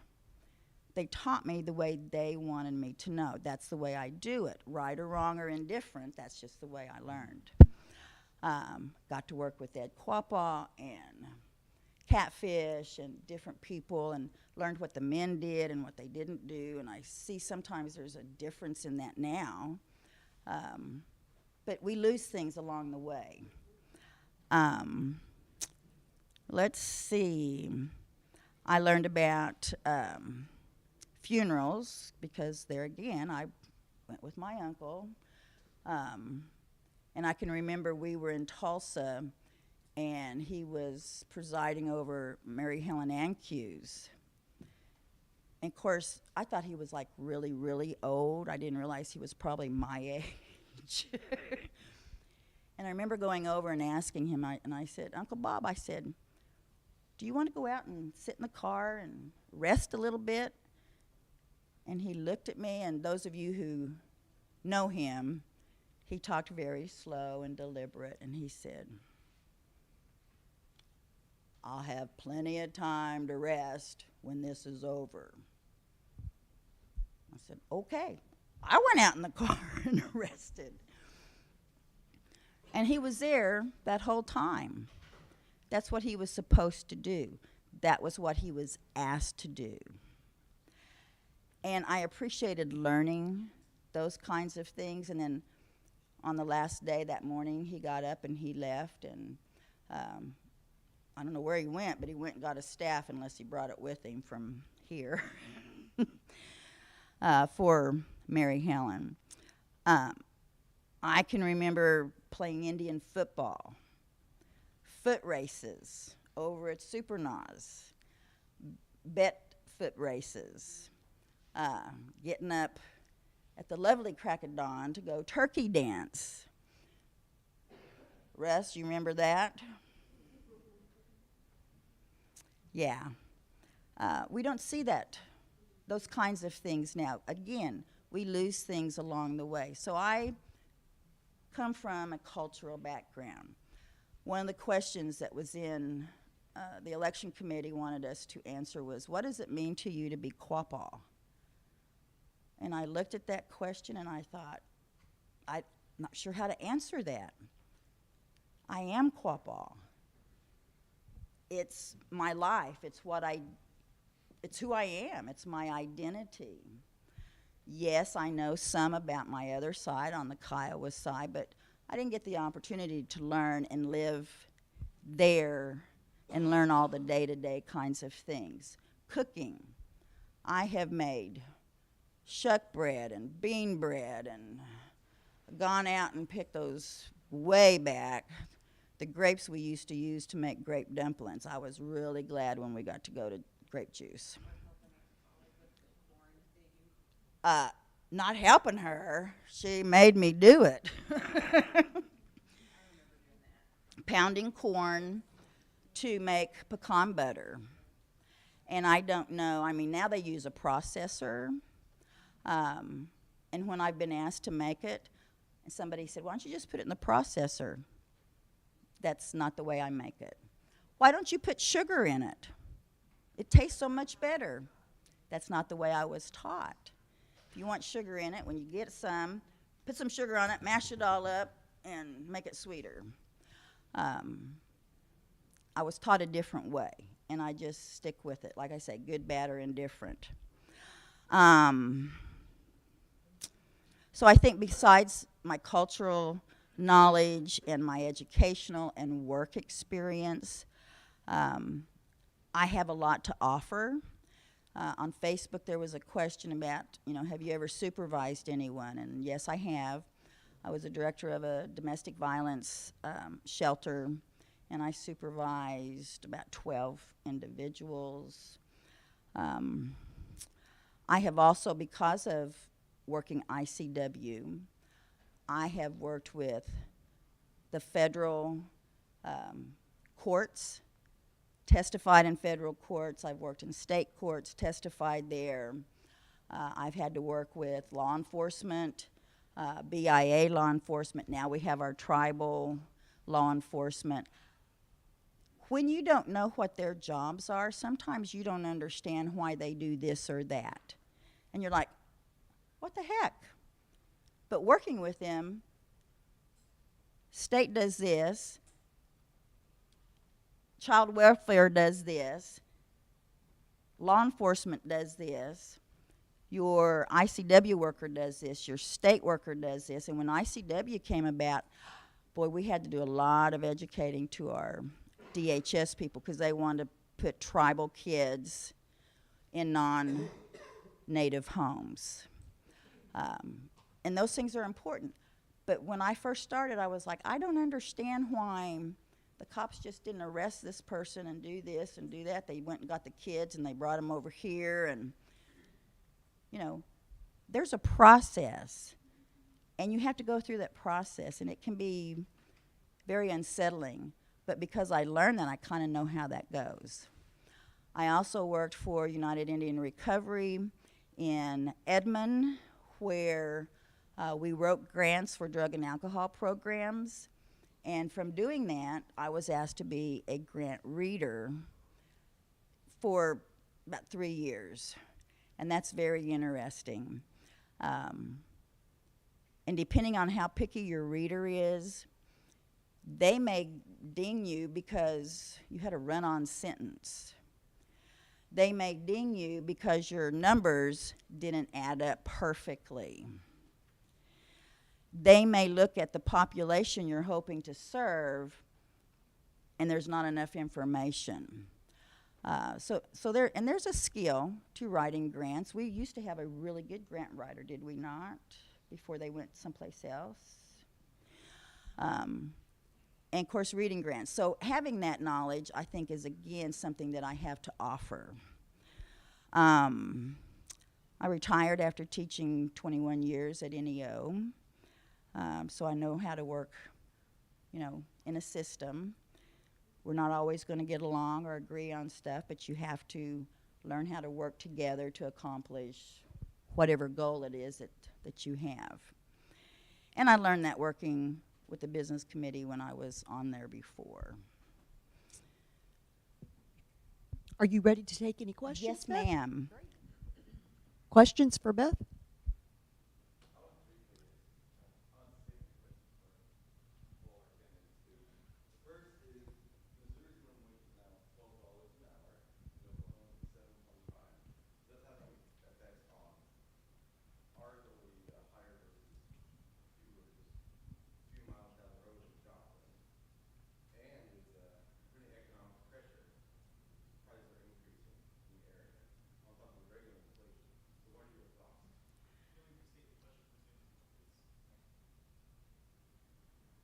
They taught me the way they wanted me to know. That's the way I do it. Right or wrong or indifferent, that's just the way I learned. Got to work with Ed Quapaw and Catfish and different people, and learned what the men did and what they didn't do, and I see sometimes there's a difference in that now. but we lose things along the way. Let's see. I learned about funerals because there again, I went with my uncle. And I can remember we were in Tulsa, and he was presiding over Mary Helen Ancu's. And of course, I thought he was like really, really old. I didn't realize he was probably my age. And I remember going over and asking him, and I said, Uncle Bob, I said, do you want to go out and sit in the car and rest a little bit? And he looked at me, and those of you who know him, he talked very slow and deliberate, and he said, I'll have plenty of time to rest when this is over. I said, okay. I went out in the car and rested. And he was there that whole time. That's what he was supposed to do. That was what he was asked to do. And I appreciated learning those kinds of things. And then on the last day that morning, he got up and he left. And I don't know where he went, but he went and got a staff, unless he brought it with him from here, for Mary Helen. I can remember playing Indian football, foot races over at Supernaz, bet foot races, getting up at the lovely crack of dawn to go turkey dance. Russ, you remember that? Yeah. We don't see those kinds of things now. Again, we lose things along the way. So I come from a cultural background. One of the questions that was in the election committee wanted us to answer was, what does it mean to you to be Quapaw? And I looked at that question and I thought, I'm not sure how to answer that. I am Quapaw. It's my life. It's who I am. It's my identity. Yes, I know some about my other side, on the Kiowa side, but I didn't get the opportunity to learn and live there and learn all the day-to-day kinds of things. Cooking. I have made shuck bread and bean bread and gone out and picked those way back, the grapes we used to use to make grape dumplings. I was really glad when we got to go to grape juice. Not helping her, she made me do it. Pounding corn to make pecan butter. And I don't know, I mean, now they use a processor. And when I've been asked to make it, and somebody said, why don't you just put it in the processor? That's not the way I make it. Why don't you put sugar in it? It tastes so much better. That's not the way I was taught. If you want sugar in it, when you get some, put some sugar on it, mash it all up, and make it sweeter. I was taught a different way, and I just stick with it. Like I say, good, bad, or indifferent. So I think besides my cultural knowledge and my educational and work experience, I have a lot to offer. On Facebook, there was a question about, have you ever supervised anyone? And yes, I have. I was a director of a domestic violence shelter, and I supervised about 12 individuals. I have also, because of working ICW, I have worked with the federal courts, testified in federal courts. I've worked in state courts, testified there. I've had to work with law enforcement, BIA law enforcement. Now we have our tribal law enforcement. When you don't know what their jobs are, sometimes you don't understand why they do this or that. And you're like, what the heck? But working with them, state does this, child welfare does this, law enforcement does this, your ICW worker does this, your state worker does this. And when ICW came about, boy, we had to do a lot of educating to our DHS people because they wanted to put tribal kids in non-native homes. And those things are important. But when I first started, I was like, I don't understand why the cops just didn't arrest this person and do this and do that. They went and got the kids and they brought them over here. And, you know, there's a process. And you have to go through that process. And it can be very unsettling. But because I learned that, I kind of know how that goes. I also worked for United Indian Recovery in Edmond, where we wrote grants for drug and alcohol programs. And from doing that, I was asked to be a grant reader for about 3 years. And that's very interesting. And depending on how picky your reader is, they may ding you because you had a run-on sentence. They may ding you because your numbers didn't add up perfectly. They may look at the population you're hoping to serve, and there's not enough information. There's a skill to writing grants. We used to have a really good grant writer, did we not, before they went someplace else? And of course, reading grants. So having that knowledge, I think, is again something that I have to offer. I retired after teaching 21 years at NEO. So I know how to work, you know, in a system. We're not always going to get along or agree on stuff, but you have to learn how to work together to accomplish whatever goal it is that you have. And I learned that working with the business committee when I was on there before. Are you ready to take any questions? Yes, Beth? ma'am. Questions for Beth?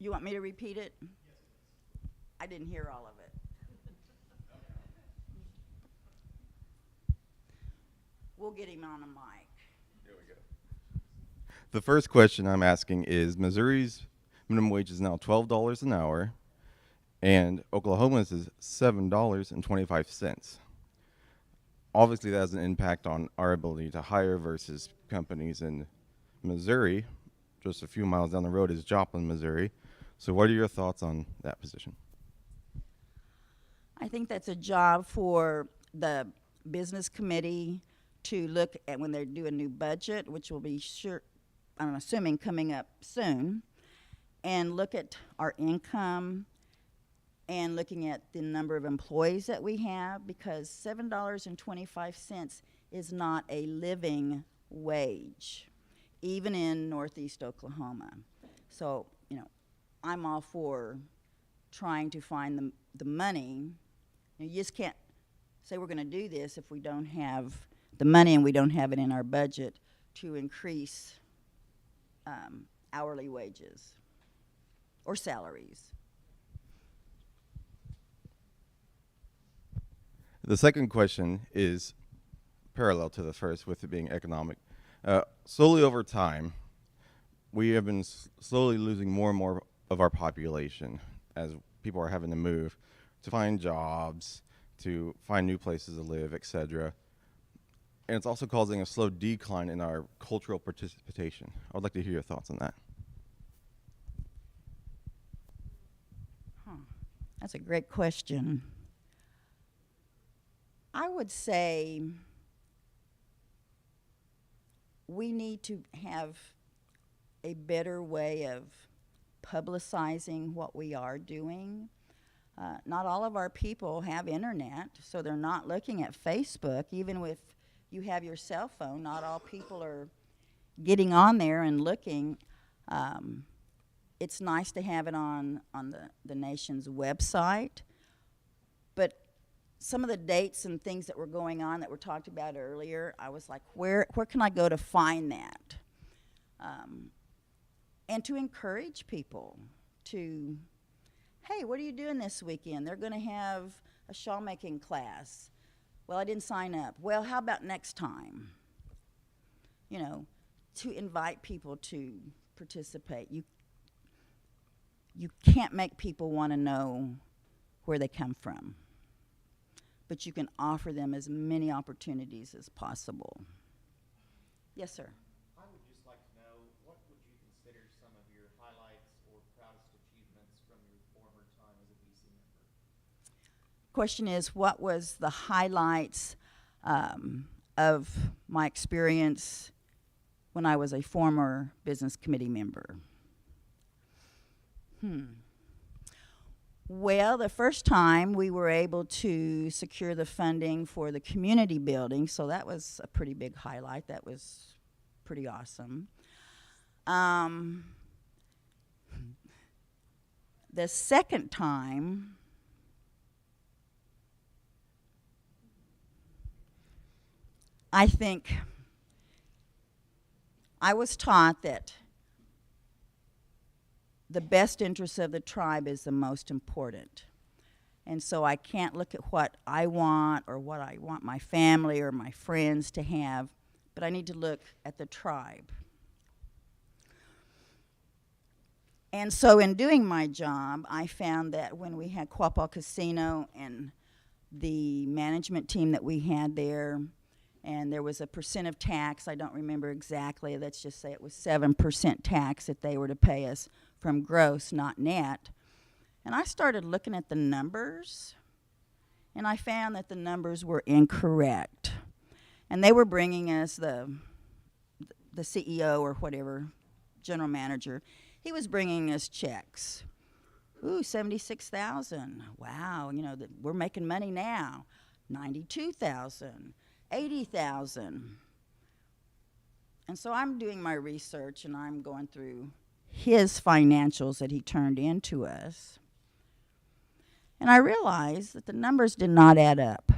You want me to repeat it? Yes, please. I didn't hear all of it. We'll get him on a mic. There we go. The first question I'm asking is, Missouri's minimum wage is now $12 an hour, and Oklahoma's is $7.25. Obviously, that has an impact on our ability to hire versus companies in Missouri. Just a few miles down the road is Joplin, Missouri. So what are your thoughts on that position? I think that's a job for the business committee to look at when they do a new budget, which will be I'm assuming coming up soon, and look at our income and looking at the number of employees that we have, because $7.25 is not a living wage, even in Northeast Oklahoma. So, you know, I'm all for trying to find the money. You just can't say we're going to do this if we don't have the money and we don't have it in our budget to increase hourly wages or salaries. The second question is parallel to the first, with it being economic. Slowly over time, we have been slowly losing more and more of our population as people are having to move to find jobs, to find new places to live, etc. And it's also causing a slow decline in our cultural participation. I would like to hear your thoughts on that. That's a great question. I would say we need to have a better way of publicizing what we are doing. Not all of our people have internet, so they're not looking at Facebook. Even with you have your cell phone. Not all people are getting on there and looking. It's nice to have it on the nation's website, but some of the dates and things that were going on that were talked about earlier, I was like, where can I go to find that? And to encourage people to, hey, what are you doing this weekend? They're going to have a shawl making class. Well, I didn't sign up. Well, how about next time? You know, to invite people to participate. You can't make people want to know where they come from, but you can offer them as many opportunities as possible. Yes, sir. I would just like to know, what would you consider some of your highlights or proudest achievements from your former time as a BC member? Question is, what was the highlights of my experience when I was a former business committee member? Well, the first time we were able to secure the funding for the community building, so that was a pretty big highlight. That was pretty awesome. The second time, I think I was taught that the best interest of the tribe is the most important. And so I can't look at what I want or what I want my family or my friends to have, but I need to look at the tribe. And so in doing my job, I found that when we had Quapaw Casino and the management team that we had there, and there was a percent of tax, I don't remember exactly, let's just say it was 7% tax that they were to pay us from gross, not net. And I started looking at the numbers, and I found that the numbers were incorrect. And they were bringing us the CEO or whatever, general manager, he was bringing us checks. Ooh, $76,000. Wow, you know, we're making money now. $92,000, $80,000. And so I'm doing my research, and I'm going through his financials that he turned in to us. And I realized that the numbers did not add up.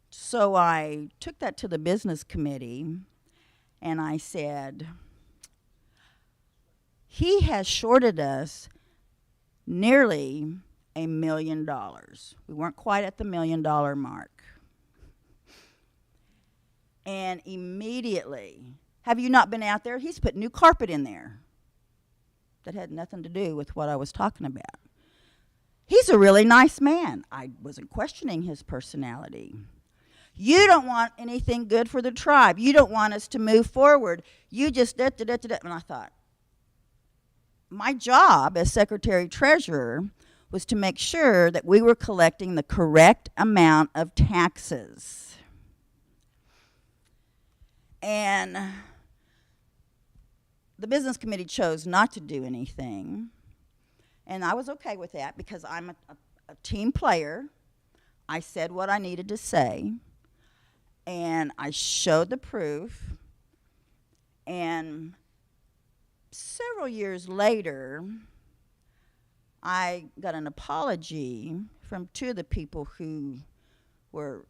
So I took that to the business committee, and I said, he has shorted us nearly $1 million. We weren't quite at the $1 million mark. And immediately, have you not been out there? He's put new carpet in there. That had nothing to do with what I was talking about. He's a really nice man. I wasn't questioning his personality. You don't want anything good for the tribe. You don't want us to move forward. You just da-da-da-da-da. And I thought, my job as secretary treasurer was to make sure that we were collecting the correct amount of taxes. And the business committee chose not to do anything. And I was okay with that because I'm a team player. I said what I needed to say. And I showed the proof. And several years later, I got an apology from two of the people who were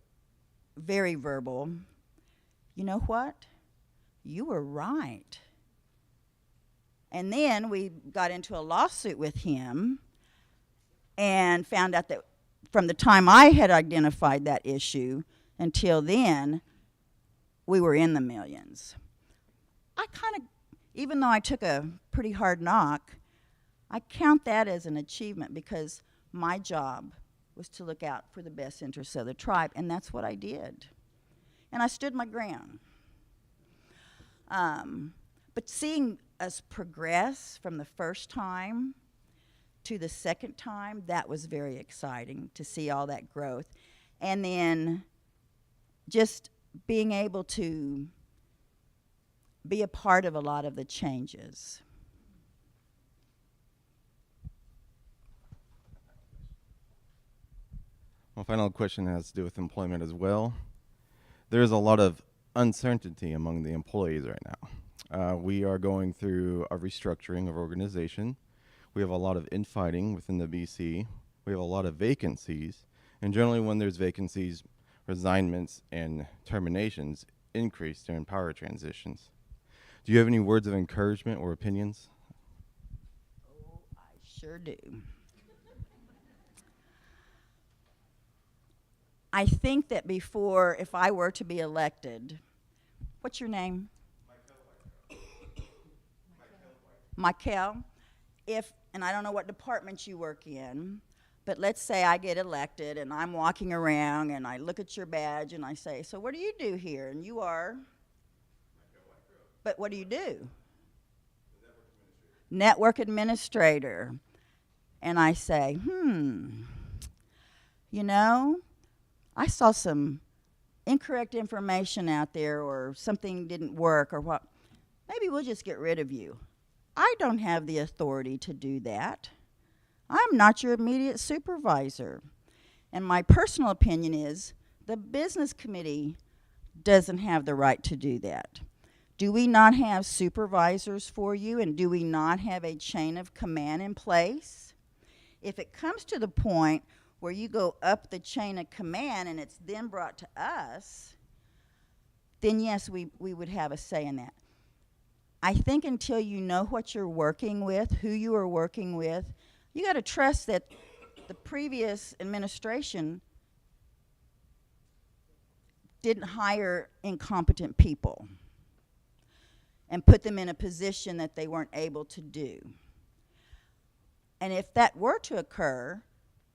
very verbal. You know what? You were right. And then we got into a lawsuit with him and found out that from the time I had identified that issue until then, we were in the millions. I kind of, even though I took a pretty hard knock, I count that as an achievement because my job was to look out for the best interests of the tribe, and that's what I did. And I stood my ground. But seeing us progress from the first time to the second time, that was very exciting to see all that growth. And then just being able to be a part of a lot of the changes. My final question has to do with employment as well. There is a lot of uncertainty among the employees right now. We are going through a restructuring of organization. We have a lot of infighting within the BC. We have a lot of vacancies. And generally when there's vacancies, resignments and terminations increase during power transitions. Do you have any words of encouragement or opinions? Oh, I sure do. I think that before, if I were to be elected, what's your name? Michael. And I don't know what department you work in, but let's say I get elected and I'm walking around and I look at your badge and I say, so what do you do here? And you are? But what do you do? Network administrator. And I say, you know, I saw some incorrect information out there or something didn't work or what. Maybe we'll just get rid of you. I don't have the authority to do that. I'm not your immediate supervisor. And my personal opinion is the business committee doesn't have the right to do that. Do we not have supervisors for you, and do we not have a chain of command in place? If it comes to the point where you go up the chain of command and it's then brought to us, then yes, we would have a say in that. I think until you know what you're working with, who you are working with, you got to trust that the previous administration didn't hire incompetent people and put them in a position that they weren't able to do. And if that were to occur,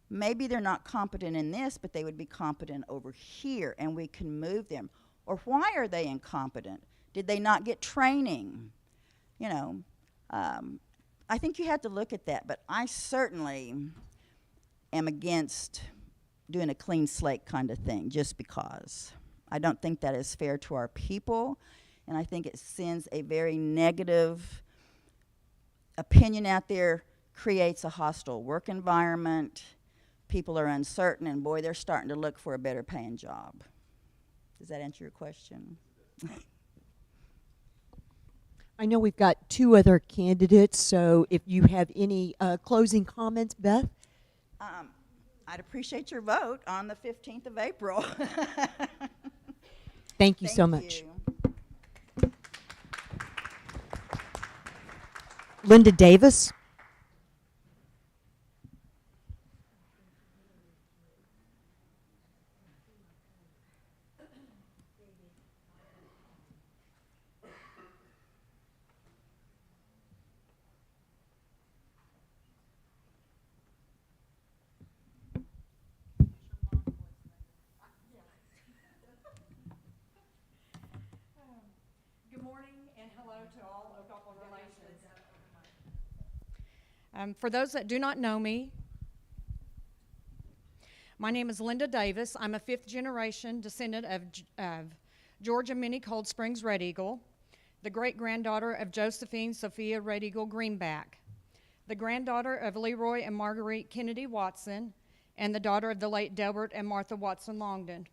maybe they're not competent in this, but they would be competent over here, and we can move them. Or why are they incompetent? Did they not get training? You know, I think you have to look at that, but I certainly am against doing a clean slate kind of thing just because. I don't think that is fair to our people, and I think it sends a very negative opinion out there, creates a hostile work environment. People are uncertain, and boy, they're starting to look for a better paying job. Does that answer your question? I know we've got two other candidates, so if you have any closing comments, Beth? I'd appreciate your vote on the 15th of April. Thank you so much. Linda Davis? Good morning and hello to all O-Guah-Pah relations. For those that do not know me, my name is Linda Davis. I'm a fifth-generation descendant of Georgia Minnie Cold Springs Red Eagle, the great-granddaughter of Josephine Sophia Red Eagle Greenback, the granddaughter of Leroy and Marguerite Kennedy Watson, and the daughter of the late Delbert and Martha Watson Longden.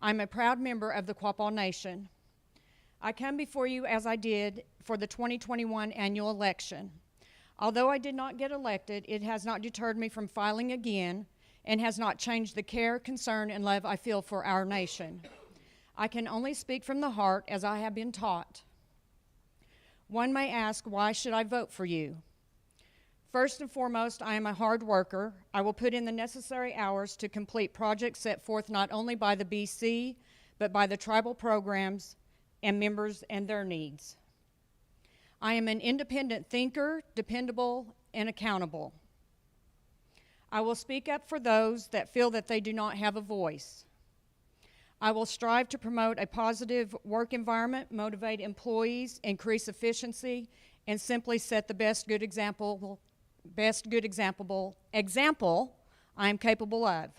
I'm a proud member of the Quapaw Nation. I come before you as I did for the 2021 annual election. Although I did not get elected, it has not deterred me from filing again and has not changed the care, concern, and love I feel for our nation. I can only speak from the heart as I have been taught. One may ask, why should I vote for you? First and foremost, I am a hard worker. I will put in the necessary hours to complete projects set forth not only by the BC, but by the tribal programs and members and their needs. I am an independent thinker, dependable, and accountable. I will speak up for those that feel that they do not have a voice. I will strive to promote a positive work environment, motivate employees, increase efficiency, and simply set the best good example I am capable of.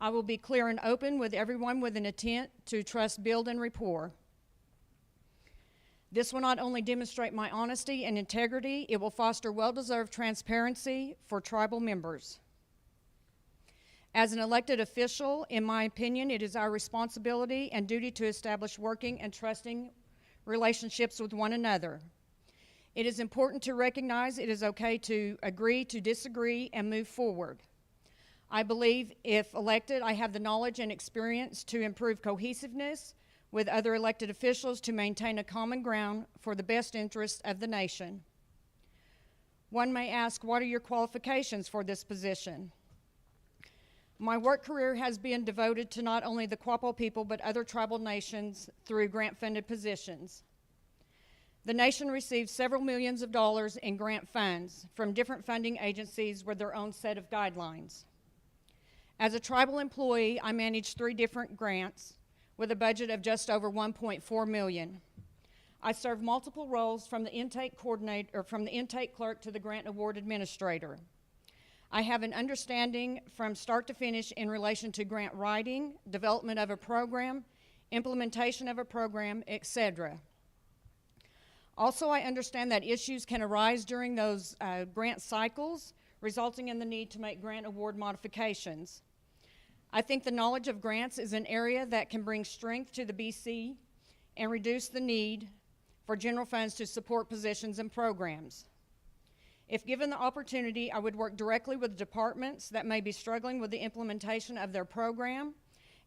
I will be clear and open with everyone with an intent to trust, build, and rapport. This will not only demonstrate my honesty and integrity, it will foster well-deserved transparency for tribal members. As an elected official, in my opinion, it is our responsibility and duty to establish working and trusting relationships with one another. It is important to recognize it is okay to agree to disagree and move forward. I believe if elected, I have the knowledge and experience to improve cohesiveness with other elected officials to maintain a common ground for the best interest of the nation. One may ask, what are your qualifications for this position? My work career has been devoted to not only the Quapaw people, but other tribal nations through grant-funded positions. The nation receives several millions of dollars in grant funds from different funding agencies with their own set of guidelines. As a tribal employee, I manage 3 different grants with a budget of just over $1.4 million. I serve multiple roles from the intake coordinator, or from the intake clerk to the grant award administrator. I have an understanding from start to finish in relation to grant writing, development of a program, implementation of a program, etc. Also, I understand that issues can arise during those grant cycles, resulting in the need to make grant award modifications. I think the knowledge of grants is an area that can bring strength to the BC and reduce the need for general funds to support positions and programs. If given the opportunity, I would work directly with departments that may be struggling with the implementation of their program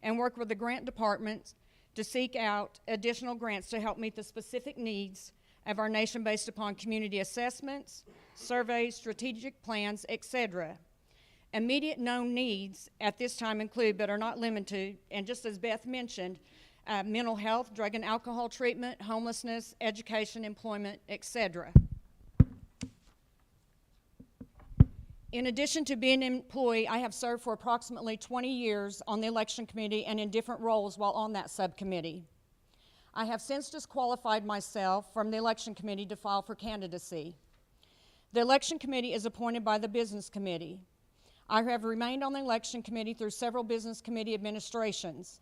and work with the grant departments to seek out additional grants to help meet the specific needs of our nation based upon community assessments, surveys, strategic plans, etc. Immediate known needs at this time include, but are not limited to, and just as Beth mentioned, mental health, drug and alcohol treatment, homelessness, education, employment, etc. In addition to being an employee, I have served for approximately 20 years on the election committee and in different roles while on that subcommittee. I have since disqualified myself from the election committee to file for candidacy. The election committee is appointed by the business committee. I have remained on the election committee through several business committee administrations.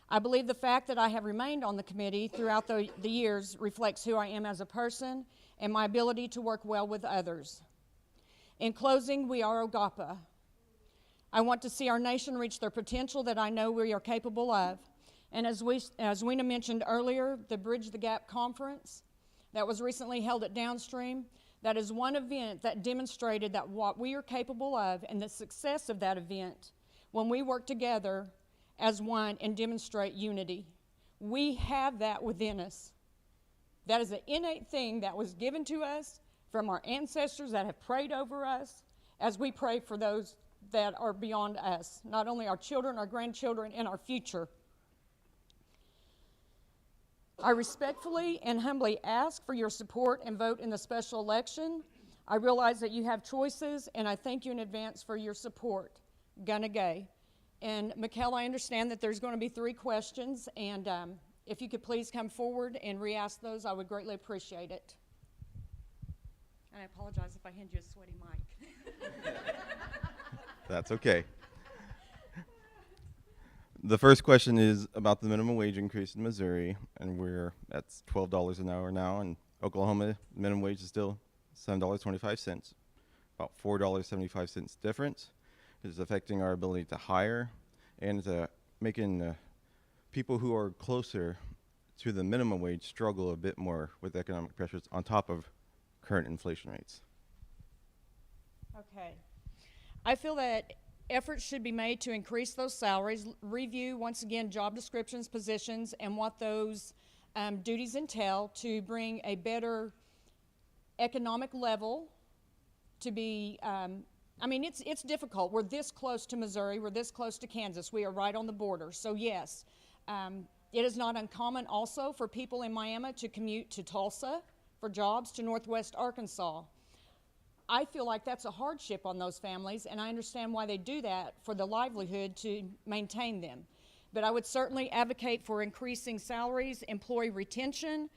I believe the fact that I have remained on the committee throughout the years reflects who I am as a person and my ability to work well with others. In closing, we are O-gah-pah. I want to see our nation reach their potential that I know we are capable of. And as Weena mentioned earlier, the Bridge the Gap conference that was recently held at Downstream, that is one event that demonstrated that what we are capable of and the success of that event when we work together as one and demonstrate unity. We have that within us. That is an innate thing that was given to us from our ancestors that have prayed over us as we pray for those that are beyond us, not only our children, our grandchildren, and our future. I respectfully and humbly ask for your support and vote in the special election. I realize that you have choices, and I thank you in advance for your support. Gunna Gay. And Mikkel, I understand that there's going to be 3 questions, and if you could please come forward and re-ask those, I would greatly appreciate it. And I apologize if I hand you a sweaty mic. That's okay. The first question is about the minimum wage increase in Missouri, and we're at $12 an hour now. In Oklahoma, minimum wage is still $7.25, about $4.75 difference. It is affecting our ability to hire, and it's making people who are closer to the minimum wage struggle a bit more with economic pressures on top of current inflation rates. Okay. I feel that efforts should be made to increase those salaries, review, once again, job descriptions, positions, and what those duties entail to bring a better economic level to be, I mean, it's difficult. We're this close to Missouri. We're this close to Kansas. We are right on the border. So, yes, it is not uncommon also for people in Miami to commute to Tulsa for jobs, to Northwest Arkansas. I feel like that's a hardship on those families, and I understand why they do that for the livelihood to maintain them. But I would certainly advocate for increasing salaries, employee retention,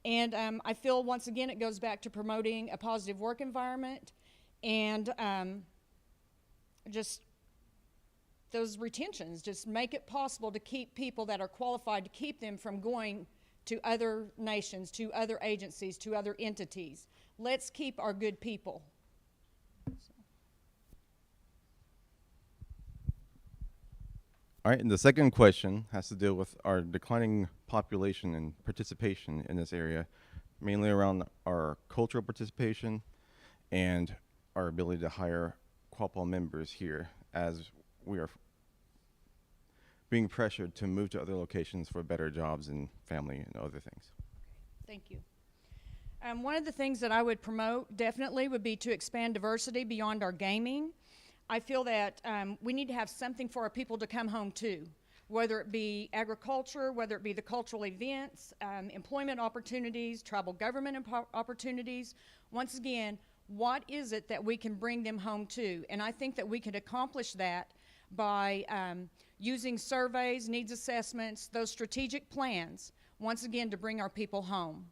and I feel once again it goes back to promoting a positive work environment and just those retentions, just make it possible to keep people that are qualified, to keep them from going to other nations, to other agencies, to other entities. Let's keep our good people. All right, and the second question has to deal with our declining population and participation in this area, mainly around our cultural participation and our ability to hire Quapaw members here, as we are being pressured to move to other locations for better jobs and family and other things. Thank you. One of the things that I would promote definitely would be to expand diversity beyond our gaming. I feel that we need to have something for our people to come home to, whether it be agriculture, whether it be the cultural events, employment opportunities, tribal government opportunities. Once again, what is it that we can bring them home to? And I think that we can accomplish that by using surveys, needs assessments, those strategic plans, once again, to bring our people home.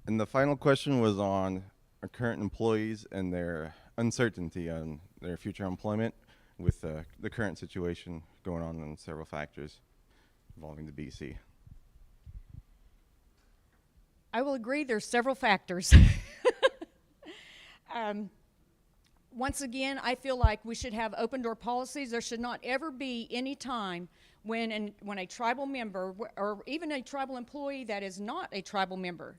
And the final question was on our current employees and their uncertainty on their future employment with the current situation going on and several factors involving the BC. I will agree there's several factors. Once again, I feel like we should have open door policies. There should not ever be any time when a tribal member or even a tribal employee that is not a tribal member,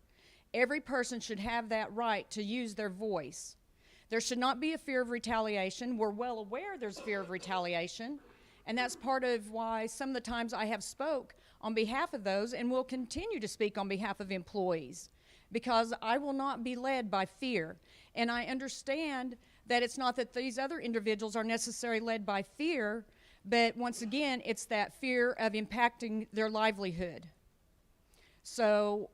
every person should have that right to use their voice. There should not be a fear of retaliation. We're well aware there's fear of retaliation, and that's part of why some of the times I have spoke on behalf of those and will continue to speak on behalf of employees, because I will not be led by fear. And I understand that it's not that these other individuals are necessarily led by fear, but once again, it's that fear of impacting their livelihood. So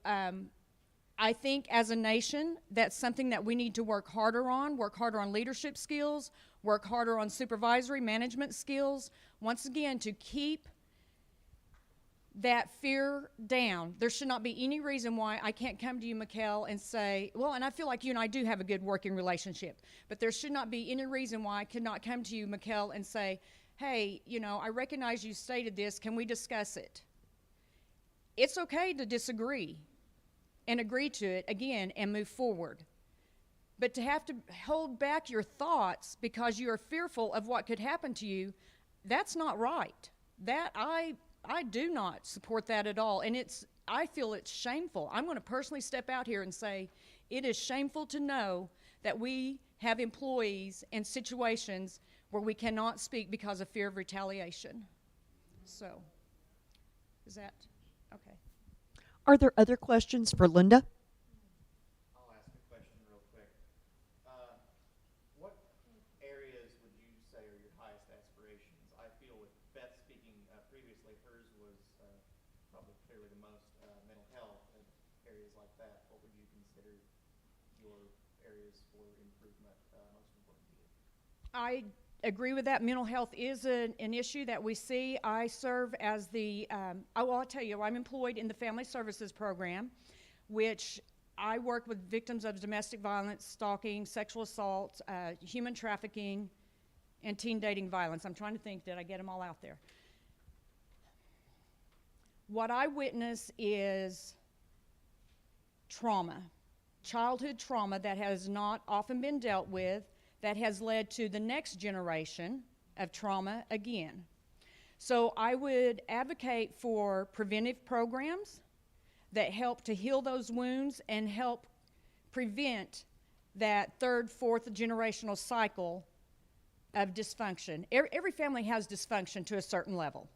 I think as a nation, that's something that we need to work harder on leadership skills, work harder on supervisory management skills, once again, to keep that fear down. There should not be any reason why I can't come to you, Mikkel, and say, well, and I feel like you and I do have a good working relationship, but there should not be any reason why I could not come to you, Mikkel, and say, hey, you know, I recognize you stated this, can we discuss it? It's okay to disagree and agree to it again and move forward. But to have to hold back your thoughts because you are fearful of what could happen to you, that's not right. That I do not support that at all, and I feel it's shameful. I'm going to personally step out here and say it is shameful to know that we have employees in situations where we cannot speak because of fear of retaliation. So, is that okay? Are there other questions for Linda? I'll ask a question real quick. What areas would you say are your highest aspirations? I feel with Beth speaking previously, hers was probably clearly the most mental health and areas like that. What would you consider your areas for improvement most important to you? I agree with that. Mental health is an issue that we see. I serve as the, I'll tell you, I'm employed in the Family Services Program, which I work with victims of domestic violence, stalking, sexual assault, human trafficking, and teen dating violence. I'm trying to think, did I get them all out there? What I witness is trauma, childhood trauma that has not often been dealt with, that has led to the next generation of trauma again. So I would advocate for preventive programs that help to heal those wounds and help prevent that third, fourth generational cycle of dysfunction. Every family has dysfunction to a certain level,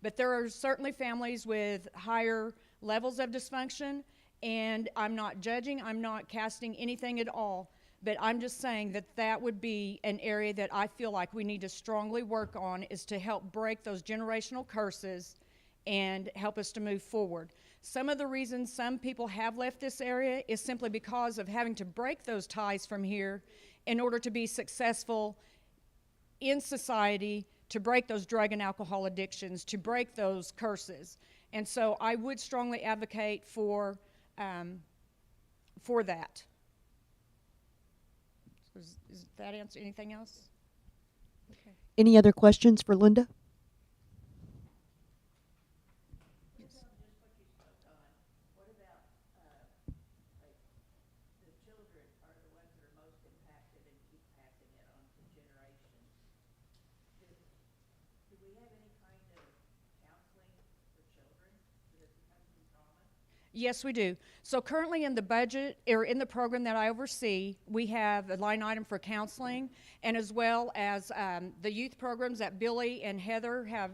but there are certainly families with higher levels of dysfunction, and I'm not judging, I'm not casting anything at all. But I'm just saying that that would be an area that I feel like we need to strongly work on, is to help break those generational curses and help us to move forward. Some of the reasons some people have left this area is simply because of having to break those ties from here in order to be successful in society, to break those drug and alcohol addictions, to break those curses. And so I would strongly advocate for that. Does that answer anything else? Okay. Any other questions for Linda? Yes, we do. So currently in the budget, or in the program that I oversee, we have a line item for counseling, and as well as the youth programs that Billy and Heather have.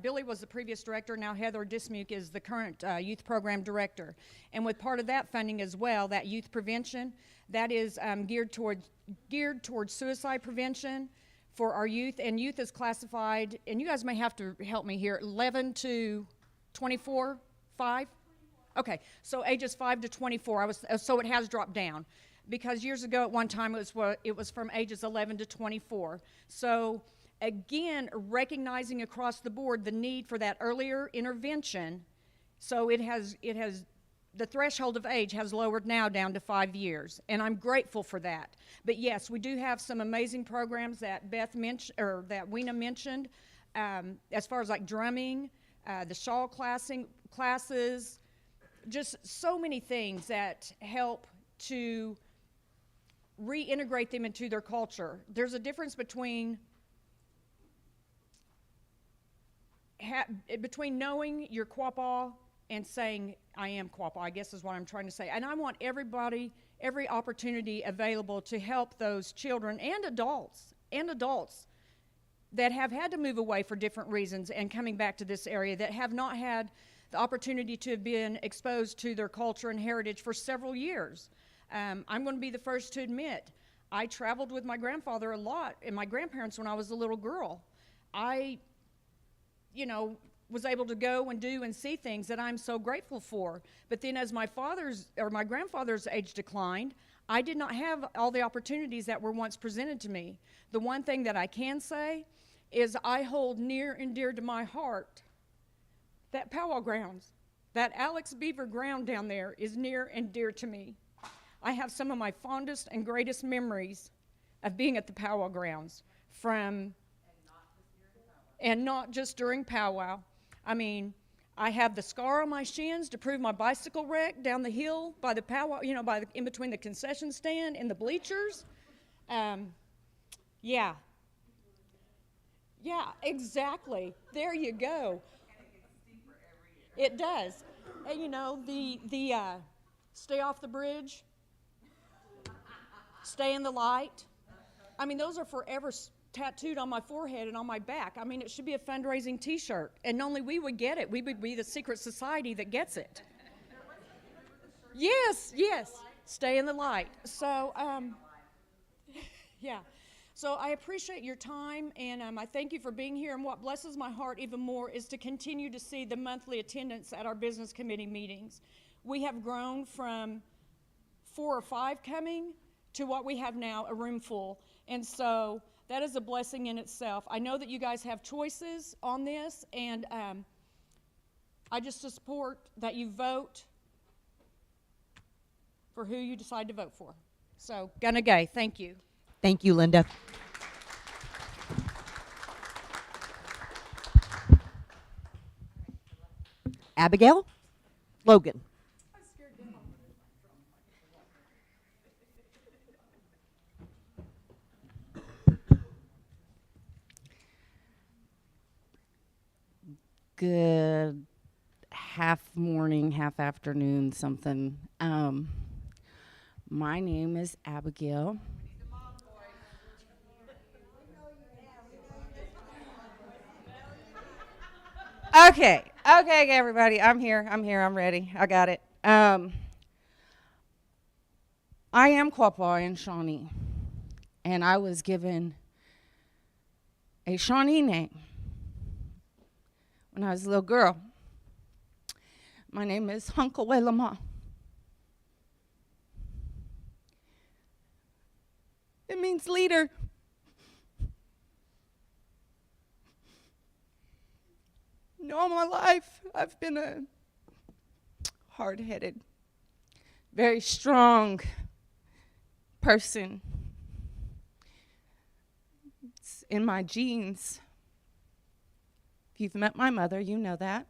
Billy was the previous director, now Heather Dismuke is the current youth program director. And with part of that funding as well, that youth prevention, that is geared towards suicide prevention for our youth. And youth is classified, and you guys may have to help me here, 11 to 24, 5? Okay, so ages 5 to 24. So it has dropped down, because years ago at one time it was from ages 11 to 24. So again, recognizing across the board the need for that earlier intervention. So the threshold of age has lowered now down to 5 years, and I'm grateful for that. But yes, we do have some amazing programs that Beth mentioned, or that Weena mentioned, as far as like drumming, the shawl classes. Just so many things that help to reintegrate them into their culture. There's a difference between knowing your Quapaw and saying, I am Quapaw, I guess is what I'm trying to say. And I want everybody, every opportunity available to help those children and adults that have had to move away for different reasons and coming back to this area, that have not had the opportunity to have been exposed to their culture and heritage for several years. I'm going to be the first to admit, I traveled with my grandfather a lot and my grandparents when I was a little girl. I, was able to go and do and see things that I'm so grateful for. But then as my grandfather's age declined, I did not have all the opportunities that were once presented to me. The one thing that I can say is I hold near and dear to my heart that powwow grounds, that Alex Beaver ground down there is near and dear to me. I have some of my fondest and greatest memories of being at the powwow grounds and not just during powwow. I mean, I have the scar on my shins to prove my bicycle wreck down the hill by the powwow, in between the concession stand and the bleachers. Yeah, exactly. There you go. It does. And the stay off the bridge, stay in the light. I mean, those are forever tattooed on my forehead and on my back. I mean, it should be a fundraising t-shirt. And only we would get it. We would be the secret society that gets it. Yes. Stay in the light. So, yeah. So I appreciate your time, and I thank you for being here. And what blesses my heart even more is to continue to see the monthly attendance at our business committee meetings. We have grown from 4 or 5 coming to what we have now, a room full. And so that is a blessing in itself. I know that you guys have choices on this, and I just support that you vote for who you decide to vote for. So, Gunna Gay, thank you. Thank you, Linda. Abigail Logan. Good half morning, half afternoon, something. My name is Abigail. Okay, everybody, I'm here, I'm ready, I got it. I am Quapaw and Shawnee, and I was given a Shawnee name when I was a little girl. My name is Hunkawelama. It means leader. All my life, I've been a hard-headed, very strong person. It's in my genes. If you've met my mother, you know that.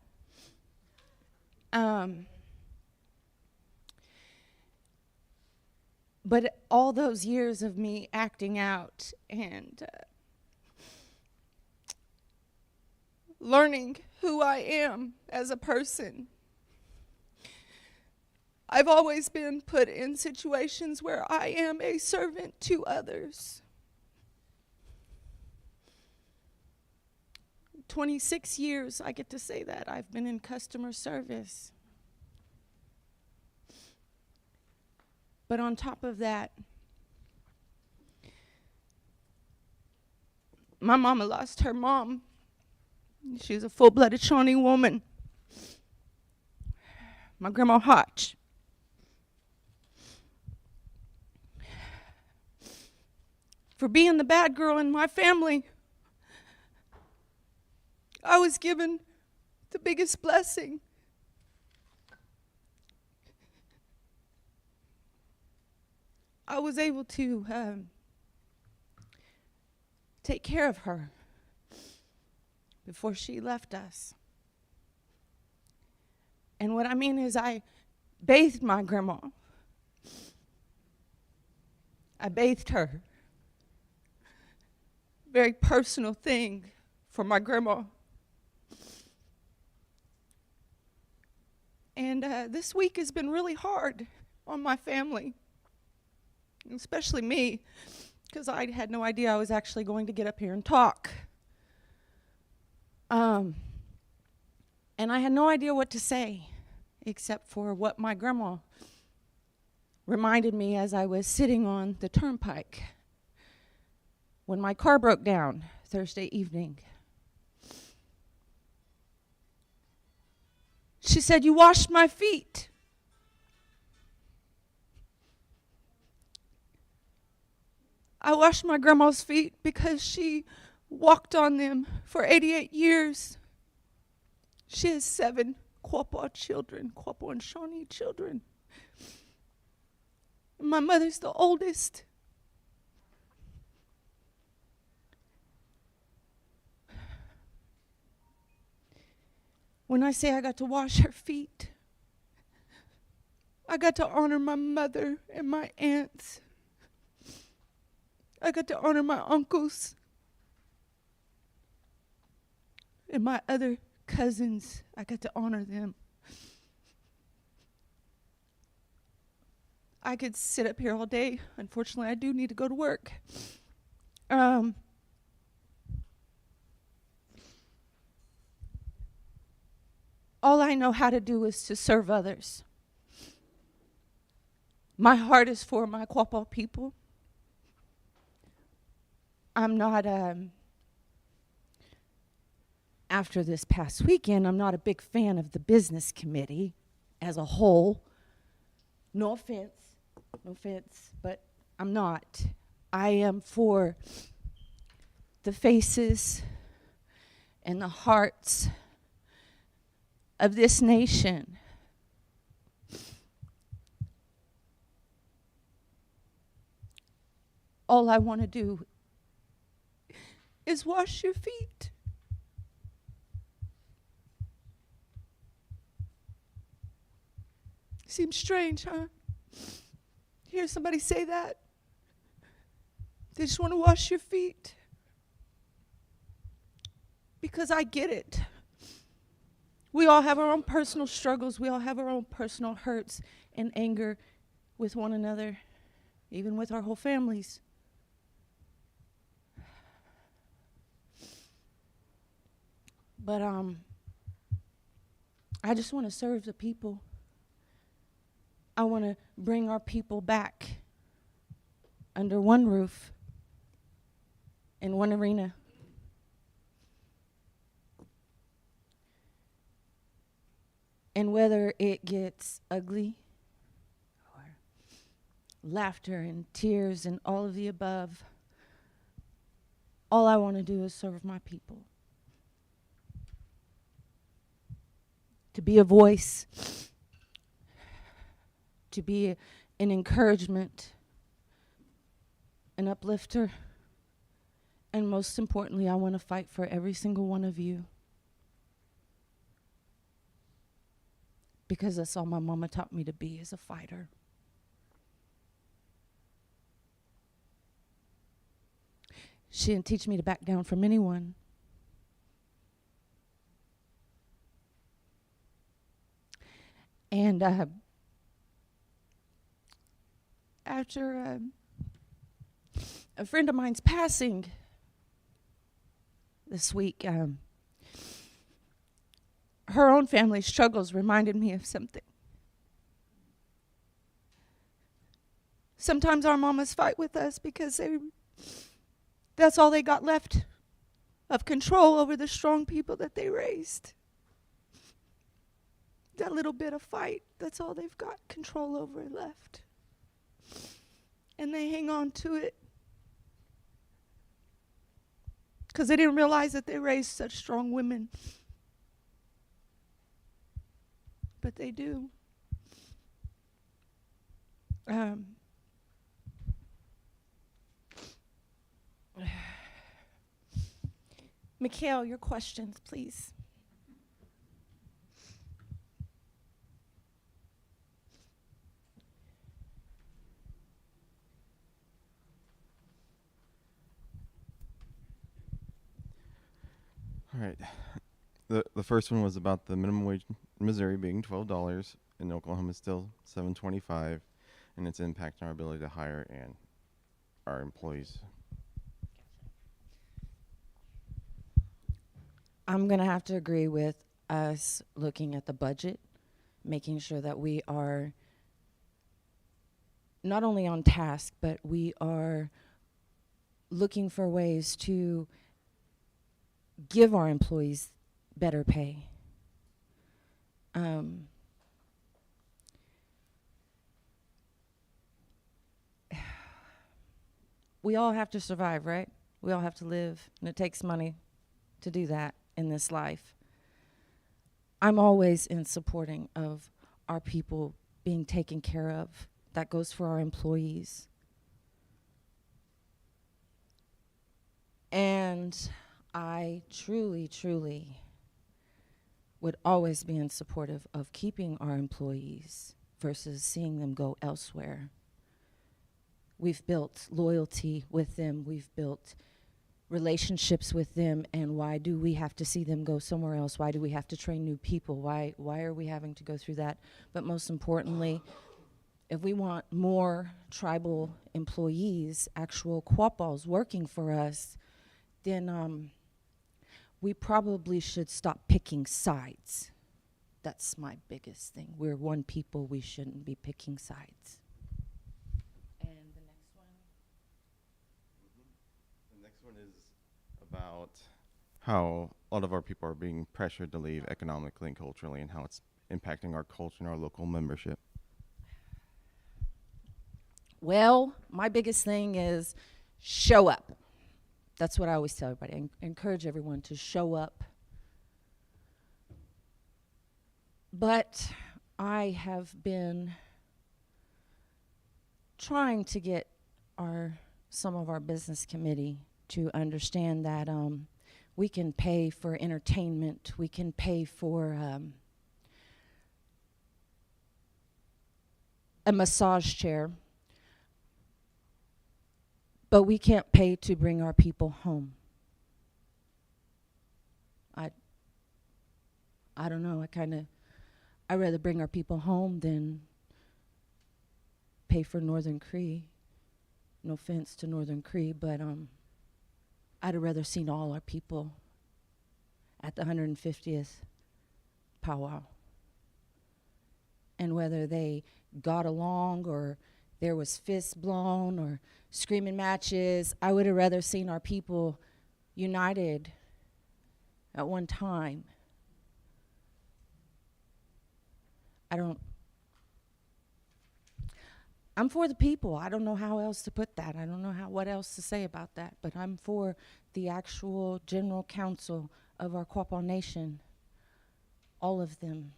But all those years of me acting out and learning who I am as a person I've always been put in situations where I am a servant to others. 26 years, I get to say that. I've been in customer service. But on top of that, my mama lost her mom. She was a full-blooded Shawnee woman. My grandma Hotch. For being the bad girl in my family, I was given the biggest blessing. I was able to take care of her before she left us. And what I mean is I bathed my grandma. I bathed her. Very personal thing for my grandma. And this week has been really hard on my family, especially me, because I had no idea I was actually going to get up here and talk. And I had no idea what to say, except for what my grandma reminded me as I was sitting on the turnpike when my car broke down Thursday evening. She said, "You washed my feet." I washed my grandma's feet because she walked on them for 88 years. She has 7 Quapaw children, Quapaw and Shawnee children. And my mother's the oldest. When I say I got to wash her feet, I got to honor my mother and my aunts. I got to honor my uncles and my other cousins. I got to honor them. I could sit up here all day. Unfortunately, I do need to go to work. All I know how to do is to serve others. My heart is for my Quapaw people. I'm not, after this past weekend, I'm not a big fan of the business committee as a whole. No offense, but I'm not. I am for the faces and the hearts of this nation. All I want to do is wash your feet. Seems strange, huh? Hear somebody say that? They just want to wash your feet. Because I get it. We all have our own personal struggles. We all have our own personal hurts and anger with one another, even with our whole families. But I just want to serve the people. I want to bring our people back under one roof in one arena. And whether it gets ugly or laughter and tears and all of the above, all I want to do is serve my people. To be a voice, to be an encouragement, an uplifter, and most importantly, I want to fight for every single one of you. Because that's all my mama taught me to be, as a fighter. She didn't teach me to back down from anyone. And after a friend of mine's passing this week. Her own family struggles reminded me of something. Sometimes our mamas fight with us because that's all they got left of control over the strong people that they raised. That little bit of fight, that's all they've got control over left. And they hang on to it because they didn't realize that they raised such strong women. But they do. Mikhail, your questions, please. All right. The first one was about the minimum wage in Missouri being $12, and Oklahoma is still $7.25, and its impact on our ability to hire and our employees. I'm going to have to agree with us looking at the budget, making sure that we are not only on task, but we are looking for ways to give our employees better pay. We all have to survive, right? We all have to live, and it takes money to do that in this life. I'm always in supporting of our people being taken care of. That goes for our employees. And I truly, truly would always be in supportive of keeping our employees versus seeing them go elsewhere. We've built loyalty with them. We've built relationships with them, and why do we have to see them go somewhere else? Why do we have to train new people? Why are we having to go through that? But most importantly, if we want more tribal employees, actual Quapaws working for us, then we probably should stop picking sides. That's my biggest thing. We're one people, we shouldn't be picking sides. And the next one? The next one is about how a lot of our people are being pressured to leave economically and culturally, and how it's impacting our culture and our local membership. Well, my biggest thing is show up. That's what I always tell everybody. I encourage everyone to show up. But I have been trying to get some of our business committee to understand that we can pay for entertainment, we can pay for a massage chair, but we can't pay to bring our people home. I don't know, I'd rather bring our people home than pay for Northern Cree. No offense to Northern Cree, but I'd have rather seen all our people at the 150th powwow. And whether they got along or there was fists blown or screaming matches, I would have rather seen our people united at one time. I'm for the people. I don't know how else to put that. I don't know what else to say about that, but I'm for the actual general council of our Quapaw Nation, all of them.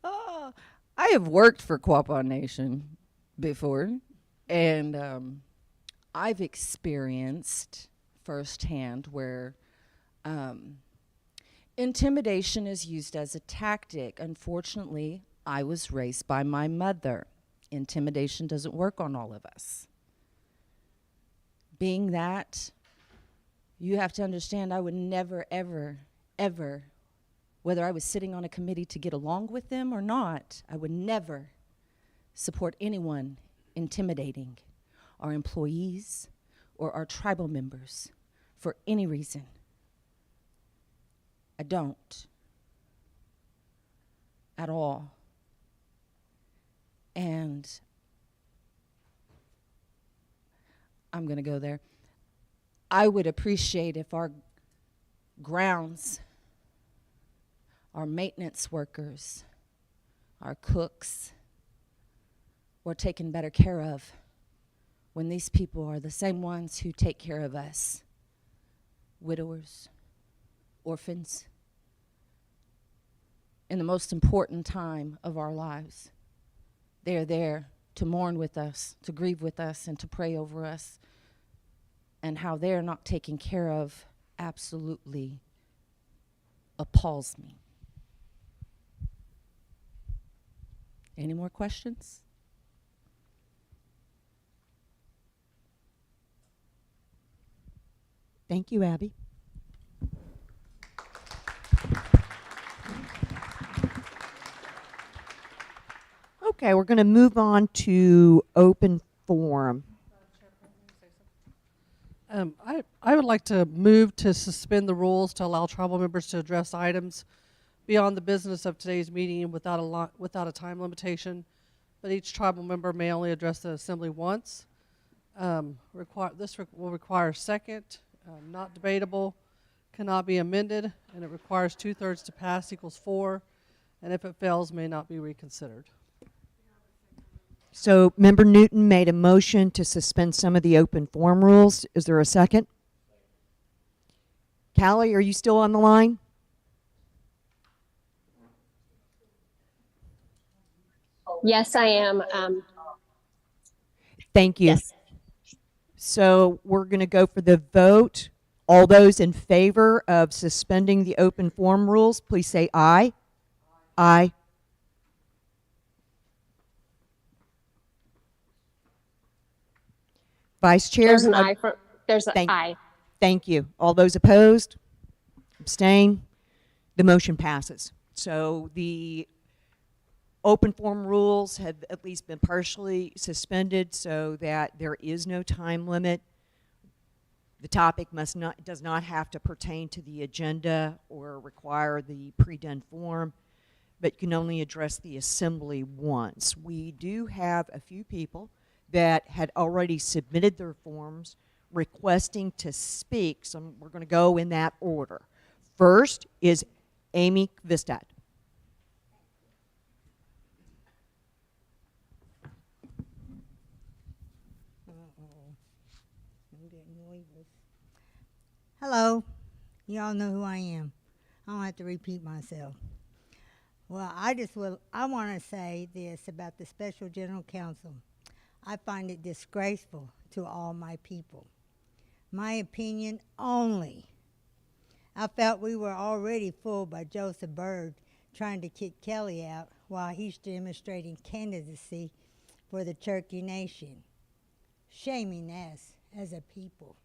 Oh, I have worked for Quapaw Nation before, and I've experienced firsthand where intimidation is used as a tactic. Unfortunately, I was raised by my mother. Intimidation doesn't work on all of us. being that, you have to understand I would never, ever, ever, whether I was sitting on a committee to get along with them or not, I would never support anyone intimidating our employees or our tribal members for any reason. I don't. At all. And I'm going to go there. I would appreciate if our grounds, our maintenance workers, our cooks were taken better care of when these people are the same ones who take care of us, widowers, orphans, in the most important time of our lives. They are there to mourn with us, to grieve with us, and to pray over us. And how they are not taken care of absolutely appalls me. Any more questions? Thank you, Abby. Okay, we're going to move on to open forum. I would like to move to suspend the rules to allow tribal members to address items beyond the business of today's meeting without a time limitation, but each tribal member may only address the assembly once. This will require a second, not debatable, cannot be amended, and it requires 2/3 to pass equals 4, and if it fails, may not be reconsidered. So Member Newton made a motion to suspend some of the open forum rules. Is there a second? Callie, are you still on the line? Yes, I am. Thank you. Yes. So we're going to go for the vote. All those in favor of suspending the open forum rules, please say aye. Aye. Vice Chair? There's an aye. There's an aye. Thank you. All those opposed? Abstain? The motion passes. So the open forum rules have at least been partially suspended so that there is no time limit. The topic does not have to pertain to the agenda or require the pre-done form, but can only address the assembly once. We do have a few people that had already submitted their forms requesting to speak, so we're going to go in that order. First is Amy Kvistad. Hello, you all know who I am. I don't have to repeat myself. Well, I want to say this about the Special General Counsel. I find it disgraceful to all my people. My opinion only. I felt we were already fooled by Joseph Byrd trying to kick Kelly out while he's demonstrating candidacy for the Cherokee Nation, shaming us as a people.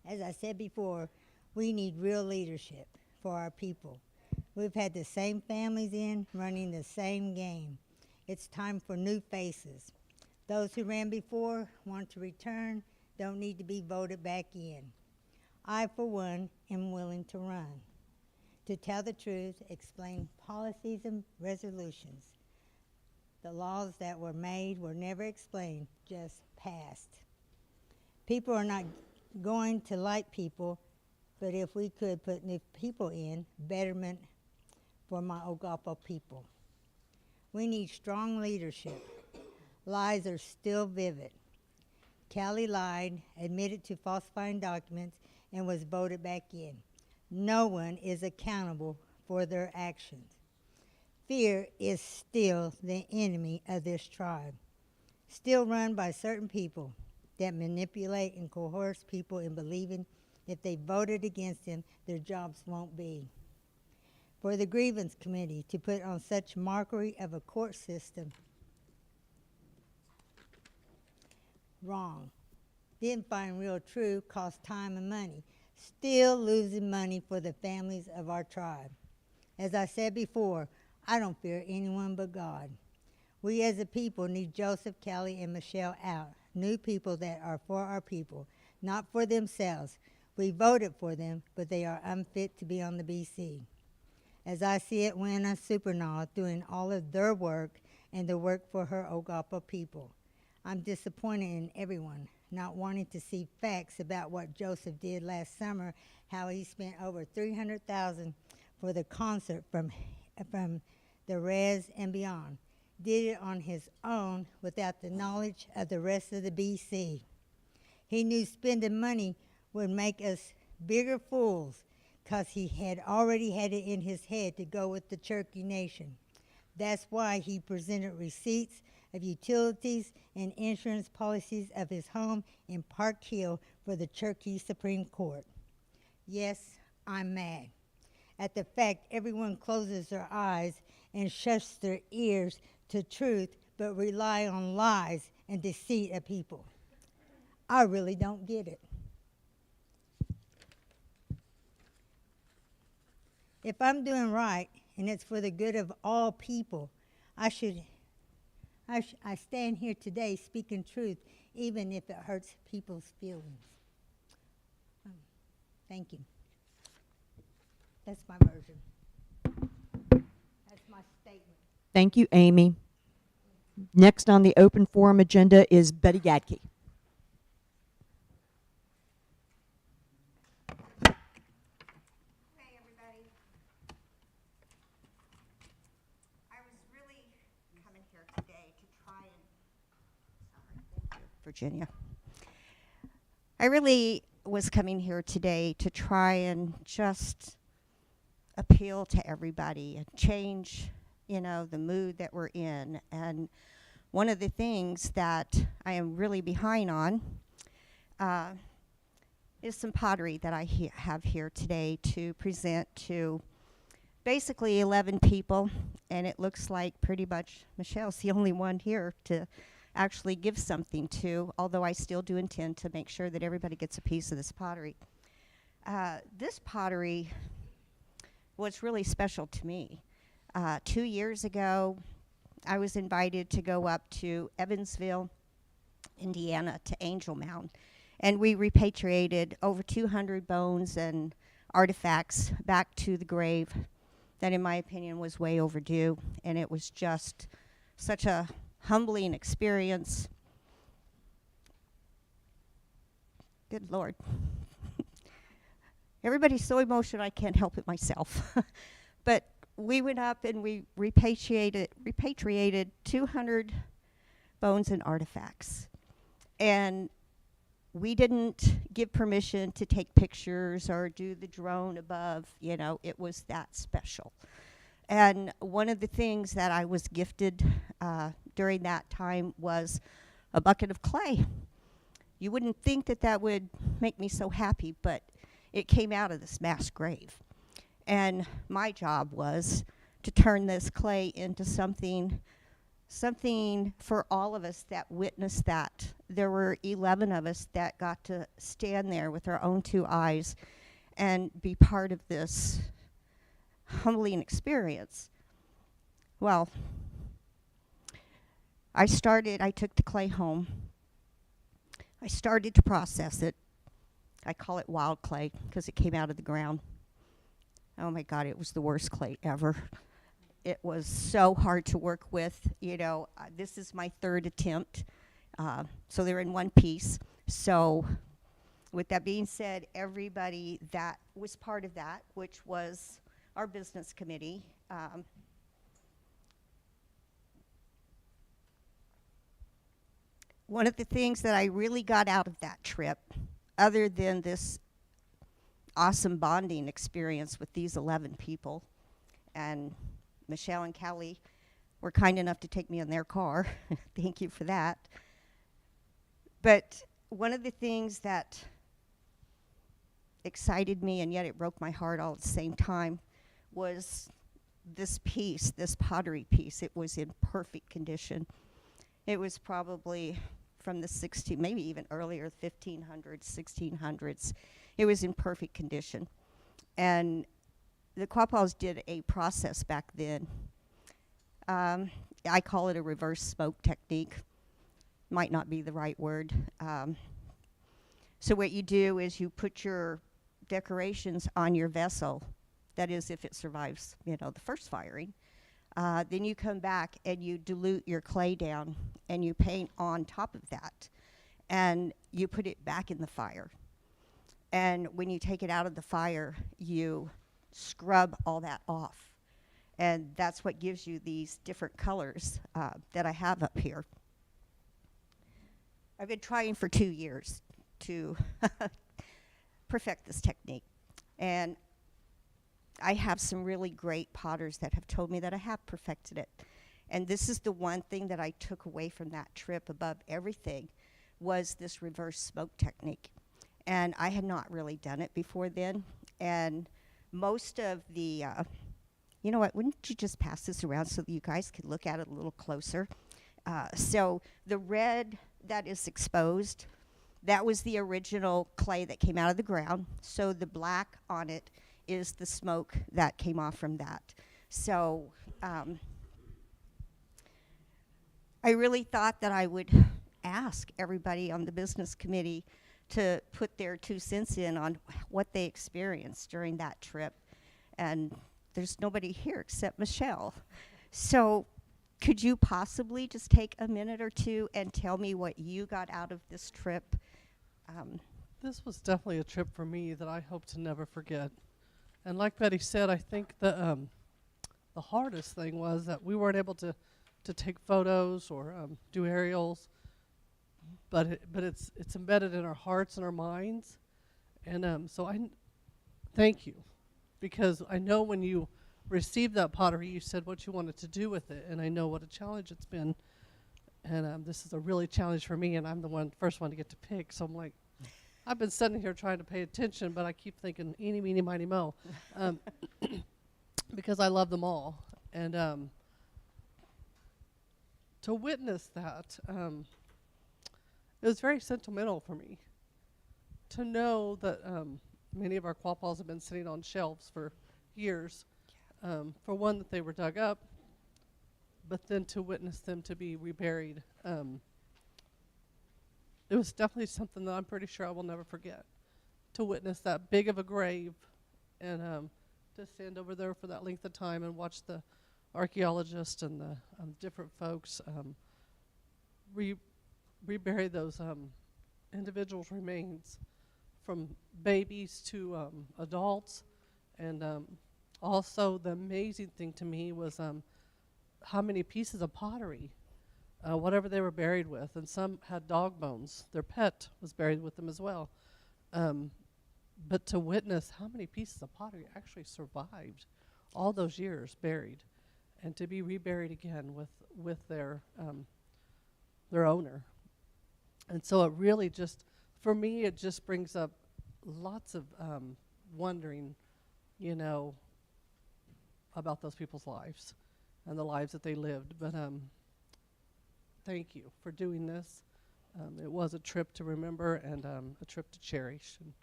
As I said before, we need real leadership for our people. We've had the same families in running the same game. It's time for new faces. Those who ran before want to return, don't need to be voted back in. I, for one, am willing to run. To tell the truth, explain policies and resolutions. The laws that were made were never explained, just passed. People are not going to like people, but if we could put new people in, betterment for my O-Guah-Pos people. We need strong leadership. Lies are still vivid. Callie lied, admitted to falsifying documents, and was voted back in. No one is accountable for their actions. Fear is still the enemy of this tribe, still run by certain people that manipulate and coerce people in believing if they voted against them, their jobs won't be. For the grievance committee to put on such mockery of a court system, wrong. Didn't find real true, cost time and money. Still losing money for the families of our tribe. As I said before, I don't fear anyone but God. We as a people need Joseph, Callie, and Michelle out. New people that are for our people, not for themselves. We voted for them, but they are unfit to be on the BC. As I see it, Winna Supernaw doing all of their work and the work for her O-Guah-Pah people. I'm disappointed in everyone, not wanting to see facts about what Joseph did last summer, how he spent over $300,000 for the concert from the Res and beyond. Did it on his own without the knowledge of the rest of the BC. He knew spending money would make us bigger fools because he had already had it in his head to go with the Cherokee Nation. That's why he presented receipts of utilities and insurance policies of his home in Park Hill for the Cherokee Supreme Court. Yes, I'm mad at the fact everyone closes their eyes and shuts their ears to truth but rely on lies and deceit of people. I really don't get it. If I'm doing right and it's for the good of all people, I stand here today speaking truth, even if it hurts people's feelings. Thank you. That's my version. That's my statement. Thank you, Amy. Next on the open forum agenda is Betty Gadke. Hey, everybody. I was really coming here today to try and, thank you, Virginia. I really was coming here today to try and just appeal to everybody and change, the mood that we're in. And one of the things that I am really behind on is some pottery that I have here today to present to basically 11 people, and it looks like pretty much Michelle's the only one here to actually give something to, although I still do intend to make sure that everybody gets a piece of this pottery. This pottery was really special to me. 2 years ago, I was invited to go up to Evansville, Indiana, to Angel Mound, and we repatriated over 200 bones and artifacts back to the grave that, in my opinion, was way overdue, and it was just such a humbling experience. Good Lord. Everybody's so emotional, I can't help it myself. But we went up and we repatriated 200 bones and artifacts. And we didn't give permission to take pictures or do the drone above, it was that special. And one of the things that I was gifted during that time was a bucket of clay. You wouldn't think that that would make me so happy, but it came out of this mass grave. And my job was to turn this clay into something for all of us that witnessed that. There were 11 of us that got to stand there with our own two eyes and be part of this humbling experience. Well, I took the clay home. I started to process it. I call it wild clay because it came out of the ground. Oh my God, it was the worst clay ever. It was so hard to work with. This is my third attempt. So they're in one piece. So with that being said, everybody that was part of that, which was our business committee, one of the things that I really got out of that trip, other than this awesome bonding experience with these 11 people, and Michelle and Callie were kind enough to take me in their car. Thank you for that. But one of the things that excited me, and yet it broke my heart all at the same time, was this pottery piece. It was in perfect condition. It was probably from the 16, maybe even earlier, 1500s, 1600s. It was in perfect condition. And the Quapaws did a process back then. I call it a reverse smoke technique. Might not be the right word. So what you do is you put your decorations on your vessel. That is, if it survives, you know, the first firing. Then you come back and you dilute your clay down and you paint on top of that. And you put it back in the fire. And when you take it out of the fire, you scrub all that off. And that's what gives you these different colors that I have up here. I've been trying for 2 years to perfect this technique. And I have some really great potters that have told me that I have perfected it. And this is the one thing that I took away from that trip above everything was this reverse smoke technique. And I had not really done it before then. And most of the, you know what, wouldn't you just pass this around so that you guys could look at it a little closer? So the red that is exposed, that was the original clay that came out of the ground. So the black on it is the smoke that came off from that. So I really thought that I would ask everybody on the business committee to put their 2 cents in on what they experienced during that trip. And there's nobody here except Michelle. So could you possibly just take a minute or two and tell me what you got out of this trip? This was definitely a trip for me that I hope to never forget. And like Betty said, I think the hardest thing was that we weren't able to take photos or do aerials, but it's embedded in our hearts and our minds. And so I thank you, because I know when you received that pottery, you said what you wanted to do with it, and I know what a challenge it's been. And this is a really challenge for me, and I'm the first one to get to pick. So I'm like, I've been sitting here trying to pay attention, but I keep thinking, eeny, meeny, miny, mo, because I love them all. And to witness that, it was very sentimental for me to know that many of our quapaws have been sitting on shelves for years. For one, that they were dug up, but then to witness them to be reburied. It was definitely something that I'm pretty sure I will never forget. To witness that big of a grave and to stand over there for that length of time and watch the archaeologists and the different folks rebury those individuals' remains, from babies to adults. And also the amazing thing to me was how many pieces of pottery, whatever they were buried with, and some had dog bones. Their pet was buried with them as well. But to witness how many pieces of pottery actually survived all those years buried, and to be reburied again with their owner. And so it really just, for me, it just brings up lots of wondering, you know, about those people's lives and the lives that they lived. But thank you for doing this. It was a trip to remember and a trip to cherish. And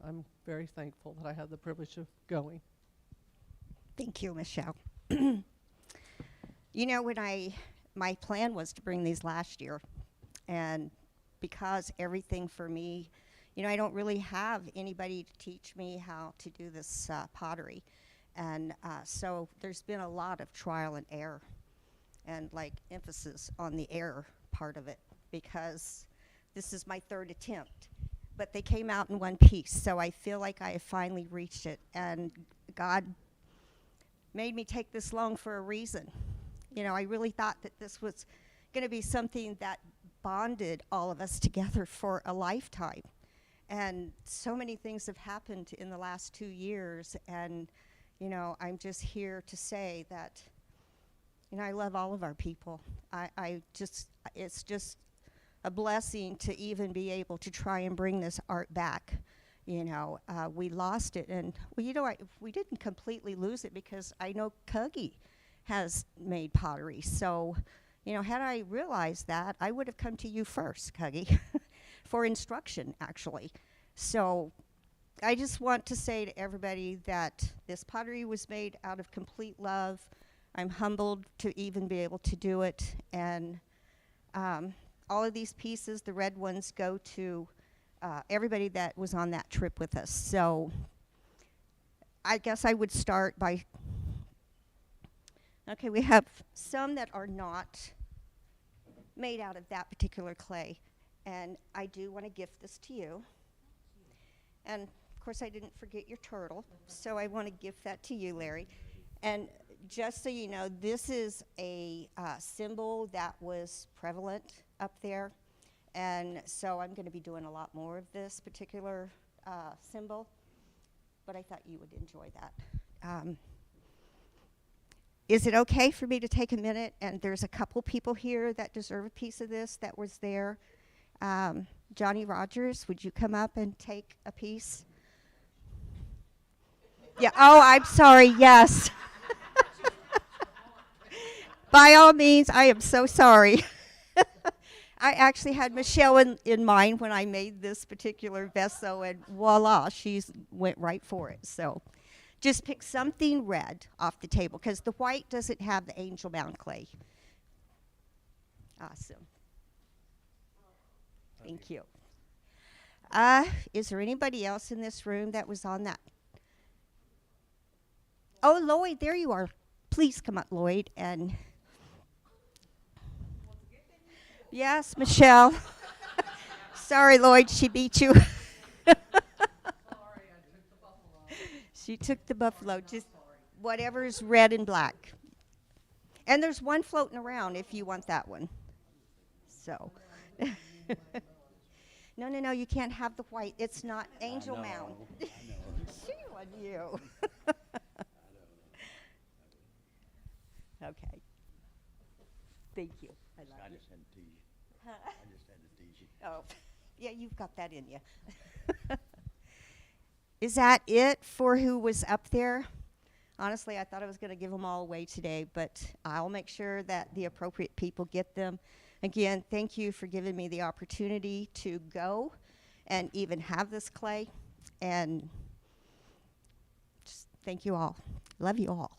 I'm very thankful that I had the privilege of going. Thank you, Michelle. You know, my plan was to bring these last year, and because everything for me, you know, I don't really have anybody to teach me how to do this pottery. And so there's been a lot of trial and error, and like emphasis on the error part of it, because this is my 3rd attempt. But they came out in one piece, so I feel like I have finally reached it. And God made me take this long for a reason. You know, I really thought that this was going to be something that bonded all of us together for a lifetime. And so many things have happened in the last 2 years, and you know, I'm just here to say that, you know, I love all of our people. It's just a blessing to even be able to try and bring this art back. You know, we lost it, and well, you know, we didn't completely lose it, because I know Cuggy has made pottery. So, You know, had I realized that, I would have come to you first, Cuggy, for instruction, actually. So I just want to say to everybody that this pottery was made out of complete love. I'm humbled to even be able to do it. And all of these pieces, the red ones, go to everybody that was on that trip with us. So I guess I would start by, okay, we have some that are not made out of that particular clay. And I do want to gift this to you. And of course, I didn't forget your turtle, so I want to gift that to you, Larry. And just so you know, this is a symbol that was prevalent up there. And so I'm going to be doing a lot more of this particular symbol, but I thought you would enjoy that. Is it okay for me to take a minute? And there's a couple people here that deserve a piece of this that was there. Johnny Rogers, would you come up and take a piece? Yeah, oh, I'm sorry, yes. By all means, I am so sorry. I actually had Michelle in mind when I made this particular vessel, and voila, she went right for it. So just pick something red off the table, because the white doesn't have the angel mound clay. Awesome. Thank you. Is there anybody else in this room that was on that? Oh, Lloyd, there you are. Please come up, Lloyd. And yes, Michelle. Sorry, Lloyd, she beat you. She took the buffalo. Just whatever's red and black. And there's one floating around if you want that one. So. No, you can't have the white. It's not angel mound. Shame on you. Okay. Thank you. I just had to tease you. Huh? I just had to tease you. Oh, yeah, you've got that in you. Is that it for who was up there? Honestly, I thought I was going to give them all away today, but I'll make sure that the appropriate people get them. Again, thank you for giving me the opportunity to go and even have this clay. And just thank you all. Love you all.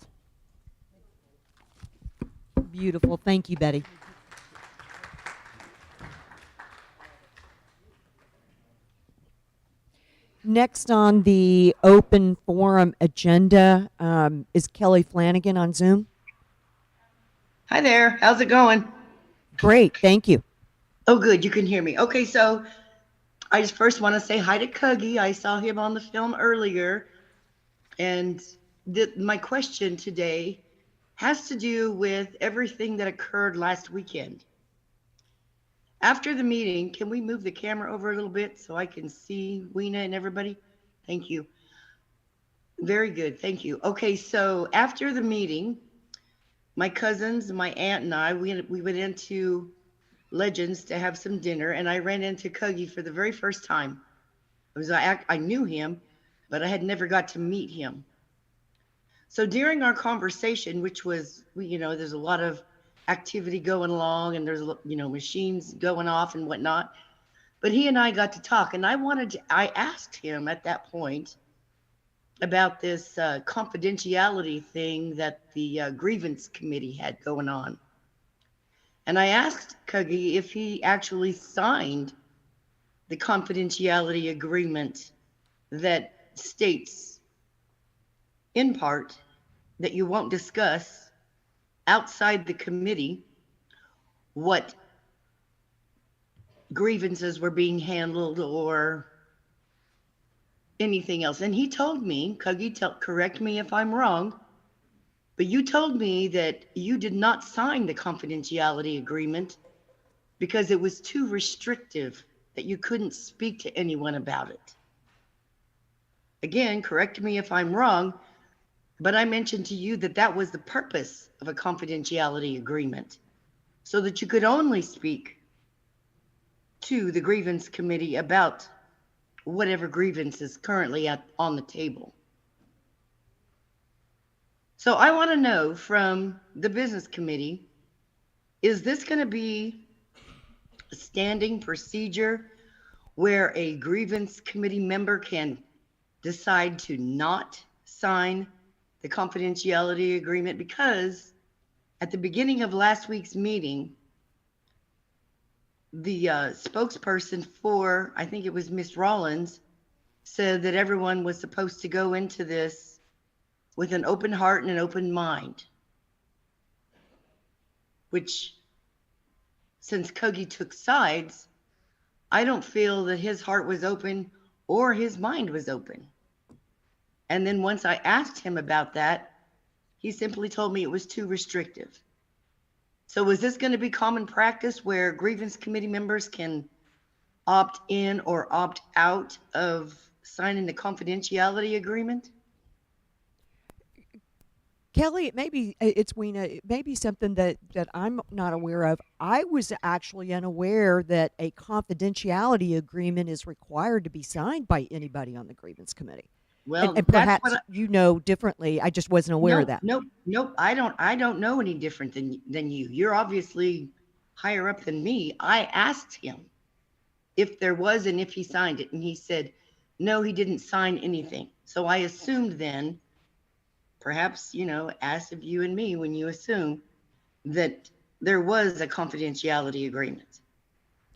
Beautiful. Thank you, Betty. Next on the open forum agenda is Kelly Flanagan on Zoom. Hi there. How's it going? Great. Thank you. Oh, good. You can hear me. Okay, so I just first want to say hi to Cuggy. I saw him on the film earlier. And my question today has to do with everything that occurred last weekend. After the meeting, can we move the camera over a little bit so I can see Weena and everybody? Thank you. Very good. Thank you. Okay, so after the meeting, my cousins, my aunt and I, we went into Legends to have some dinner, and I ran into Cuggy for the very first time. I knew him, but I had never got to meet him. So during our conversation, which was, there's a lot of activity going along, and there's, machines going off and whatnot, but he and I got to talk, and I asked him at that point about this confidentiality thing that the grievance committee had going on. And I asked Cuggy if he actually signed the confidentiality agreement that states, in part, that you won't discuss outside the committee what grievances were being handled or anything else. And he told me, Cuggy, correct me if I'm wrong, but you told me that you did not sign the confidentiality agreement because it was too restrictive, that you couldn't speak to anyone about it. Again, correct me if I'm wrong, but I mentioned to you that that was the purpose of a confidentiality agreement, so that you could only speak to the grievance committee about whatever grievance is currently on the table. So I want to know from the business committee, is this going to be a standing procedure where a grievance committee member can decide to not sign the confidentiality agreement? Because at the beginning of last week's meeting, the spokesperson for, I think it was Miss Rollins, said that everyone was supposed to go into this with an open heart and an open mind, which, since Kogi took sides, I don't feel that his heart was open or his mind was open. And then once I asked him about that, he simply told me it was too restrictive. So is this going to be common practice where grievance committee members can opt in or opt out of signing the confidentiality agreement? Kelly, it may be, it's Weena, it may be something that I'm not aware of. I was actually unaware that a confidentiality agreement is required to be signed by anybody on the grievance committee. Well, and that's perhaps what you know differently. I just wasn't aware of that. Nope. I don't know any different than you. You're obviously higher up than me. I asked him if there was and if he signed it, and he said, no, he didn't sign anything. So I assumed then, perhaps, as of you and me, when you assume that there was a confidentiality agreement,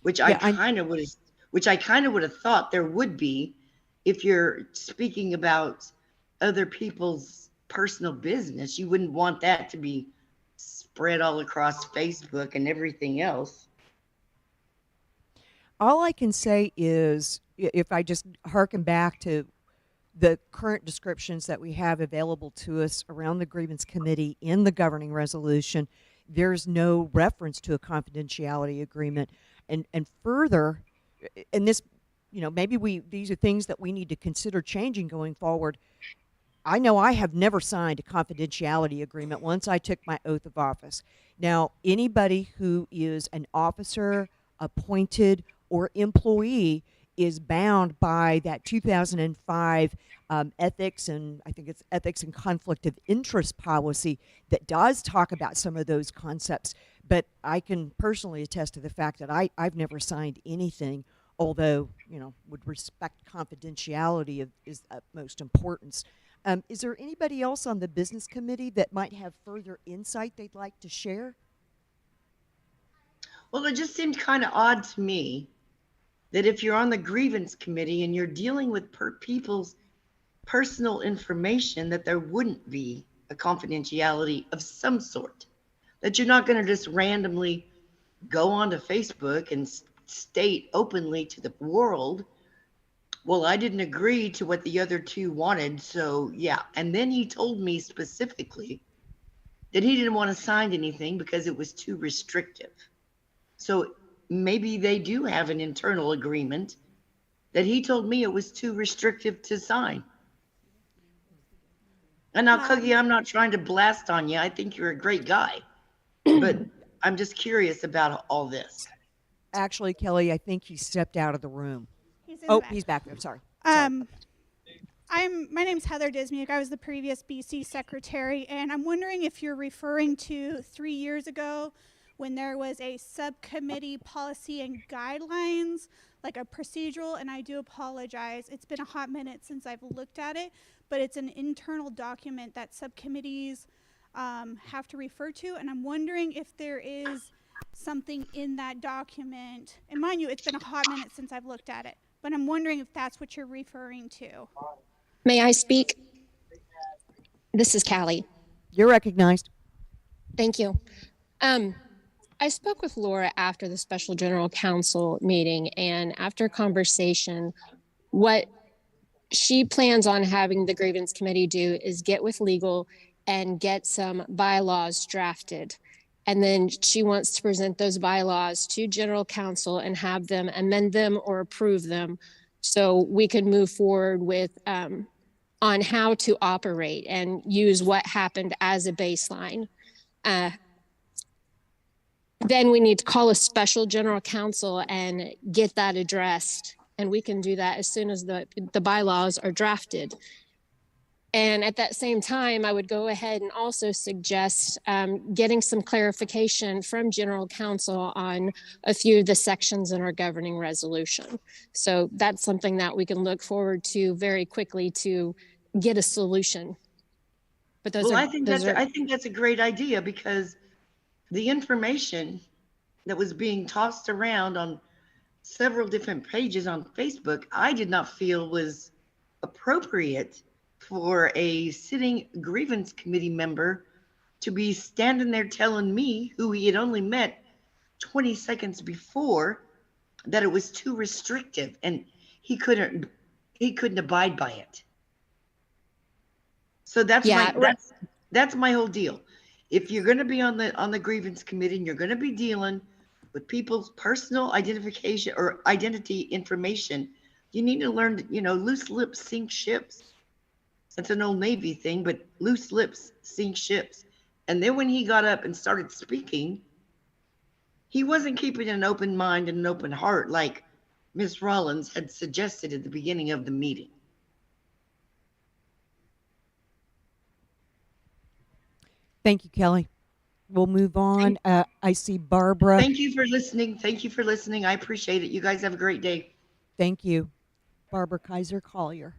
which I kind of would have thought there would be if you're speaking about other people's personal business. You wouldn't want that to be spread all across Facebook and everything else. All I can say is, if I just hearken back to the current descriptions that we have available to us around the grievance committee in the governing resolution, there's no reference to a confidentiality agreement. And further, and this, maybe these are things that we need to consider changing going forward. I know I have never signed a confidentiality agreement once I took my oath of office. Now, anybody who is an officer, appointed, or employee is bound by that 2005 ethics, and I think it's ethics and conflict of interest policy that does talk about some of those concepts. But I can personally attest to the fact that I've never signed anything, although, would respect confidentiality is of utmost importance. Is there anybody else on the business committee that might have further insight they'd like to share? Well, it just seemed kind of odd to me that if you're on the grievance committee and you're dealing with people's personal information, that there wouldn't be a confidentiality of some sort, that you're not going to just randomly go onto Facebook and state openly to the world, well, I didn't agree to what the other two wanted, so yeah. And then he told me specifically that he didn't want to sign anything because it was too restrictive. So maybe they do have an internal agreement that he told me it was too restrictive to sign. And now, Cookie, I'm not trying to blast on you. I think you're a great guy, but I'm just curious about all this. Actually, Kelly, I think he stepped out of the room. He's back there. Sorry. My name's Heather Dismuke. I was the previous BC secretary, and I'm wondering if you're referring to 3 years ago when there was a subcommittee policy and guidelines, like a procedural, and I do apologize. It's been a hot minute since I've looked at it, but it's an internal document that subcommittees have to refer to, and I'm wondering if there is something in that document, and mind you, it's been a hot minute since I've looked at it, but I'm wondering if that's what you're referring to. May I speak? This is Callie. You're recognized. Thank you. I spoke with Laura after the special general counsel meeting, and after conversation, what she plans on having the grievance committee do is get with legal and get some bylaws drafted. And then she wants to present those bylaws to general counsel and have them amend them or approve them so we could move forward with on how to operate and use what happened as a baseline. Then we need to call a special general counsel and get that addressed. And we can do that as soon as the bylaws are drafted. And at that same time, I would go ahead and also suggest getting some clarification from General Counsel on a few of the sections in our governing resolution. So that's something that we can look forward to very quickly to get a solution. But those Well, are, I think that's a great idea, because the information that was being tossed around on several different pages on Facebook, I did not feel was appropriate for a sitting grievance committee member to be standing there telling me, who he had only met 20 seconds before, that it was too restrictive and he couldn't abide by it. So that's that's my whole deal. If you're going to be on the grievance committee and you're going to be dealing with people's personal identification or identity information, you need to learn, loose lips sink ships. That's an old Navy thing, but loose lips sink ships. And then when he got up and started speaking, he wasn't keeping an open mind and an open heart like Ms. Rollins had suggested at the beginning of the meeting. Thank you, Kelly. We'll move on. I see Barbara. Thank you for listening. Thank you for listening. I appreciate it. You guys have a great day. Thank you. Barbara Kaiser Collier.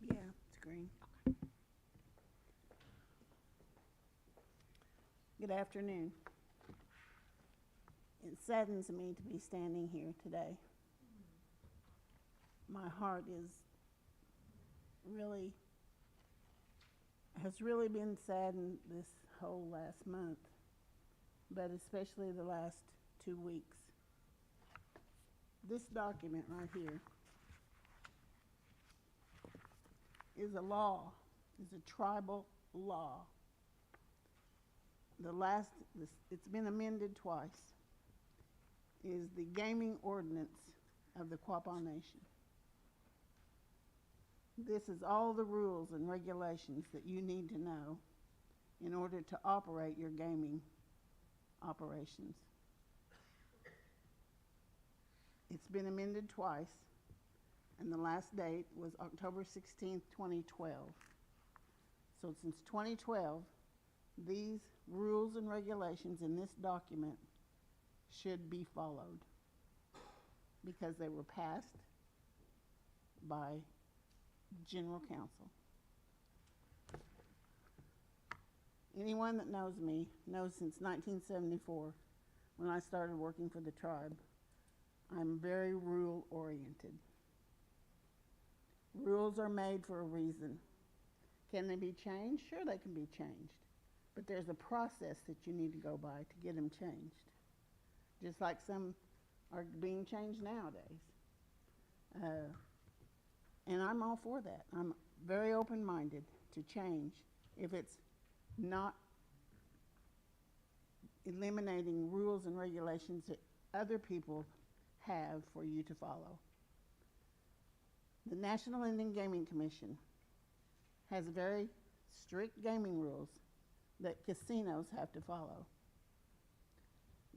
Yeah, it's green. Good afternoon. It saddens me to be standing here today. My heart has really been saddened this whole last month, but especially the last 2 weeks. This document right here is a law, is a tribal law. It's been amended twice, is the gaming ordinance of the Quapaw Nation. This is all the rules and regulations that you need to know in order to operate your gaming operations. It's been amended twice, and the last date was October 16th, 2012. So since 2012, these rules and regulations in this document should be followed because they were passed by General Counsel. Anyone that knows me knows since 1974, when I started working for the tribe, I'm very rule oriented. Rules are made for a reason. Can they be changed? Sure, they can be changed. But there's a process that you need to go by to get them changed. Just like some are being changed nowadays. And I'm all for that. I'm very open-minded to change if it's not eliminating rules and regulations that other people have for you to follow. The National Indian Gaming Commission has very strict gaming rules that casinos have to follow.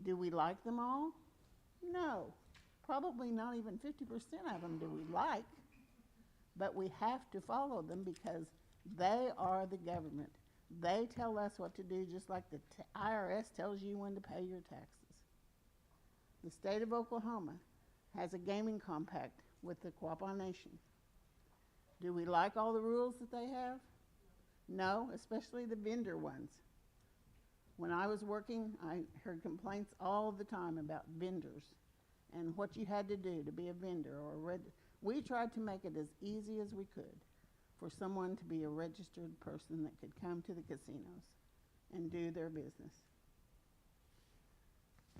Do we like them all? No. Probably not even 50% of them do we like. But we have to follow them because they are the government. They tell us what to do, just like the IRS tells you when to pay your taxes. The state of Oklahoma has a gaming compact with the Quapaw Nation. Do we like all the rules that they have? No, especially the vendor ones. When I was working, I heard complaints all the time about vendors and what you had to do to be a vendor or we tried to make it as easy as we could for someone to be a registered person that could come to the casinos and do their business.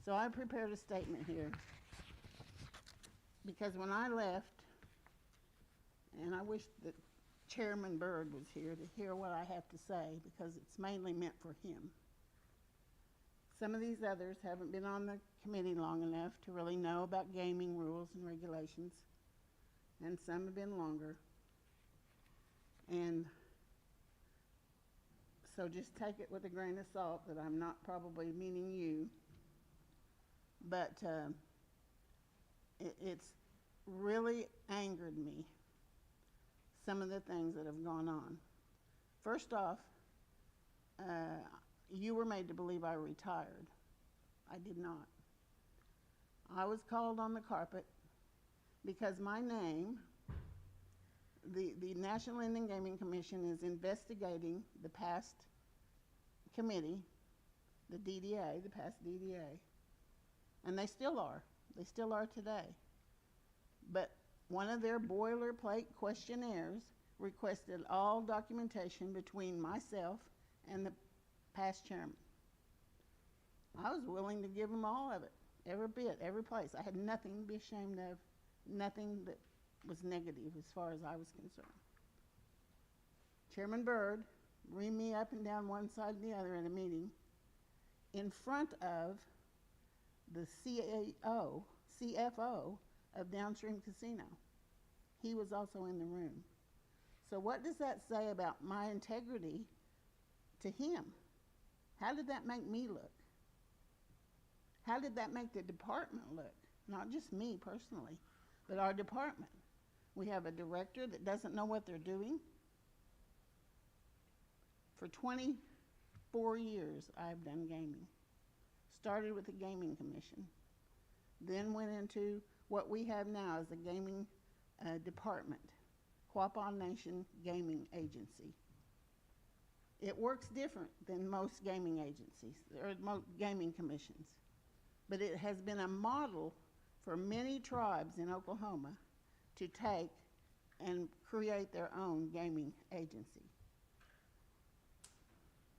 So I prepared a statement here because when I left, and I wish that Chairman Byrd was here to hear what I have to say because it's mainly meant for him. Some of these others haven't been on the committee long enough to really know about gaming rules and regulations, and some have been longer. And So just take it with a grain of salt that I'm not probably meaning you. But it's really angered me, some of the things that have gone on. First off, you were made to believe I retired. I did not. I was called on the carpet because my name, the National Indian Gaming Commission is investigating the past committee, the DDA, the past DDA, and they still are. They still are today. But one of their boilerplate questionnaires requested all documentation between myself and the past chairman. I was willing to give them all of it, every bit, every place. I had nothing to be ashamed of, nothing that was negative as far as I was concerned. Chairman Byrd reamed me up and down one side and the other in a meeting in front of the CFO of Downstream Casino. He was also in the room. So what does that say about my integrity to him? How did that make me look? How did that make the department look? Not just me personally, but our department. We have a director that doesn't know what they're doing. For 24 years, I've done gaming. Started with the Gaming Commission, then went into what we have now as the gaming department, Quapaw Nation Gaming Agency. It works different than most gaming agencies or most gaming commissions, but it has been a model for many tribes in Oklahoma to take and create their own gaming agency.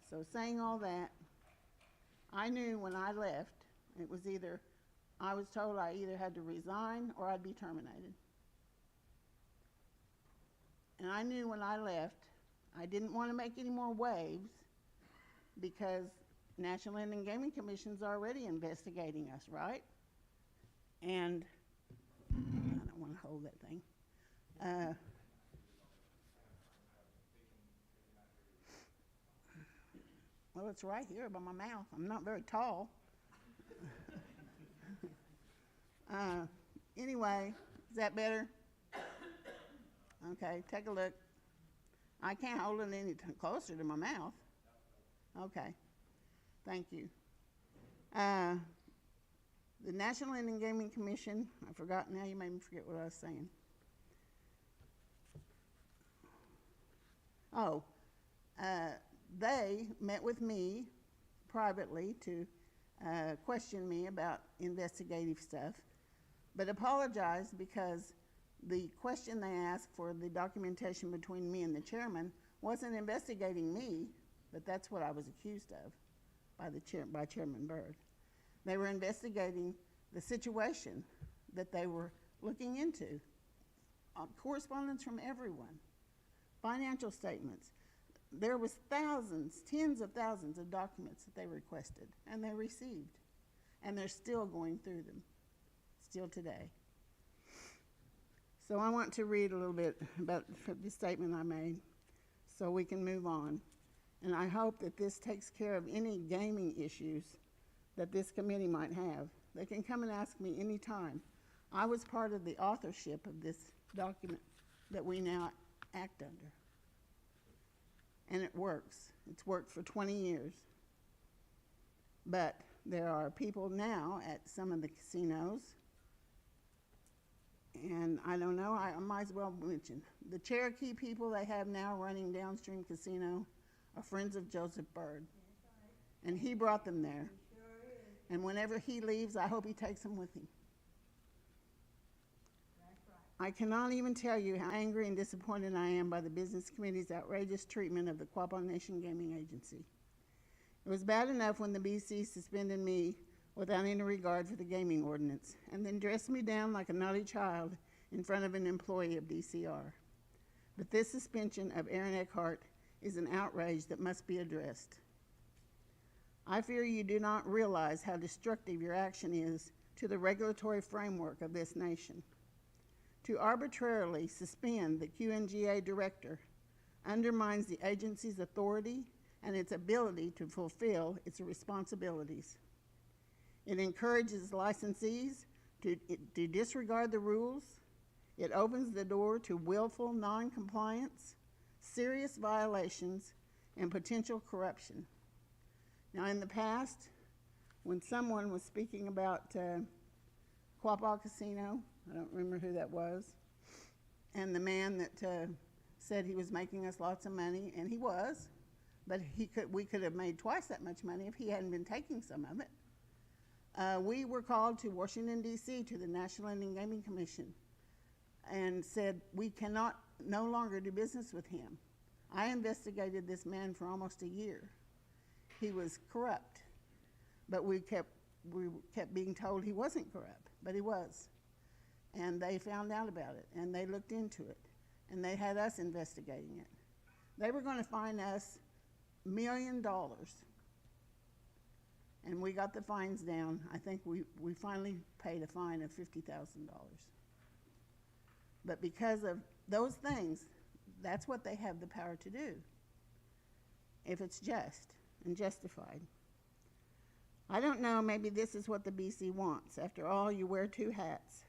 So saying all that, I knew when I left, it was either, I was told I either had to resign or I'd be terminated. And I knew when I left, I didn't want to make any more waves because National Indian Gaming Commission's already investigating us, right? And I don't want to hold that thing. Well, it's right here by my mouth. I'm not very tall. Anyway, is that better? Okay, take a look. I can't hold it any closer to my mouth. Okay, thank you. The National Indian Gaming Commission, I forgot now, you made me forget what I was saying. Oh, they met with me privately to question me about investigative stuff, but apologized because the question they asked for the documentation between me and the chairman wasn't investigating me, but that's what I was accused of by Chairman Byrd. They were investigating the situation that they were looking into. Correspondence from everyone, financial statements. There was thousands, tens of thousands of documents that they requested and they received, and they're still going through them, still today. So I want to read a little bit about the statement I made so we can move on. And I hope that this takes care of any gaming issues that this committee might have. They can come and ask me anytime. I was part of the authorship of this document that we now act under. And it works. It's worked for 20 years. But there are people now at some of the casinos, and I don't know, I might as well mention, the Cherokee people they have now running Downstream Casino are friends of Joseph Byrd. And he brought them there. And whenever he leaves, I hope he takes them with him. I cannot even tell you how angry and disappointed I am by the Business Committee's outrageous treatment of the Quapaw Nation Gaming Agency. It was bad enough when the BC suspended me without any regard for the gaming ordinance, and then dressed me down like a naughty child in front of an employee of DCR. But this suspension of Aaron Eckhart is an outrage that must be addressed. I fear you do not realize how destructive your action is to the regulatory framework of this nation. To arbitrarily suspend the QNGA director undermines the agency's authority and its ability to fulfill its responsibilities. It encourages licensees to disregard the rules. It opens the door to willful non-compliance, serious violations, and potential corruption. Now, in the past, when someone was speaking about Quapaw Casino, I don't remember who that was, and the man that said he was making us lots of money, and he was, but we could have made twice that much money if he hadn't been taking some of it. We were called to Washington, D.C., to the National Indian Gaming Commission, and said we cannot no longer do business with him. I investigated this man for almost a year. He was corrupt, but we kept being told he wasn't corrupt, but he was. And they found out about it, and they looked into it, and they had us investigating it. They were going to fine us $1 million, and we got the fines down. I think we finally paid a fine of $50,000. But because of those things, that's what they have the power to do, if it's just and justified. I don't know, maybe this is what the BC wants. After all, you wear two hats.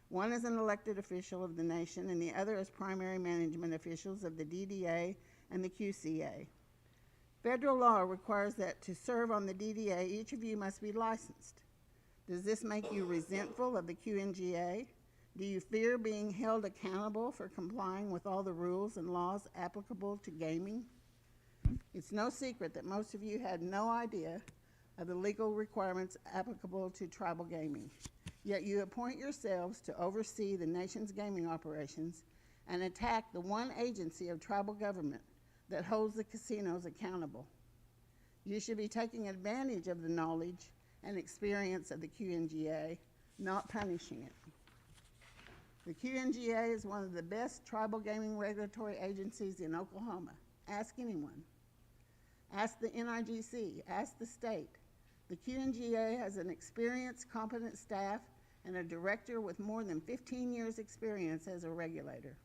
One is an elected official of the nation, and the other is primary management officials of the DDA and the QCA. Federal law requires that to serve on the DDA, each of you must be licensed. Does this make you resentful of the QNGA? Do you fear being held accountable for complying with all the rules and laws applicable to gaming? It's no secret that most of you had no idea of the legal requirements applicable to tribal gaming. Yet you appoint yourselves to oversee the nation's gaming operations and attack the one agency of tribal government that holds the casinos accountable. You should be taking advantage of the knowledge and experience of the QNGA, not punishing it. The QNGA is one of the best tribal gaming regulatory agencies in Oklahoma. Ask anyone. Ask the NIGC, ask the state. The QNGA has an experienced, competent staff and a director with more than 15 years' experience as a regulator.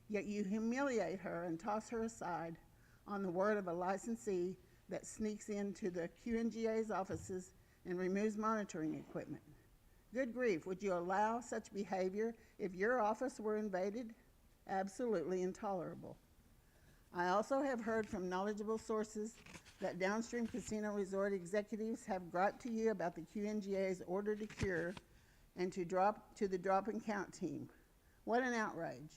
Yet you humiliate her and toss her aside on the word of a licensee that sneaks into the QNGA's offices and removes monitoring equipment. Good grief, would you allow such behavior if your office were invaded? Absolutely intolerable. I also have heard from knowledgeable sources that downstream casino resort executives have griped to you about the QNGA's order to cure and to the drop and count team. What an outrage.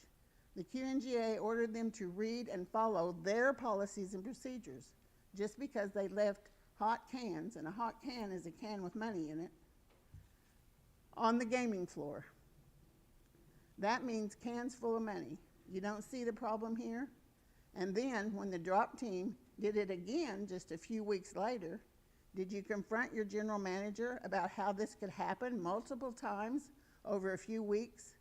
The QNGA ordered them to read and follow their policies and procedures just because they left hot cans, and a hot can is a can with money in it, on the gaming floor. That means cans full of money. You don't see the problem here? And then when the drop team did it again just a few weeks later, did you confront your general manager about how this could happen multiple times over a few weeks?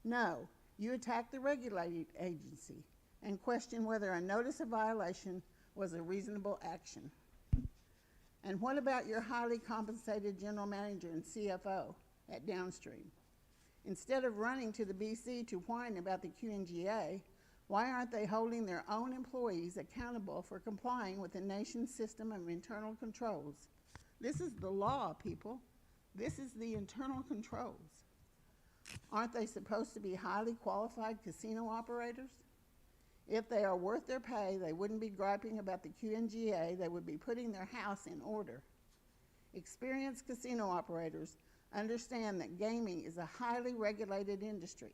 No, you attacked the regulating agency and questioned whether a notice of violation was a reasonable action. And what about your highly compensated general manager and CFO at Downstream? Instead of running to the BC to whine about the QNGA, why aren't they holding their own employees accountable for complying with the nation's system of internal controls? This is the law, people. This is the internal controls. Aren't they supposed to be highly qualified casino operators? If they are worth their pay, they wouldn't be griping about the QNGA. They would be putting their house in order. Experienced casino operators understand that gaming is a highly regulated industry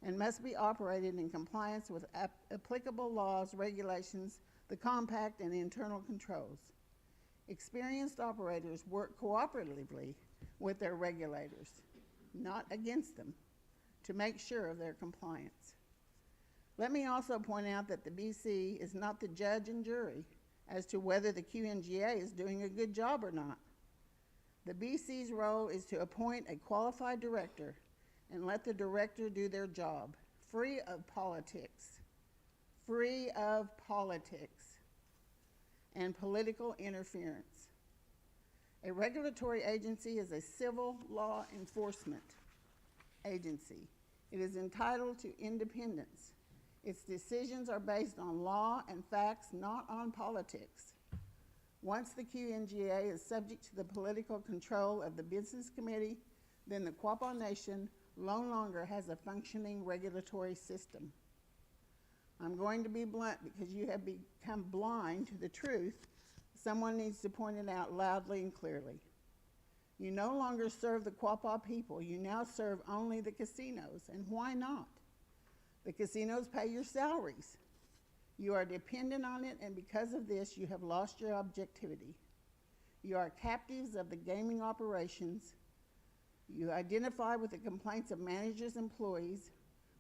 and must be operated in compliance with applicable laws, regulations, the compact, and internal controls. Experienced operators work cooperatively with their regulators, not against them, to make sure of their compliance. Let me also point out that the BC is not the judge and jury as to whether the QNGA is doing a good job or not. The BC's role is to appoint a qualified director and let the director do their job, free of politics and political interference. A regulatory agency is a civil law enforcement agency. It is entitled to independence. Its decisions are based on law and facts, not on politics. Once the QNGA is subject to the political control of the business committee, then the Quapaw Nation no longer has a functioning regulatory system. I'm going to be blunt because you have become blind to the truth. Someone needs to point it out loudly and clearly. You no longer serve the Quapaw people. You now serve only the casinos. And why not? The casinos pay your salaries. You are dependent on it, and because of this, you have lost your objectivity. You are captives of the gaming operations. You identify with the complaints of managers and employees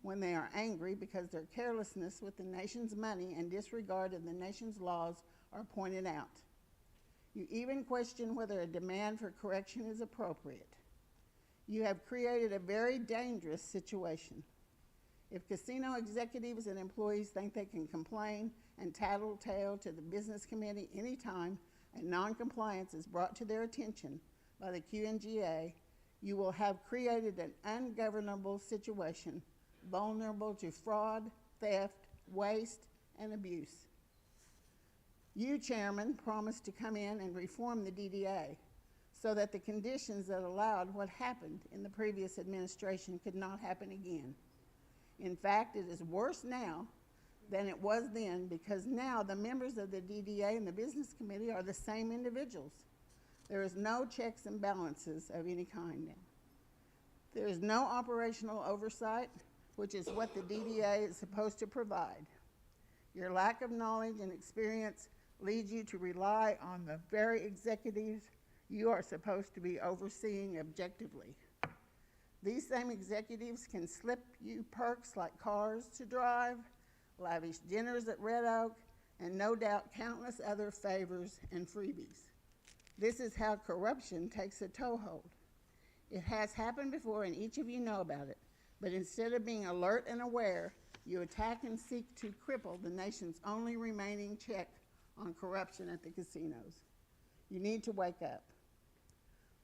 when they are angry because their carelessness with the nation's money and disregard of the nation's laws are pointed out. You even question whether a demand for correction is appropriate. You have created a very dangerous situation. If casino executives and employees think they can complain and tattletale to the business committee anytime and non-compliance is brought to their attention by the QNGA, you will have created an ungovernable situation vulnerable to fraud, theft, waste, and abuse. You, Chairman, promised to come in and reform the DDA so that the conditions that allowed what happened in the previous administration could not happen again. In fact, it is worse now than it was then because now the members of the DDA and the business committee are the same individuals. There is no checks and balances of any kind now. There is no operational oversight, which is what the DDA is supposed to provide. Your lack of knowledge and experience leads you to rely on the very executives you are supposed to be overseeing objectively. These same executives can slip you perks like cars to drive, lavish dinners at Red Oak, and no doubt countless other favors and freebies. This is how corruption takes a toehold. It has happened before and each of you know about it, but instead of being alert and aware, you attack and seek to cripple the nation's only remaining check on corruption at the casinos. You need to wake up.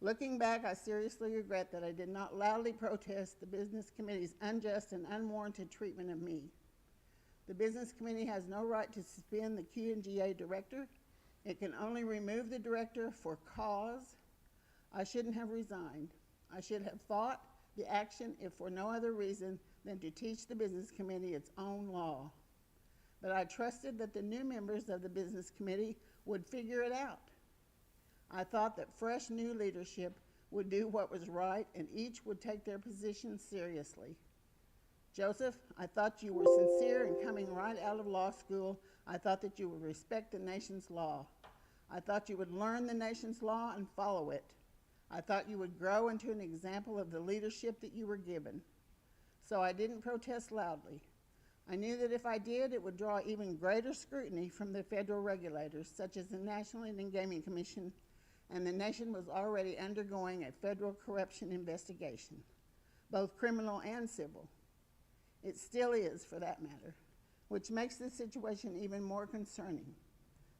Looking back, I seriously regret that I did not loudly protest the Business Committee's unjust and unwarranted treatment of me. The Business Committee has no right to suspend the QNGA director. It can only remove the director for cause. I shouldn't have resigned. I should have fought the action if for no other reason than to teach the Business Committee its own law. But I trusted that the new members of the Business Committee would figure it out. I thought that fresh new leadership would do what was right and each would take their position seriously. Joseph, I thought you were sincere in coming right out of law school. I thought that you would respect the nation's law. I thought you would learn the nation's law and follow it. I thought you would grow into an example of the leadership that you were given. So I didn't protest loudly. I knew that if I did, it would draw even greater scrutiny from the federal regulators, such as the National Indian Gaming Commission, and the nation was already undergoing a federal corruption investigation, both criminal and civil. It still is, for that matter, which makes the situation even more concerning.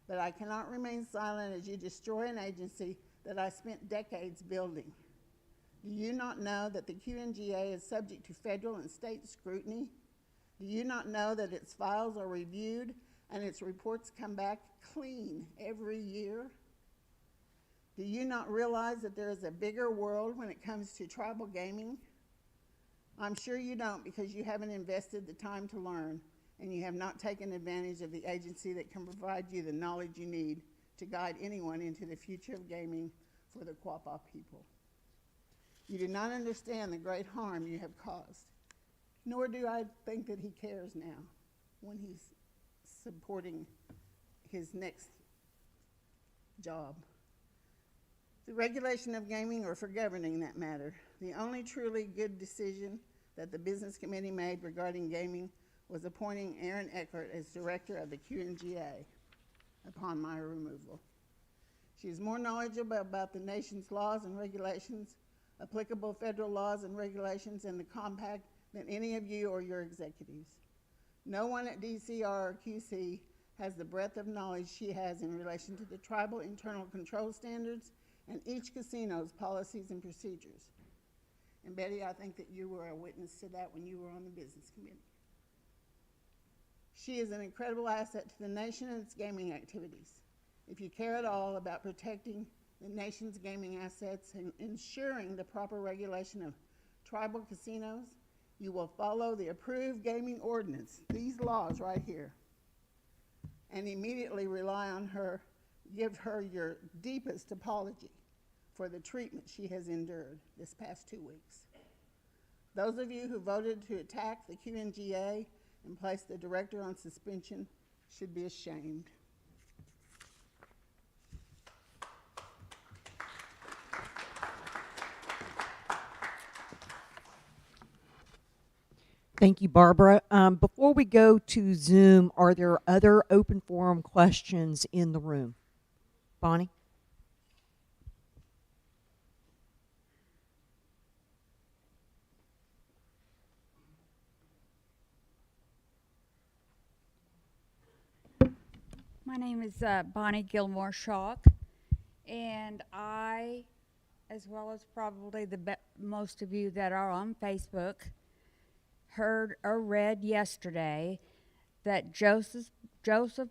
But I cannot remain silent as you destroy an agency that I spent decades building. Do you not know that the QNGA is subject to federal and state scrutiny? Do you not know that its files are reviewed and its reports come back clean every year? Do you not realize that there is a bigger world when it comes to tribal gaming? I'm sure you don't because you haven't invested the time to learn and you have not taken advantage of the agency that can provide you the knowledge you need to guide anyone into the future of gaming for the Quapaw people. You do not understand the great harm you have caused, nor do I think that he cares now when he's supporting his next job. The regulation of gaming or for governing that matter, the only truly good decision that the Business Committee made regarding gaming was appointing Erin Eckert as director of the QNGA upon my removal. She is more knowledgeable about the nation's laws and regulations, applicable federal laws and regulations, and the compact than any of you or your executives. No one at DCR or QC has the breadth of knowledge she has in relation to the tribal internal control standards and each casino's policies and procedures. And Betty, I think that you were a witness to that when you were on the Business Committee. She is an incredible asset to the nation and its gaming activities. If you care at all about protecting the nation's gaming assets and ensuring the proper regulation of tribal casinos, you will follow the approved gaming ordinance, these laws right here, and immediately rely on her, give her your deepest apology for the treatment she has endured this past 2 weeks. Those of you who voted to attack the QNGA and place the director on suspension should be ashamed. Thank you, Barbara. Before we go to Zoom, are there other open forum questions in the room? Bonnie? My name is Bonnie Gilmore Shock, and I, as well as probably most of you that are on Facebook, heard or read yesterday that Joseph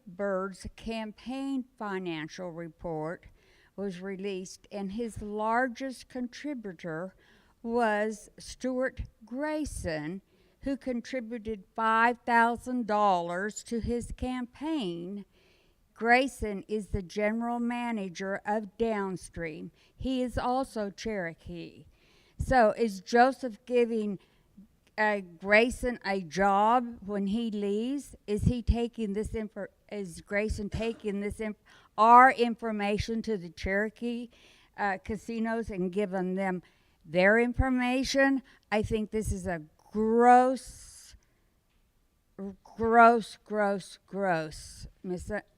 Byrd's campaign financial report was released, and his largest contributor was Stuart Grayson, who contributed $5,000 to his campaign. Grayson is the general manager of Downstream. He is also Cherokee. So is Joseph giving Grayson a job when he leaves? Is he taking this is Grayson taking this our information to the Cherokee casinos and giving them their information? I think this is a gross.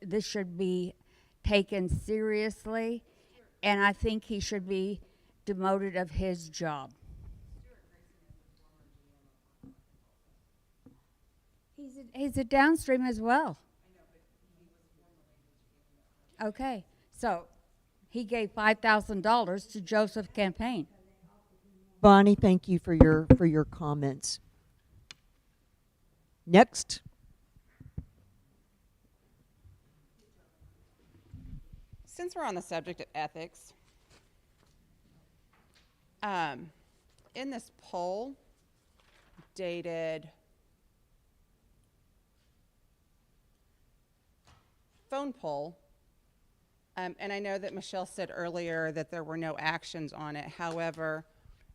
This should be taken seriously, and I think he should be demoted of his job. He's a Downstream as well. Okay, so he gave $5,000 to Joseph campaign. Bonnie, thank you for your comments. Next. Since we're on the subject of ethics, in this poll dated phone poll, and I know that Michelle said earlier that there were no actions on it. However,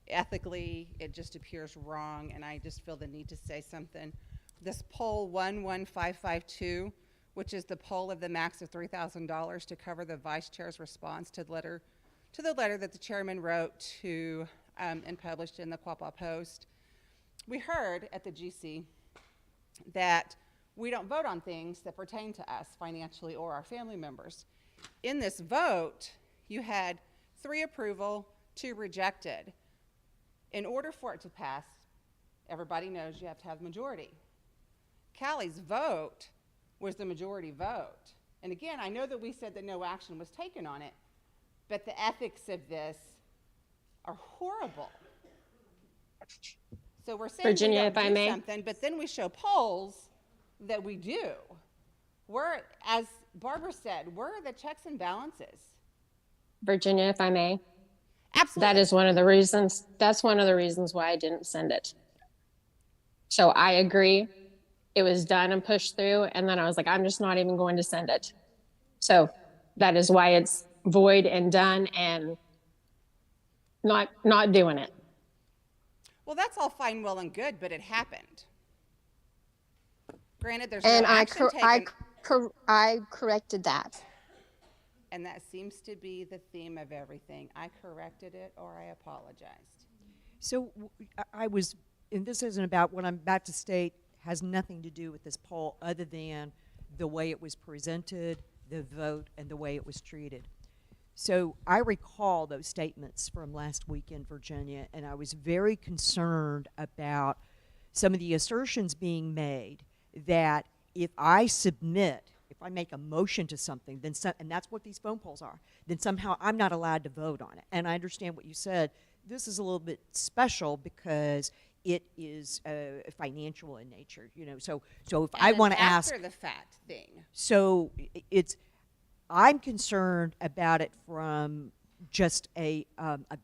ethically, it just appears wrong, and I just feel the need to say something. This poll 11552, which is the poll of the max of $3,000 to cover the vice chair's response to the letter that the chairman wrote to and published in the Quapaw Post. We heard at the GC that we don't vote on things that pertain to us financially or our family members. In this vote, you had 3 approval, 2 rejected. In order for it to pass, everybody knows you have to have majority. Callie's vote was the majority vote. And again, I know that we said that no action was taken on it, but the ethics of this are horrible. So we're saying Virginia, we if don't I do may. something, but then we show polls that we do. We're, as Barbara said, where are the checks and balances? Virginia, if I may. Absolutely. That is one of the reasons. That's one of the reasons why I didn't send it. So I agree. It was done and pushed through, and then I was like, I'm just not even going to send it. So that is why it's void and done and not doing it. Well, that's all fine, well, and good, but it happened. Granted, there's And no action taken. I corrected that. And that seems to be the theme of everything. I corrected it or I apologized. So I was, and this isn't about what I'm about to state, has nothing to do with this poll other than the way it was presented, the vote, and the way it was treated. So I recall those statements from last week in Virginia, and I was very concerned about some of the assertions being made that if I submit, if I make a motion to something, then and that's what these phone polls are, then somehow I'm not allowed to vote on it. And I understand what you said. This is a little bit special because it is financial in nature, you know. So if I want to ask, after the fact thing. so it's I'm concerned about it from just a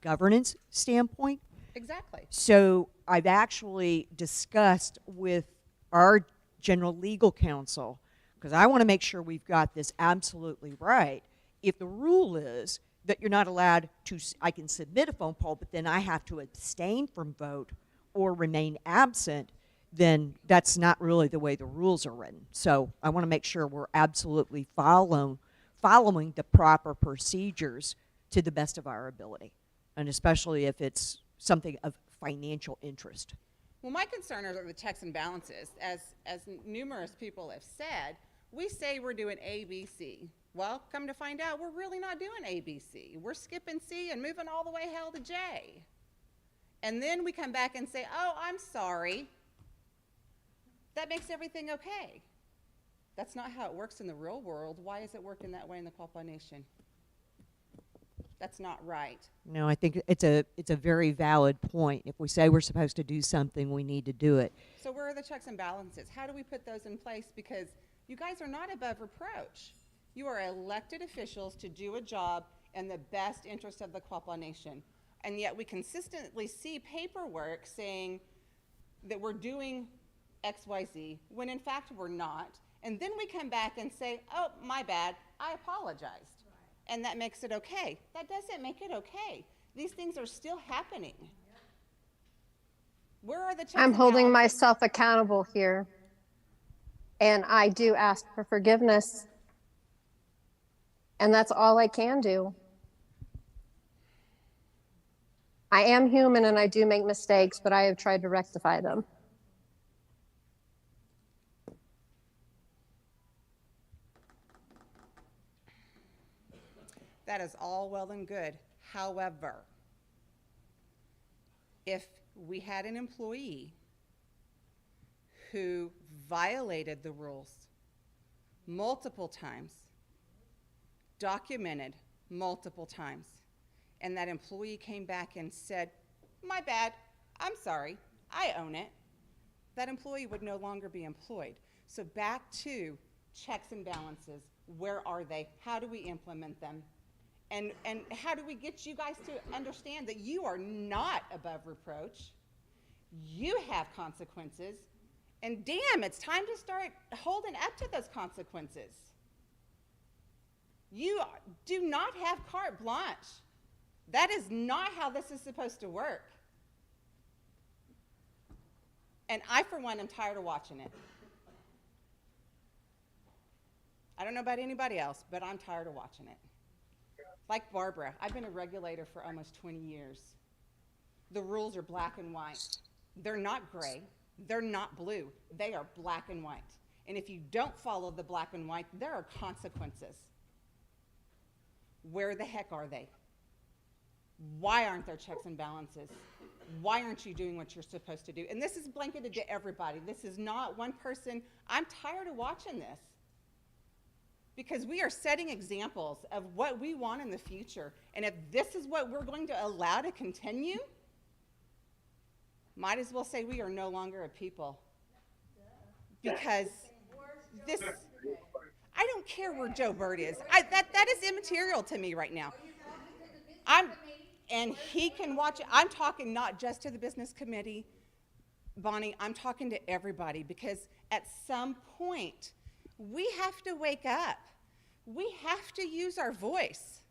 governance standpoint. Exactly. So I've actually discussed with our general legal counsel, because I want to make sure we've got this absolutely right. If the rule is that you're not allowed to, I can submit a phone poll, but then I have to abstain from vote or remain absent, then that's not really the way the rules are written. So I want to make sure we're absolutely following the proper procedures to the best of our ability, and especially if it's something of financial interest. Well, my concern are the checks and balances. As numerous people have said, we say we're doing A, B, C. Well, come to find out, we're really not doing A, B, C. We're skipping C and moving all the way hell to J. And then we come back and say, oh, I'm sorry. That makes everything okay. That's not how it works in the real world. Why is it working that way in the Quapaw Nation? That's not right. No, I think it's a very valid point. If we say we're supposed to do something, we need to do it. So where are the checks and balances? How do we put those in place? Because you guys are not above reproach. You are elected officials to do a job in the best interest of the Quapaw Nation. And yet we consistently see paperwork saying that we're doing X, Y, Z, when in fact we're not. And then we come back and say, oh, my bad, I apologized. And that makes it okay. That doesn't make it okay. These things are still happening. Where are the checks I'm and holding balances? myself accountable here. And I do ask for forgiveness. And that's all I can do. I am human and I do make mistakes, but I have tried to rectify them. That is all well and good. However, if we had an employee who violated the rules multiple times, documented multiple times, and that employee came back and said, my bad, I'm sorry, I own it, that employee would no longer be employed. So back to checks and balances. Where are they? How do we implement them? And how do we get you guys to understand that you are not above reproach? You have consequences. And damn, it's time to start holding up to those consequences. You do not have carte blanche. That is not how this is supposed to work. And I, for one, am tired of watching it. I don't know about anybody else, but I'm tired of watching it. Like Barbara, I've been a regulator for almost 20 years. The rules are black and white. They're not gray. They're not blue. They are black and white. And if you don't follow the black and white, there are consequences. Where the heck are they? Why aren't there checks and balances? Why aren't you doing what you're supposed to do? And this is blanketed to everybody. This is not one person. I'm tired of watching this. Because we are setting examples of what we want in the future. And if this is what we're going to allow to continue, might as well say we are no longer a people. Because this, I don't care where Joe Bird is. That is immaterial to me right now. And he can watch it. I'm talking not just to the business committee, Bonnie, I'm talking to everybody, because at some point, we have to wake up. We have to use our voice.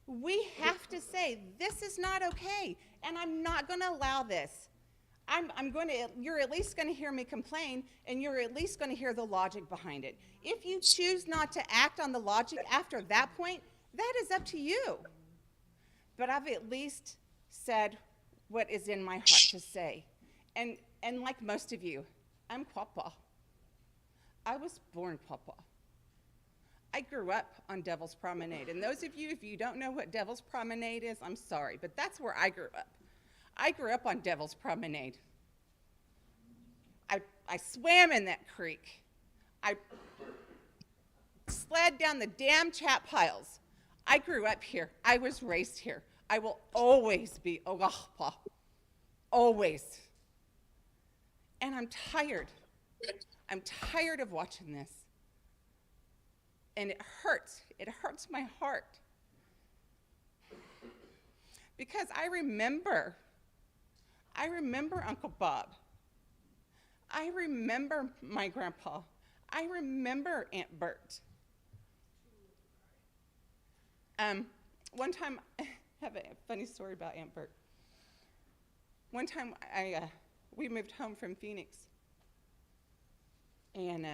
We have to say, this is not okay, and I'm not going to allow this. You're at least going to hear me complain, and you're at least going to hear the logic behind it. If you choose not to act on the logic after that point, that is up to you. But I've at least said what is in my heart to say. And like most of you, I'm Quapaw. I was born Quapaw. I grew up on Devil's Promenade. And those of you, if you don't know what Devil's Promenade is, I'm sorry, but that's where I grew up. I grew up on Devil's Promenade. I swam in that creek. I slid down the damn chat piles. I grew up here. I was raised here. I will always be O-gah-pah. Always. And I'm tired. I'm tired of watching this. and it hurts. It hurts my heart. Because I remember Uncle Bob. I remember my grandpa. I remember Aunt Bert. One time, I have a funny story about Aunt Bert. One time, we moved home from Phoenix, and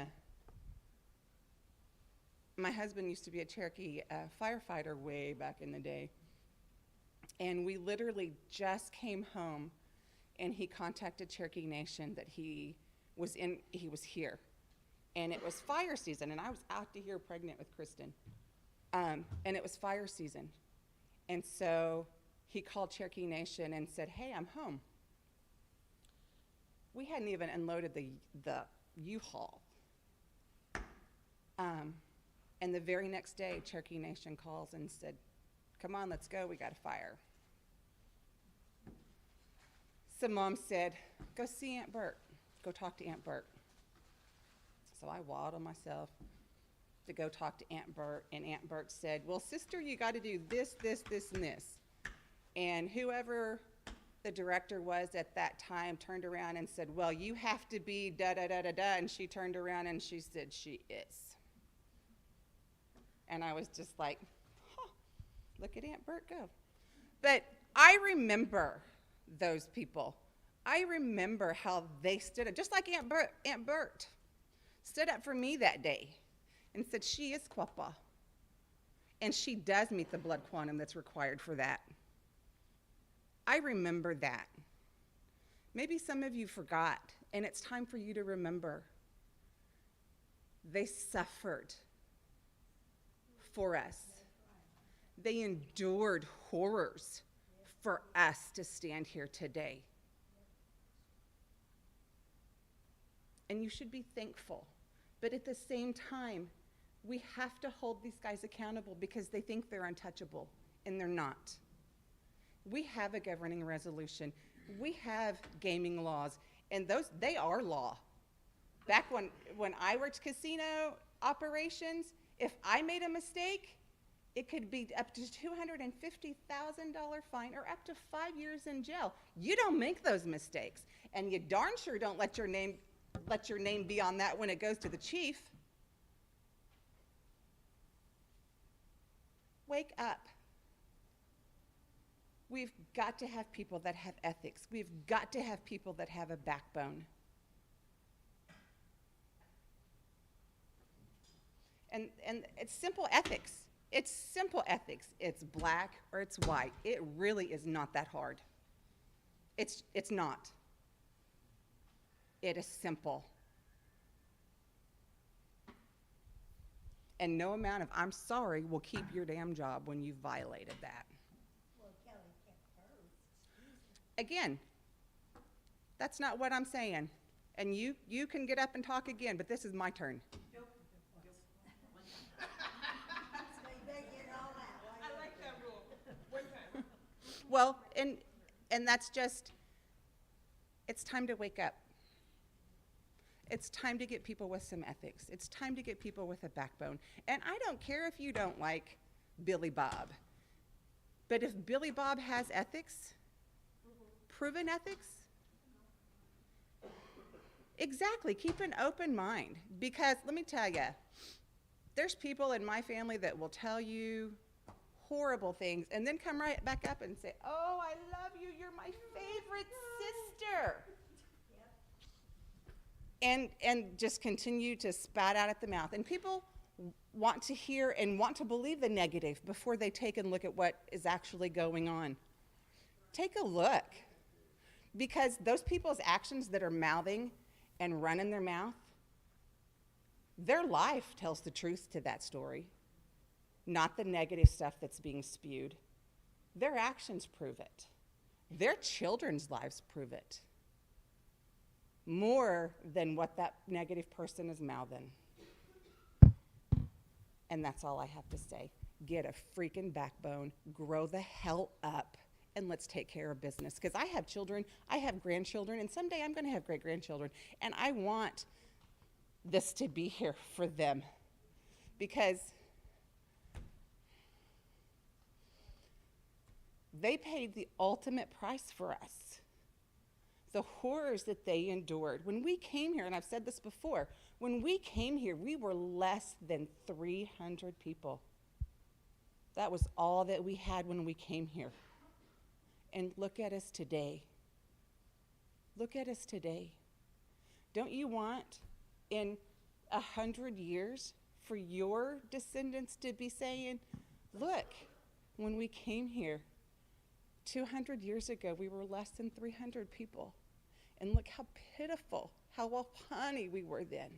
my husband used to be a Cherokee firefighter way back in the day, and we literally just came home, and he contacted Cherokee Nation that he was here, and it was fire season, and I was out to here pregnant with Kristen, and it was fire season, and so he called Cherokee Nation and said, "Hey, I'm home." We hadn't even unloaded the U-Haul. And the very next day, Cherokee Nation calls and said, "Come on, let's go, we got a fire." So Mom said, "Go see Aunt Bert, go talk to Aunt Bert." So I waddled myself to go talk to Aunt Bert, and Aunt Bert said, "Well, sister, you got to do this, this, this, and this." And whoever the director was at that time turned around and said, "Well, you have to be da-da-da-da-da," and she turned around and she said, "She is." And I was just like, huh, look at Aunt Bert go. But I remember those people. I remember how they stood up, just like Aunt Bert stood up for me that day and said, "She is Quapaw." And she does meet the blood quantum that's required for that. I remember that. Maybe some of you forgot, and it's time for you to remember. They suffered for us. They endured horrors for us to stand here today. And you should be thankful. But at the same time, we have to hold these guys accountable because they think they're untouchable, and they're not. We have a governing resolution. We have gaming laws, and they are law. Back when I worked casino operations, if I made a mistake, it could be up to $250,000 fine or up to 5 years in jail. You don't make those mistakes, and you darn sure don't let your name be on that when it goes to the chief. Wake up. We've got to have people that have ethics. We've got to have people that have a backbone. And it's simple ethics. It's simple ethics. It's black or it's white. It really is not that hard. It's not. It is simple. And no amount of "I'm sorry" will keep your damn job when you've violated that. Again, that's not what I'm saying. And you can get up and talk again, but this is my turn. I like that rule. One time. Well, and that's just, it's time to wake up. It's time to get people with some ethics. It's time to get people with a backbone. And I don't care if you don't like Billy Bob, but if Billy Bob has ethics, proven ethics? Exactly, keep an open mind, because let me tell you, there's people in my family that will tell you horrible things and then come right back up and say, "Oh, I love you, you're my favorite sister." And just continue to spat out at the mouth. And people want to hear and want to believe the negative before they take and look at what is actually going on. Take a look. Because those people's actions that are mouthing and running their mouth, their life tells the truth to that story, not the negative stuff that's being spewed. Their actions prove it. Their children's lives prove it, more than what that negative person is mouthing. And that's all I have to say. Get a freaking backbone, grow the hell up, and let's take care of business. Because I have children, I have grandchildren, and someday I'm going to have great-grandchildren. And I want this to be here for them. because they paid the ultimate price for us. The horrors that they endured. When we came here, and I've said this before, when we came here, we were less than 300 people. That was all that we had when we came here. And look at us today. Look at us today. Don't you want in 100 years for your descendants to be saying, look, when we came here 200 years ago, we were less than 300 people. And look how pitiful, how wapani we were then.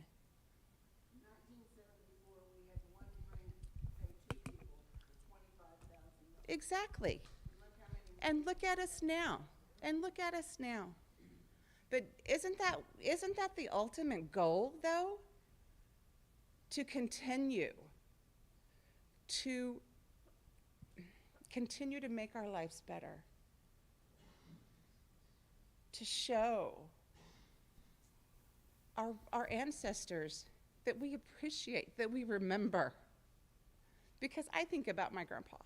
Exactly. And look at us now. And look at us now. But isn't that the ultimate goal, though? To continue to make our lives better. To show our ancestors that we appreciate, that we remember. Because I think about my grandpa.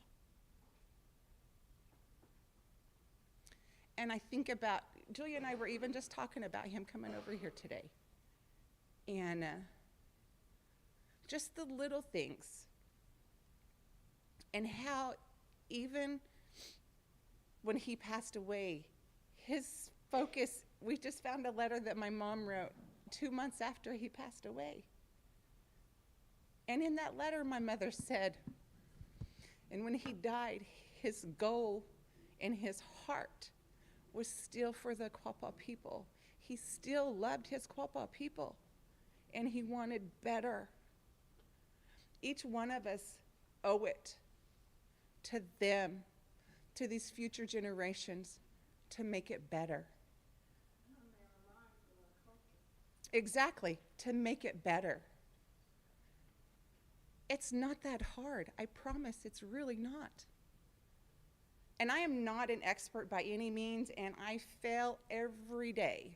And I think about, Julia and I were even just talking about him coming over here today. And just the little things. And how even when he passed away, his focus, we just found a letter that my mom wrote 2 months after he passed away. And in that letter, my mother said, and when he died, his goal and his heart was still for the Quapaw people. He still loved his Quapaw people, and he wanted better. Each one of us owe it to them, to these future generations, to make it better. Exactly, to make it better. It's not that hard. I promise it's really not. And I am not an expert by any means, and I fail every day.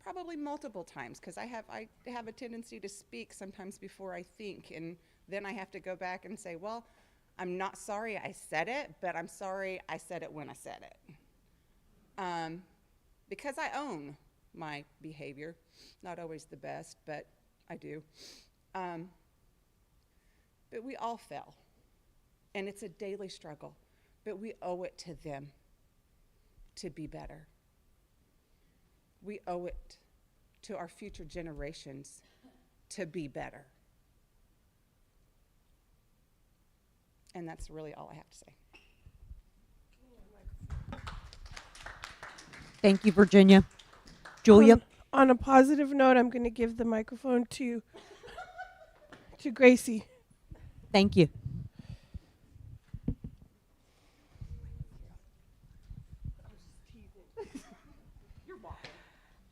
Probably multiple times, because I have a tendency to speak sometimes before I think, and then I have to go back and say, well, I'm not sorry I said it, but I'm sorry I said it when I said it. Because I own my behavior. Not always the best, but I do. But we all fail. And it's a daily struggle, but we owe it to them to be better. We owe it to our future generations to be better. And that's really all I have to say. Thank you, Virginia. Julia? On a positive note, I'm going to give the microphone to Gracie. Thank you.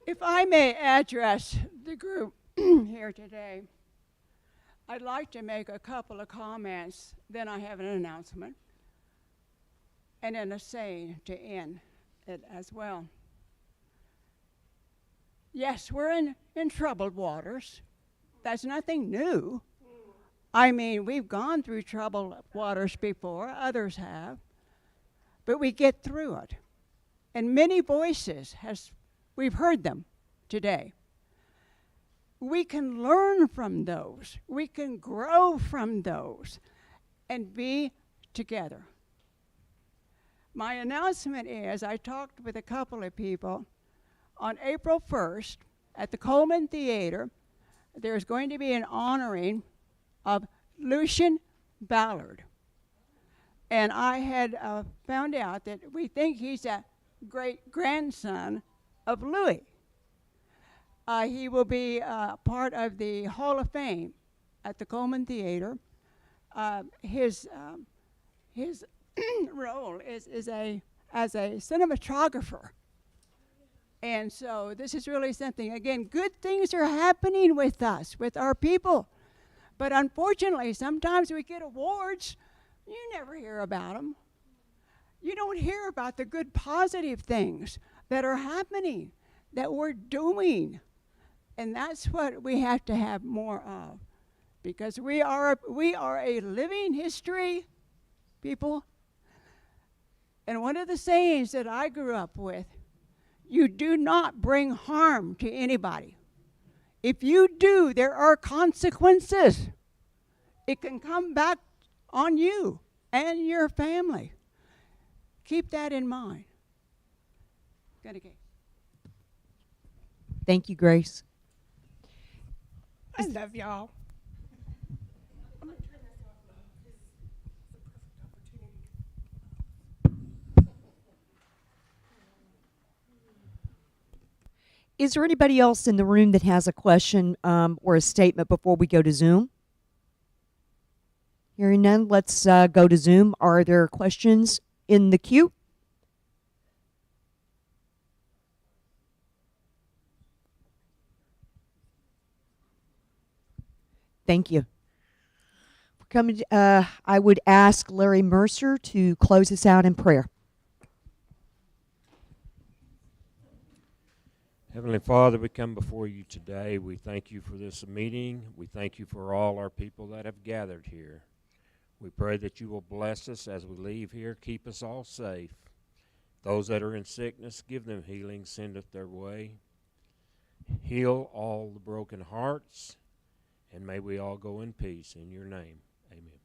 If I may address the group here today, I'd like to make a couple of comments, then I have an announcement, and then a saying to end it as well. Yes, we're in troubled waters. That's nothing new. I mean, we've gone through troubled waters before, others have, but we get through it. And many voices we've heard them today. We can learn from those. We can grow from those and be together. My announcement is I talked with a couple of people. On April 1st at the Coleman Theater, there's going to be an honoring of Lucian Ballard. And I had found out that we think he's a great-grandson of Louis. He will be part of the Hall of Fame at the Coleman Theater. His role is as a cinematographer. And so this is really something, again, good things are happening with us, with our people. But unfortunately, sometimes we get awards, you never hear about them. You don't hear about the good positive things that are happening, that we're doing. And that's what we have to have more of, because we are a living history people. And one of the sayings that I grew up with, you do not bring harm to anybody. If you do, there are consequences. It can come back on you and your family. Keep that in mind. Thank you, Grace. I love y'all. Is there anybody else in the room that has a question or a statement before we go to Zoom? Hearing none, let's go to Zoom. Are there questions in the queue? Thank you. For coming, I would ask Larry Mercer to close us out in prayer. Heavenly Father, we come before you today. We thank you for this meeting. We thank you for all our people that have gathered here. We pray that you will bless us as we leave here. Keep us all safe. Those that are in sickness, give them healing. Send it their way. Heal all the broken hearts. And may we all go in peace. In your name, amen.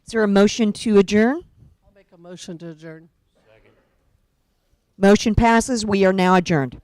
Is there a motion to adjourn? I'll make a motion to adjourn. Motion passes. We are now adjourned.